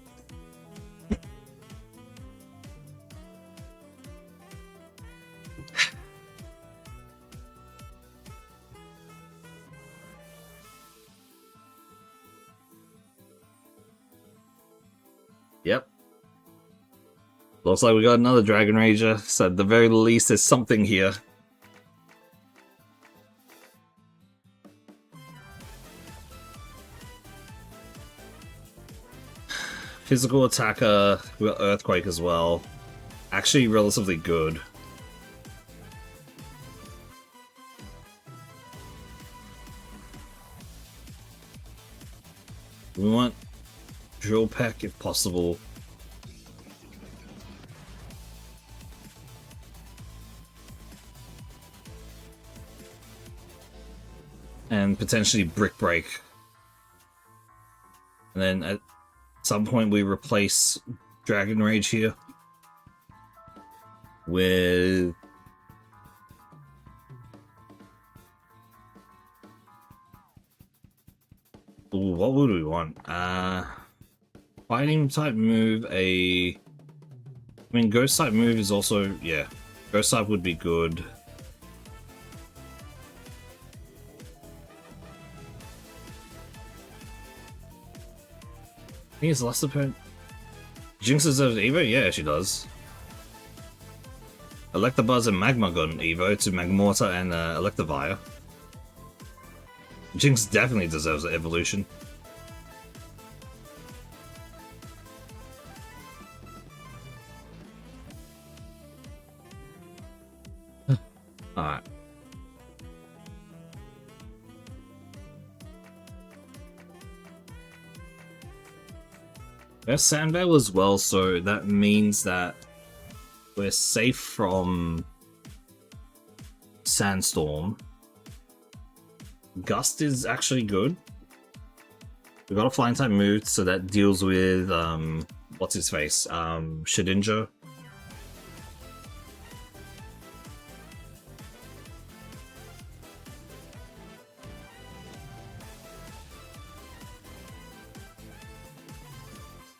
Yep. Looks like we got another Dragon Rager, so at the very least there's something here. Physical attacker, we got Earthquake as well. Actually relatively good. We want Drill Peck if possible. And potentially Brick Break. And then at some point we replace Dragon Rage here. with... Ooh, what would we want? Fighting type move, I mean, ghost type move is also, yeah. Ghost type would be good. I think it's less dependent. Jinx deserves Evo? Yeah, she does. Electabuzz and Magma got an Evo to Magmortar and Electivire. Jinx definitely deserves an evolution. Alright. There's Sandvale as well, so that means that we're safe from Sandstorm. Gust is actually good. We got a flying type move, so that deals with what's his face? Shedinja.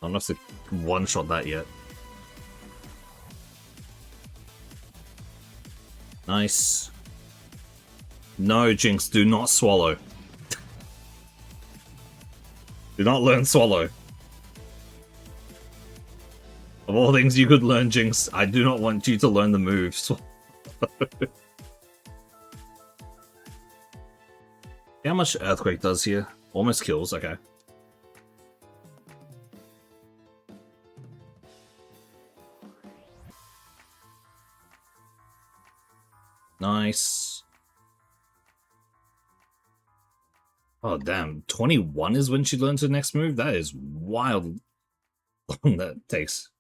I don't know if they one-shot that yet. Nice. No, Jinx, do not swallow. Do not learn swallow. Of all things you could learn, Jinx, I do not want you to learn the move. How much Earthquake does here? Almost kills, okay. Nice. Oh, damn. 21 is when she learns her next move? That is wild long that takes.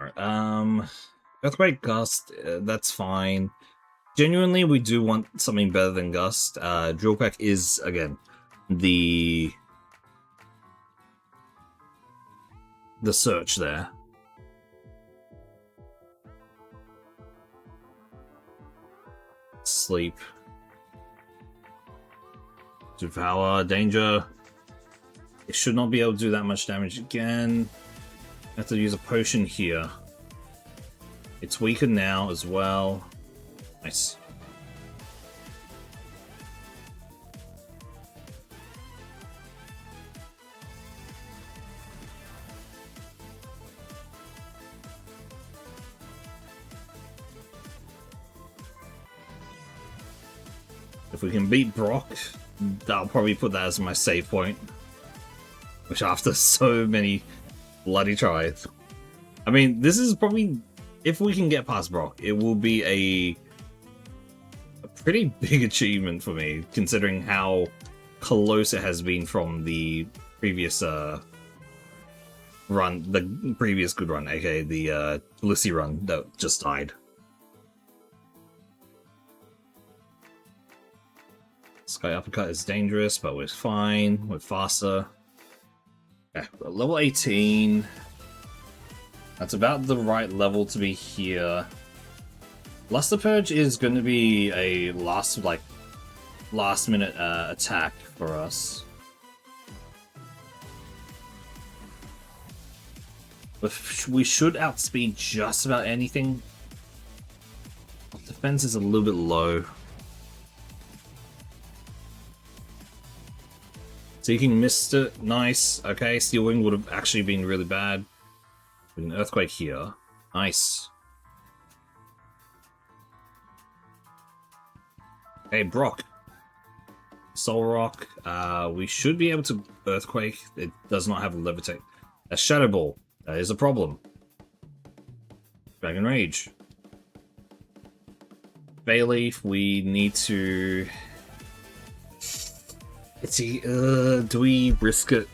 Alright, Earthquake Gust, that's fine. Genuinely, we do want something better than Gust. Drill Peck is, again, the search there. Sleep. Devour, danger. It should not be able to do that much damage again. Have to use a potion here. It's weakened now as well. Nice. If we can beat Brock, I'll probably put that as my save point. Which after so many bloody tries. I mean, this is probably, if we can get past Brock, it will be a pretty big achievement for me, considering how close it has been from the previous run, the previous good run, aka the Lissy run that just died. Sky Uppercut is dangerous, but we're fine. We're faster. Yeah, we're level 18. That's about the right level to be here. Luster Purge is going to be a last minute attack for us. But we should outspeed just about anything. Defense is a little bit low. Seeking missed it. Nice. Okay, Steel Wing would have actually been really bad. With an Earthquake here. Nice. Hey, Brock. Soul Rock. We should be able to Earthquake. It does not have a Levitate. A Shadow Ball. That is a problem. Dragon Rage. Bayleaf, we need to... do we risk it?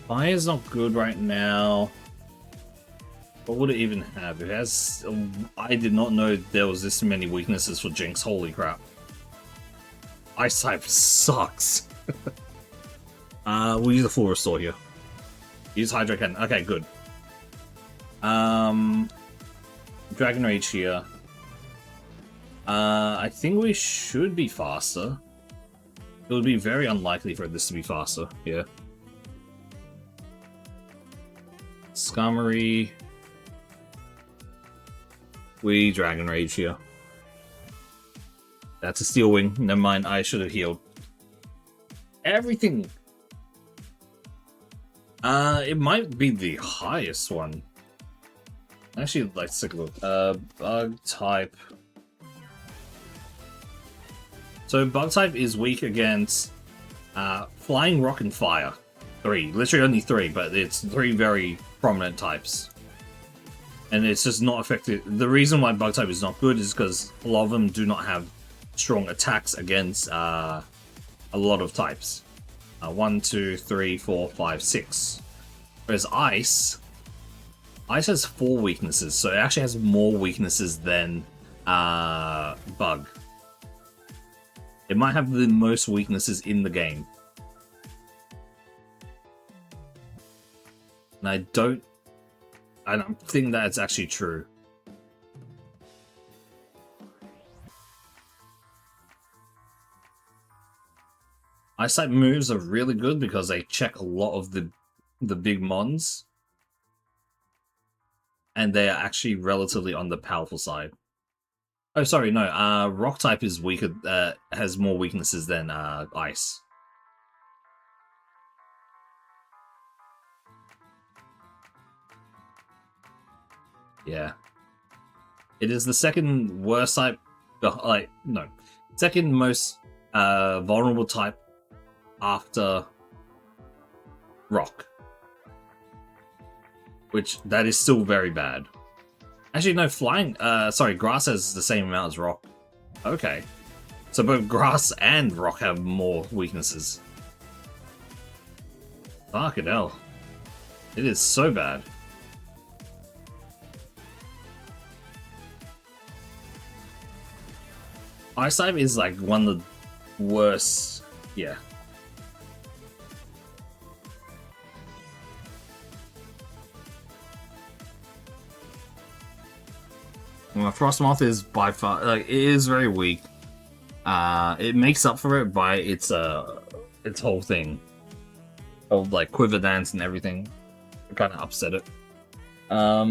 Fire's not good right now. What would it even have? It has... I did not know there was this many weaknesses for Jinx. Holy crap. Ice type sucks. We'll use a full restore here. Use Hydro Cannon. Okay, good. Dragon Rage here. I think we should be faster. It would be very unlikely for this to be faster, yeah. Skarmory. We Dragon Rage here. That's a Steel Wing. Never mind, I should have healed. Everything. It might be the highest one. Actually, let's take a look. Bug type. So Bug type is weak against Flying, Rock, and Fire. 3. Literally only 3, but it's 3 very prominent types. And it's just not effective. The reason why Bug type is not good is because a lot of them do not have strong attacks against a lot of types. 1, 2, 3, 4, 5, 6. Whereas Ice has 4 weaknesses, so it actually has more weaknesses than Bug. It might have the most weaknesses in the game. And I don't think that's actually true. Ice type moves are really good because they check a lot of the big mons. And they are actually relatively on the powerful side. Oh, sorry, no. Rock type is weaker, has more weaknesses than Ice. Yeah. It is the second worst type, second most vulnerable type after Rock. Which, that is still very bad. Actually, no, Grass has the same amount as Rock. Okay. So both Grass and Rock have more weaknesses. Fucking hell. It is so bad. Ice type is like one of the worst. Yeah. Well, Frostmoth is by far, like, it is very weak. It makes up for it by its whole thing of like Quiver Dance and everything. It kind of upset it. I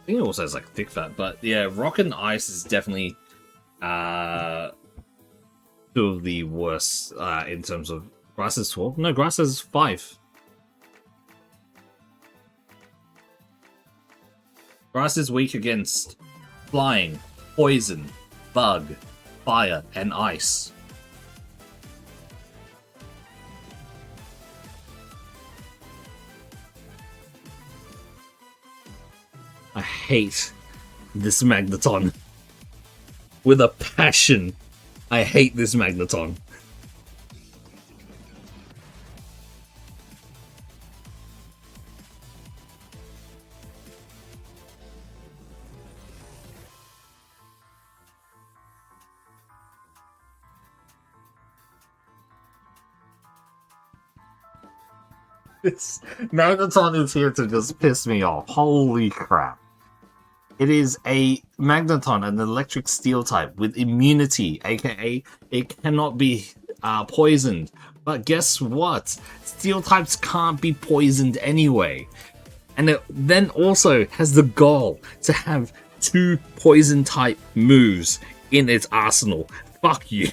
think it also has like Thick Fat, but yeah, Rock and Ice is definitely two of the worst in terms of. Grass is 12. No, Grass is 5. Grass is weak against Flying, Poison, Bug, Fire, and Ice. I hate this Magneton. With a passion, I hate this Magneton. This Magneton is here to just piss me off. Holy crap. It is a Magneton, an electric steel type with immunity, aka it cannot be poisoned. But guess what? Steel types can't be poisoned anyway. And it then also has the goal to have 2 poison type moves in its arsenal. Fuck you.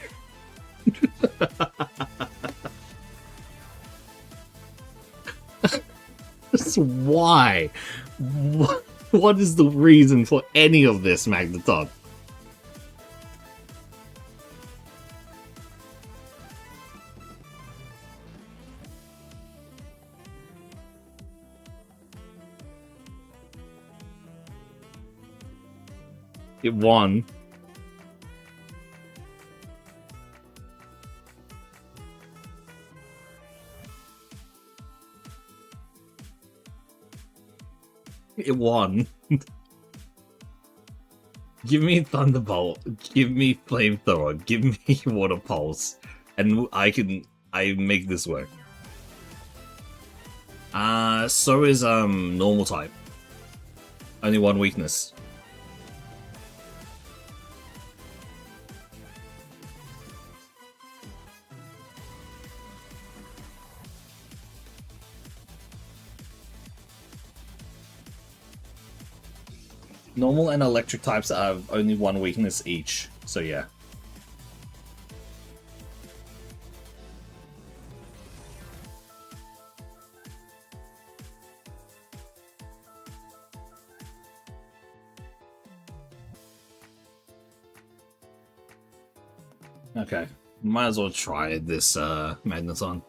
Why? What is the reason for any of this, Magneton? It won. It won. Give me Thunderbolt, give me Flamethrower, give me Water Pulse, and I make this work. So is normal type. Only one weakness. Normal and electric types have only one weakness each, so yeah. Okay, might as well try this Magneton.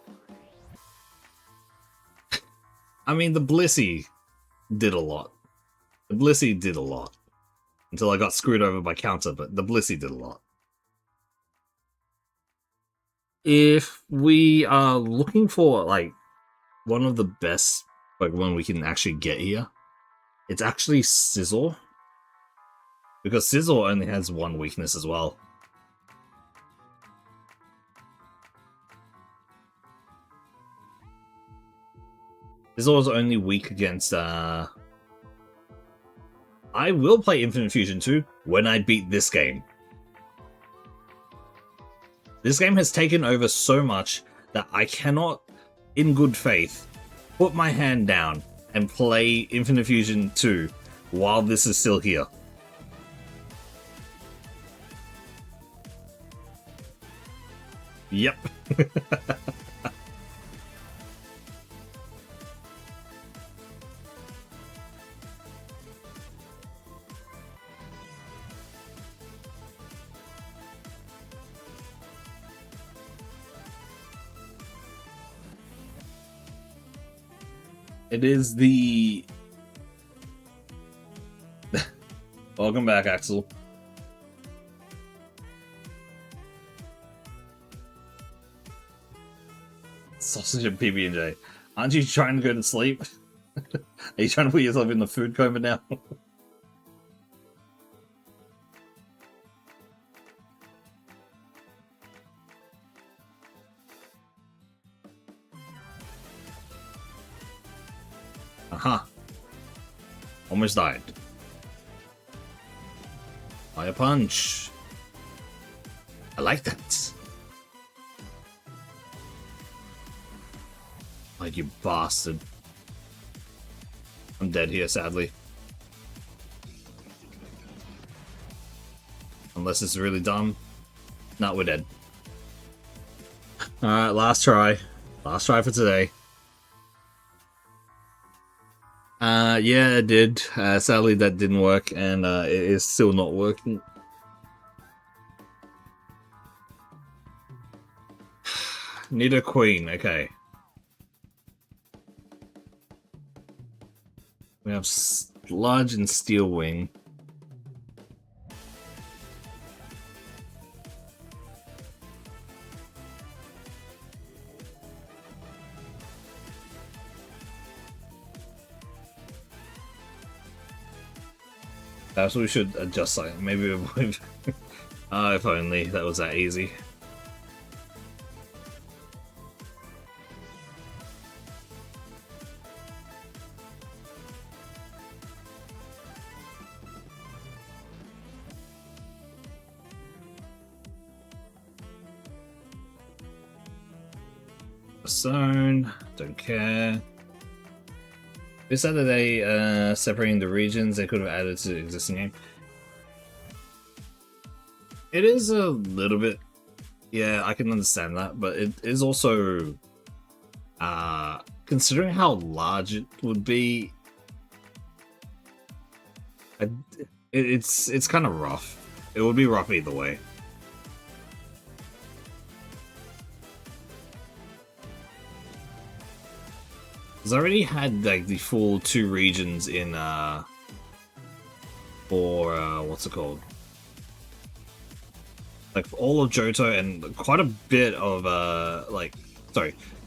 I mean, the Blissey did a lot. The Blissey did a lot. Until I got screwed over by counter, but the Blissey did a lot. If we are looking for, like, one of the best Pokemon we can actually get here, it's actually Scizor. Because Scizor only has one weakness as well. Scizor is only weak against, I will play Infinite Fusion 2 when I beat this game. This game has taken over so much that I cannot, in good faith, put my hand down and play Infinite Fusion 2 while this is still here. Yep. It is the... Welcome back, Axel. Sausage and PB&J. Aren't you trying to go to sleep? Are you trying to put yourself in the food coma now? Aha. Almost died. Fire punch. I like that. Oh, you bastard. I'm dead here, sadly. Unless it's really dumb. No, we're dead. Alright, last try. Last try for today. Yeah, it did. Sadly, that didn't work, and it is still not working. Need a queen, okay. We have Sludge and Steel Wing. Perhaps we should adjust something. Maybe if only that was that easy. Zone, don't care. They said that they separating the regions they could have added to the existing game. It is a little bit, yeah, I can understand that, but it is also considering how large it would be, it's kind of rough. It would be rough either way. Because I already had like the full 2 regions in for what's it called? Like all of Johto and quite a bit of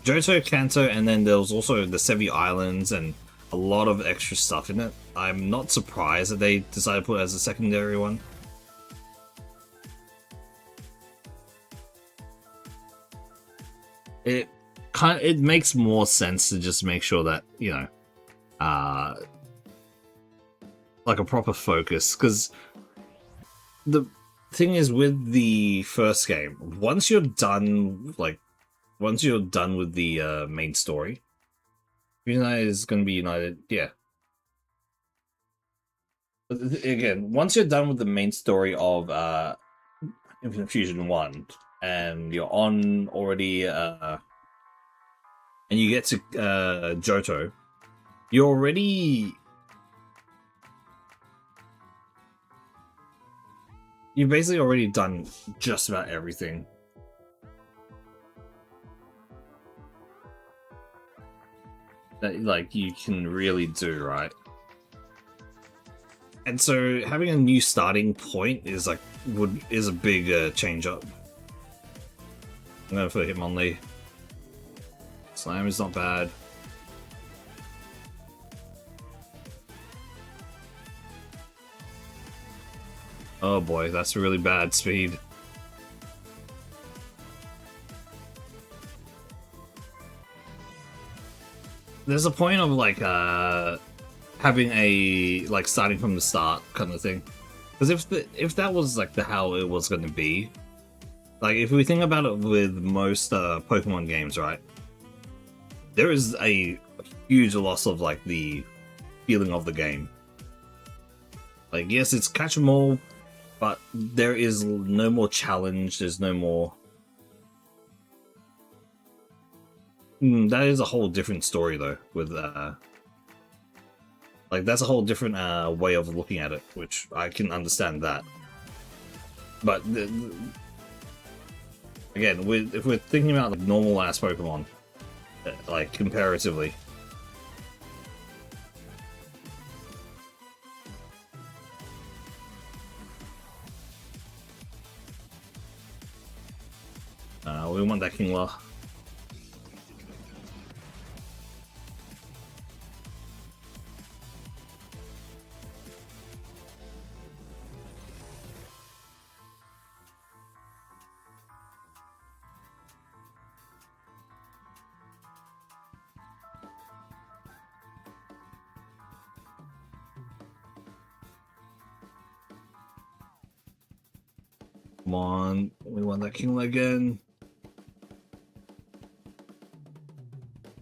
Johto, Kanto, and then there was also the Sevi Islands and a lot of extra stuff in it. I'm not surprised that they decided to put it as a secondary one. It it makes more sense to just make sure that, you know, like a proper focus, because the thing is with the first game, once you're done with the main story, United is going to be United, yeah. But again, once you're done with the main story of Infinite Fusion 1, and you're on already, and you get to Johto, you're already... You've basically already done just about everything. That, like, you can really do, right? And so having a new starting point is like is a big change up. I'm going for Hitmonlee. Slam is not bad. Oh boy, that's really bad speed. There's a point of like having a like starting from the start kind of thing, because if that was like how it was going to be, like if we think about it with most Pokemon games, right, there is a huge loss of like the feeling of the game. Like, yes, it's catch 'em all, but there is no more challenge. There's no more. That is a whole different story, though. With like that's a whole different way of looking at it, which I can understand that. But again, if we're thinking about like normal ass Pokemon, like comparatively. We want that Kingler. Come on, we want that Kingler again.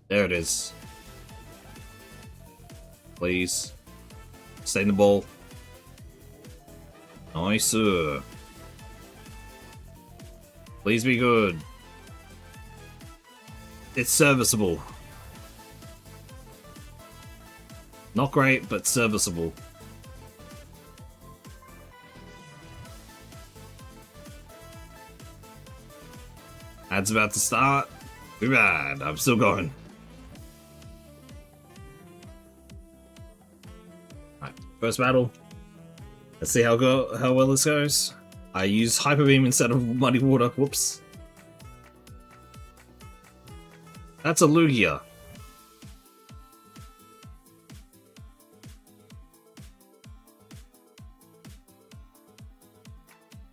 There it is. Please. Stay in the ball. Nice. Please be good. It's serviceable. Not great, but serviceable. Ad's about to start. Too bad. I'm still going. First battle. Let's see how well this goes. I use Hyper Beam instead of Muddy Water. Whoops. That's a Lugia.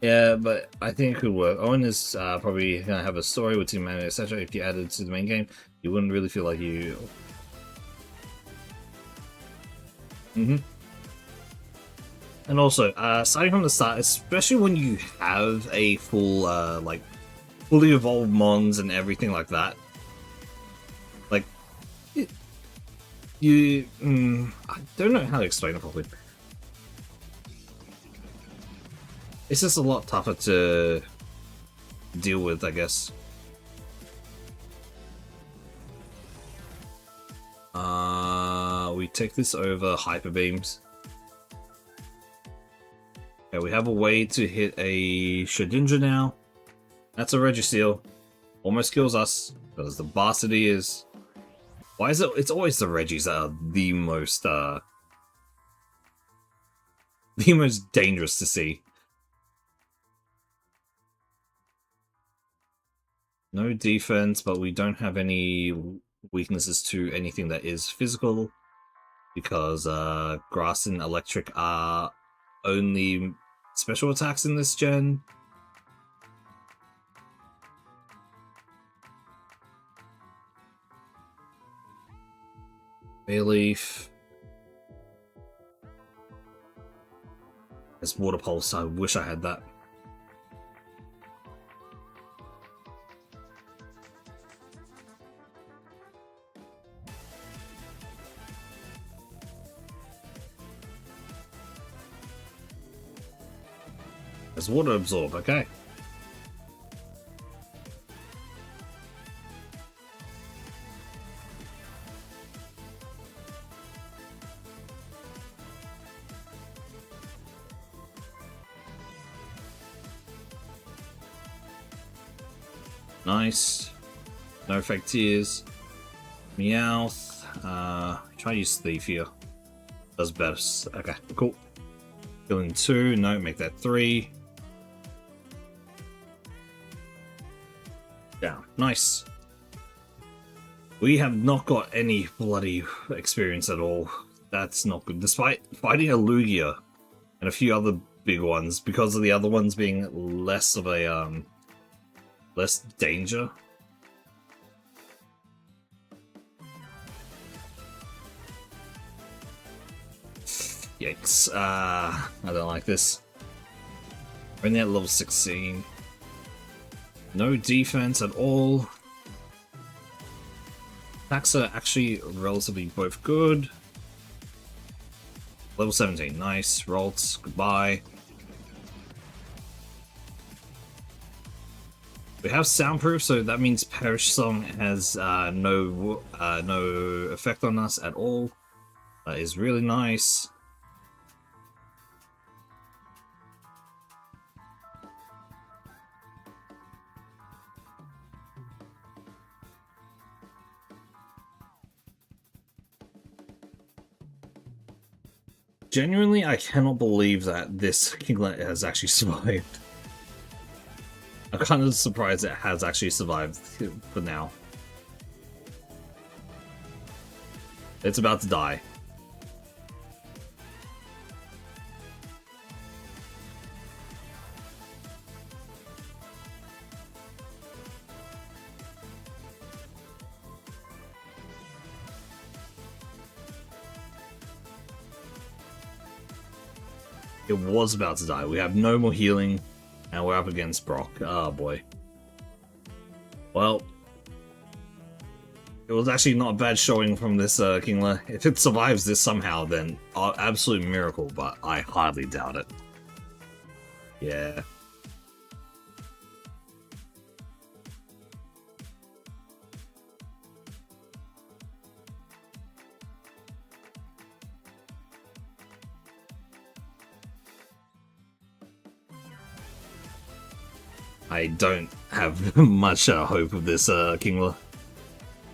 Yeah, but I think it could work. Owen is probably gonna have a story with Team Manager, etc. If you added to the main game, you wouldn't really feel like you. And also, starting from the start, especially when you have a full, like, fully evolved mons and everything like that, like, I don't know how to explain it properly. It's just a lot tougher to deal with, I guess. We take this over Hyper Beams. Okay, we have a way to hit a Shedinja now. That's a Registeel. Almost kills us, because the Varsity is... Why is it... It's always the Reggies that are the most dangerous to see. No defense, but we don't have any weaknesses to anything that is physical, because Grass and Electric are only special attacks in this gen. Bayleaf. It's Water Pulse. I wish I had that. It's Water Absorb, okay. Nice. No effect tears. Meowth. Try to use Thief here. Does better. Okay, cool. Killing 2. No, make that 3. Down. Nice. We have not got any bloody experience at all. That's not good. Despite fighting a Lugia and a few other big ones, because of the other ones being less of a less danger. Yikes. I don't like this. We're only at level 16. No defense at all. Attacks are actually relatively both good. Level 17, nice. Rolls, goodbye. We have soundproof, so that means Perish Song has no effect on us at all. That is really nice. Genuinely, I cannot believe that this Kinglet has actually survived. I'm kind of surprised it has actually survived for now. It's about to die. It was about to die. We have no more healing, and we're up against Brock. Oh boy. Well, it was actually not a bad showing from this Kingler. If it survives this somehow, then absolute miracle, but I hardly doubt it. Yeah. I don't have much hope of this Kingler.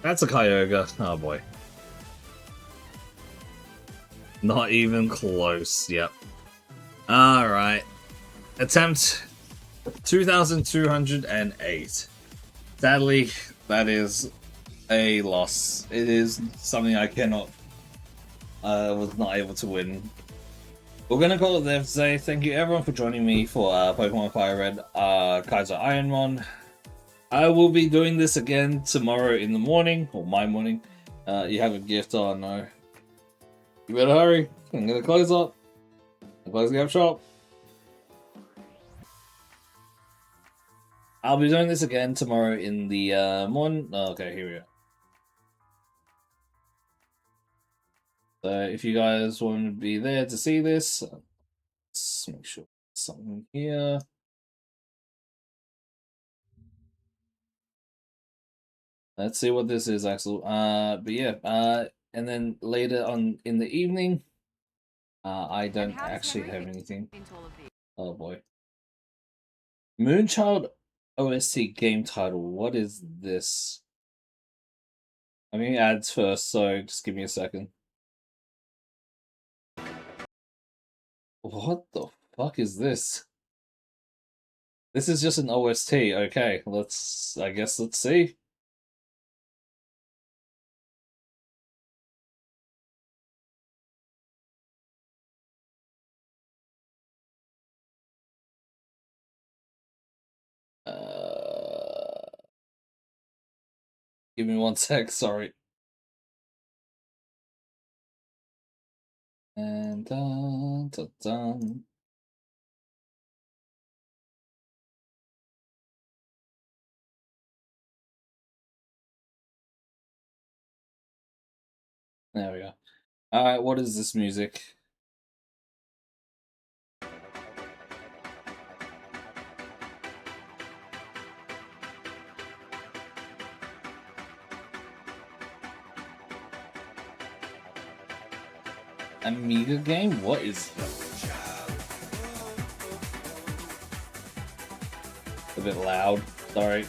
That's a Kyogre. Oh boy. Not even close. Yep. Alright. Attempt 2208. Sadly, that is a loss. It is something I cannot. Was not able to win. We're gonna call it there today. Thank you everyone for joining me for Pokemon Fire Red, Kaizo Ironmon. I will be doing this again tomorrow in the morning, or my morning. You have a gift, oh no. You better hurry. I'm gonna close up. I'm closing up shop. I'll be doing this again tomorrow in the morning. Oh, okay, here we go. So if you guys want to be there to see this, let's make sure something here. Let's see what this is, Axel. But yeah, and then later on in the evening, I don't actually have anything. Oh boy. Moonchild OST game title. What is this? I'm getting ads first, so just give me a second. What the fuck is this? This is just an OST. Okay, I guess let's see. Give me one sec, sorry. And dun, dun, dun. There we go. Alright, what is this music? Amiga game? What is a bit loud? Sorry.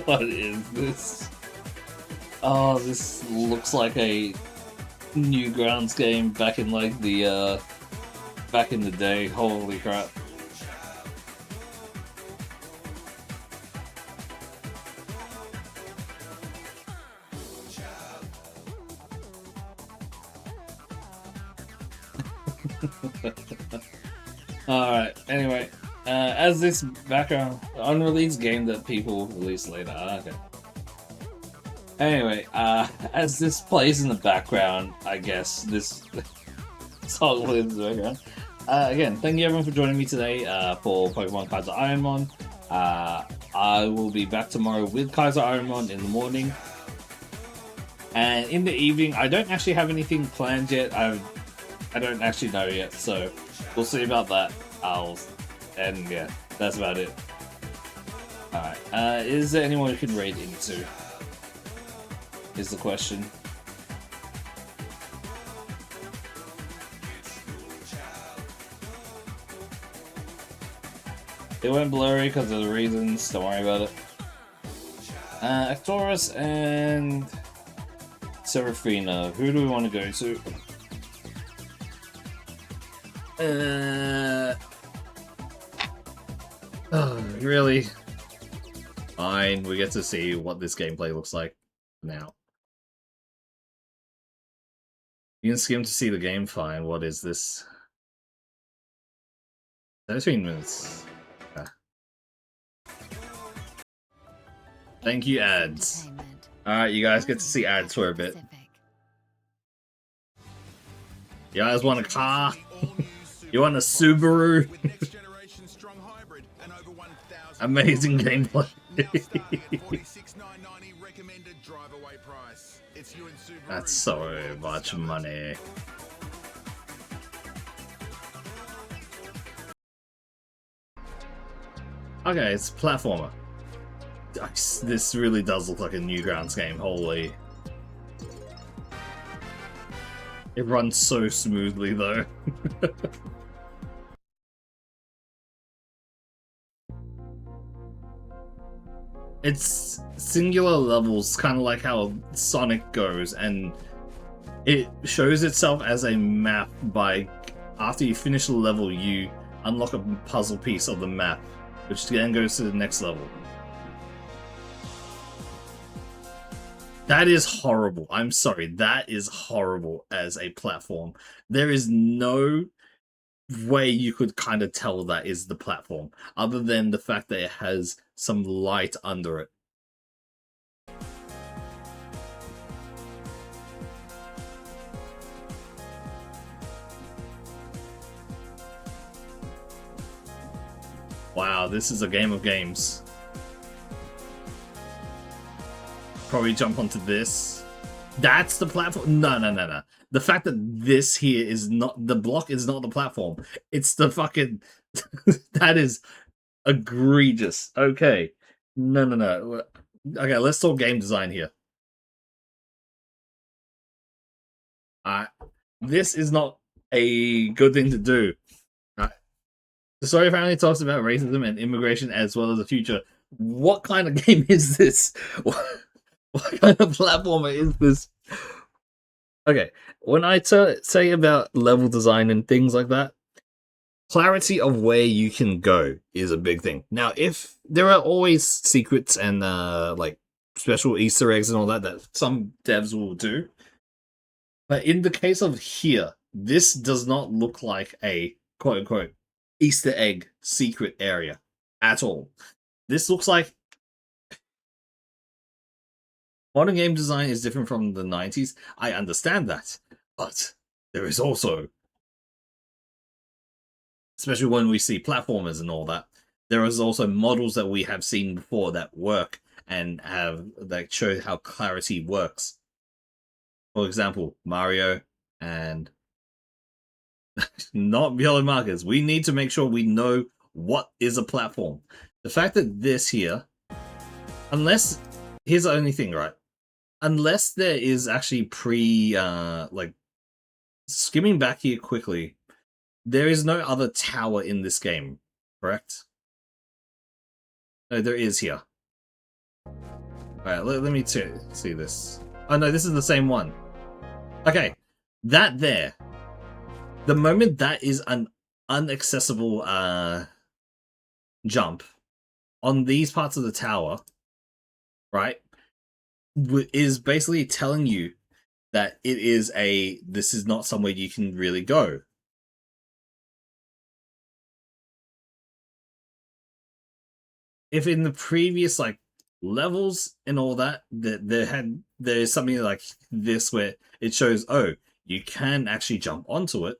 What is this? Oh, this looks like a Newgrounds game back in like the back in the day. Holy crap. Alright, anyway, as this background unreleased game that people release later. Okay. Anyway, as this plays in the background, I guess this song plays in the background. Again, thank you everyone for joining me today for Pokemon Kaizo Ironmon. I will be back tomorrow with Kaizo Ironmon in the morning. And in the evening, I don't actually have anything planned yet. I don't actually know yet, so we'll see about that. And yeah, that's about it. Alright, is there anyone who can raid into? Is the question. It went blurry because of the reasons, don't worry about it. Actorus and Seraphina, who do we want to go to? Oh, really? Fine, we get to see what this gameplay looks like now. You can skim to see the game fine. What is this? 13 minutes. Thank you, ads. Alright, you guys get to see ads for a bit. You guys want a car? You want a Subaru? Amazing gameplay. That's so much money. Okay, it's a platformer. This really does look like a Newgrounds game, holy. It runs so smoothly though. It's singular levels, kind of like how Sonic goes, and it shows itself as a map by after you finish the level, you unlock a puzzle piece of the map, which then goes to the next level. That is horrible. I'm sorry. That is horrible as a platform. There is no way you could kind of tell that is the platform, other than the fact that it has some light under it. Wow, this is a game of games. Probably jump onto this. That's the platform. No. The fact that this here is not the block is not the platform. It's the fucking that is egregious. Okay. No. Okay, let's talk game design here. This is not a good thing to do. The story apparently talks about racism and immigration as well as the future. What kind of game is this? What kind of platformer is this? Okay, when I say about level design and things like that, clarity of where you can go is a big thing. Now, if there are always secrets and like special Easter eggs and all that that some devs will do, but in the case of here, this does not look like a quote unquote Easter egg secret area at all. This looks like Modern game design is different from the 90s. I understand that. But there is also, especially when we see platformers and all that, there is also models that we have seen before that work and have that show how clarity works. For example, Mario and not yellow markers. We need to make sure we know what is a platform. The fact that this here, unless here's the only thing, right? Unless there is actually like skimming back here quickly, there is no other tower in this game, correct? No, there is here. Alright, let me see this. Oh no, this is the same one. Okay, that there. The moment that is an unaccessible jump on these parts of the tower, right, is basically telling you that this is not somewhere you can really go. If in the previous like levels and all that there's something like this where it shows, oh, you can actually jump onto it,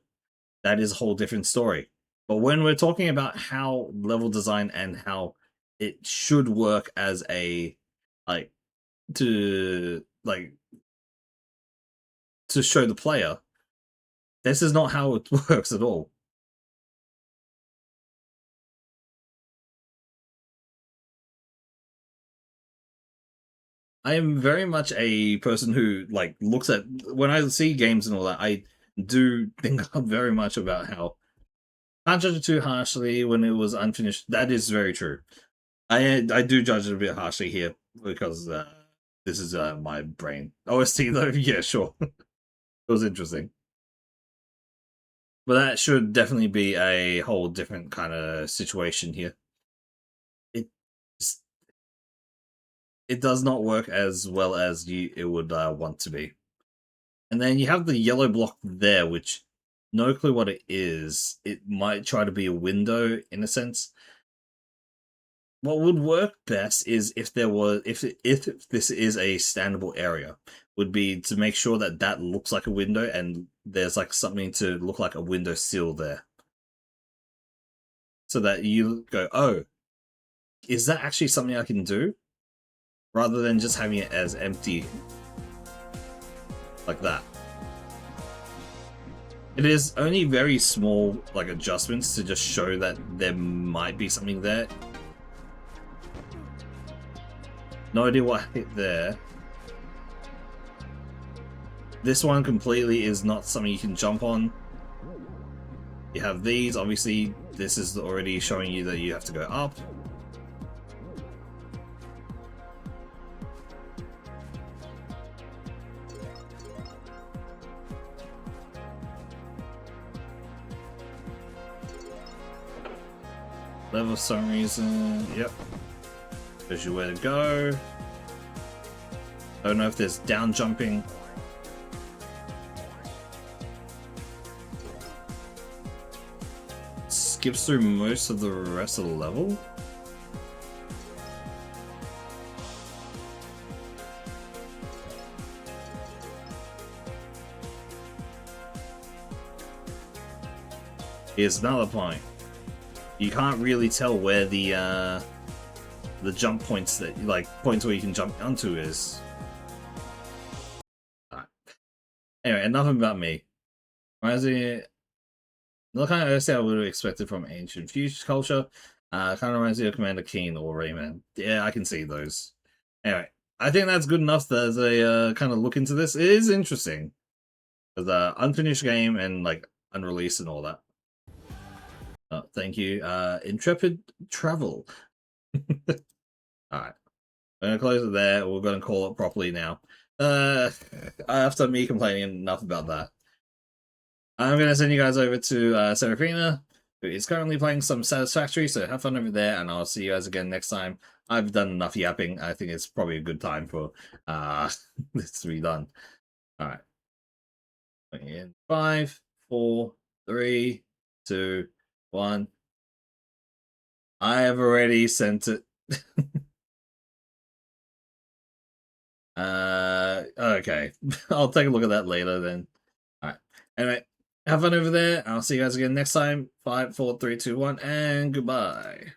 that is a whole different story. But when we're talking about how level design and how it should work as a like to like to show the player, this is not how it works at all. I am very much a person who like looks at when I see games and all that. I do think very much about how can't judge it too harshly when it was unfinished. That is very true. I do judge it a bit harshly here because this is my brain. OST though, yeah, sure, it was interesting, but that should definitely be a whole different kind of situation here. It it does not work as well as it would want to be. And then you have the yellow block there, which no clue what it is. It might try to be a window in a sense. What would work best is if there was if this is a standable area, would be to make sure that that looks like a window and there's like something to look like a window sill there, so that you go, oh, is that actually something I can do, rather than just having it as empty like that. It is only very small like adjustments to just show that there might be something there. No idea what hit there. This one completely is not something you can jump on. You have these, obviously this is already showing you that you have to go up. Level for some reason, yep. Shows you where to go. I don't know if there's down jumping. Skips through most of the rest of the level. Here's another point. You can't really tell where the jump points that like points where you can jump onto is. Right. Anyway, enough about me. Reminds me, the kind of OST I would have expected from ancient future culture. Kind of reminds me of Commander Keen or Rayman. Yeah, I can see those. Anyway, I think that's good enough as a kind of look into this. It is interesting. The unfinished game and like unreleased and all that. Thank you. Intrepid Travel. Alright. I'm gonna close it there. We're gonna call it properly now. After me complaining enough about that, I'm gonna send you guys over to Serafina, who is currently playing some Satisfactory, so have fun over there, and I'll see you guys again next time. I've done enough yapping. I think it's probably a good time for this to be done. Alright. In 5, 4, 3, 2, 1. I have already sent it. Okay. I'll take a look at that later then. Alright. Anyway, have fun over there. I'll see you guys again next time. 5, 4, 3, 2, 1, and goodbye.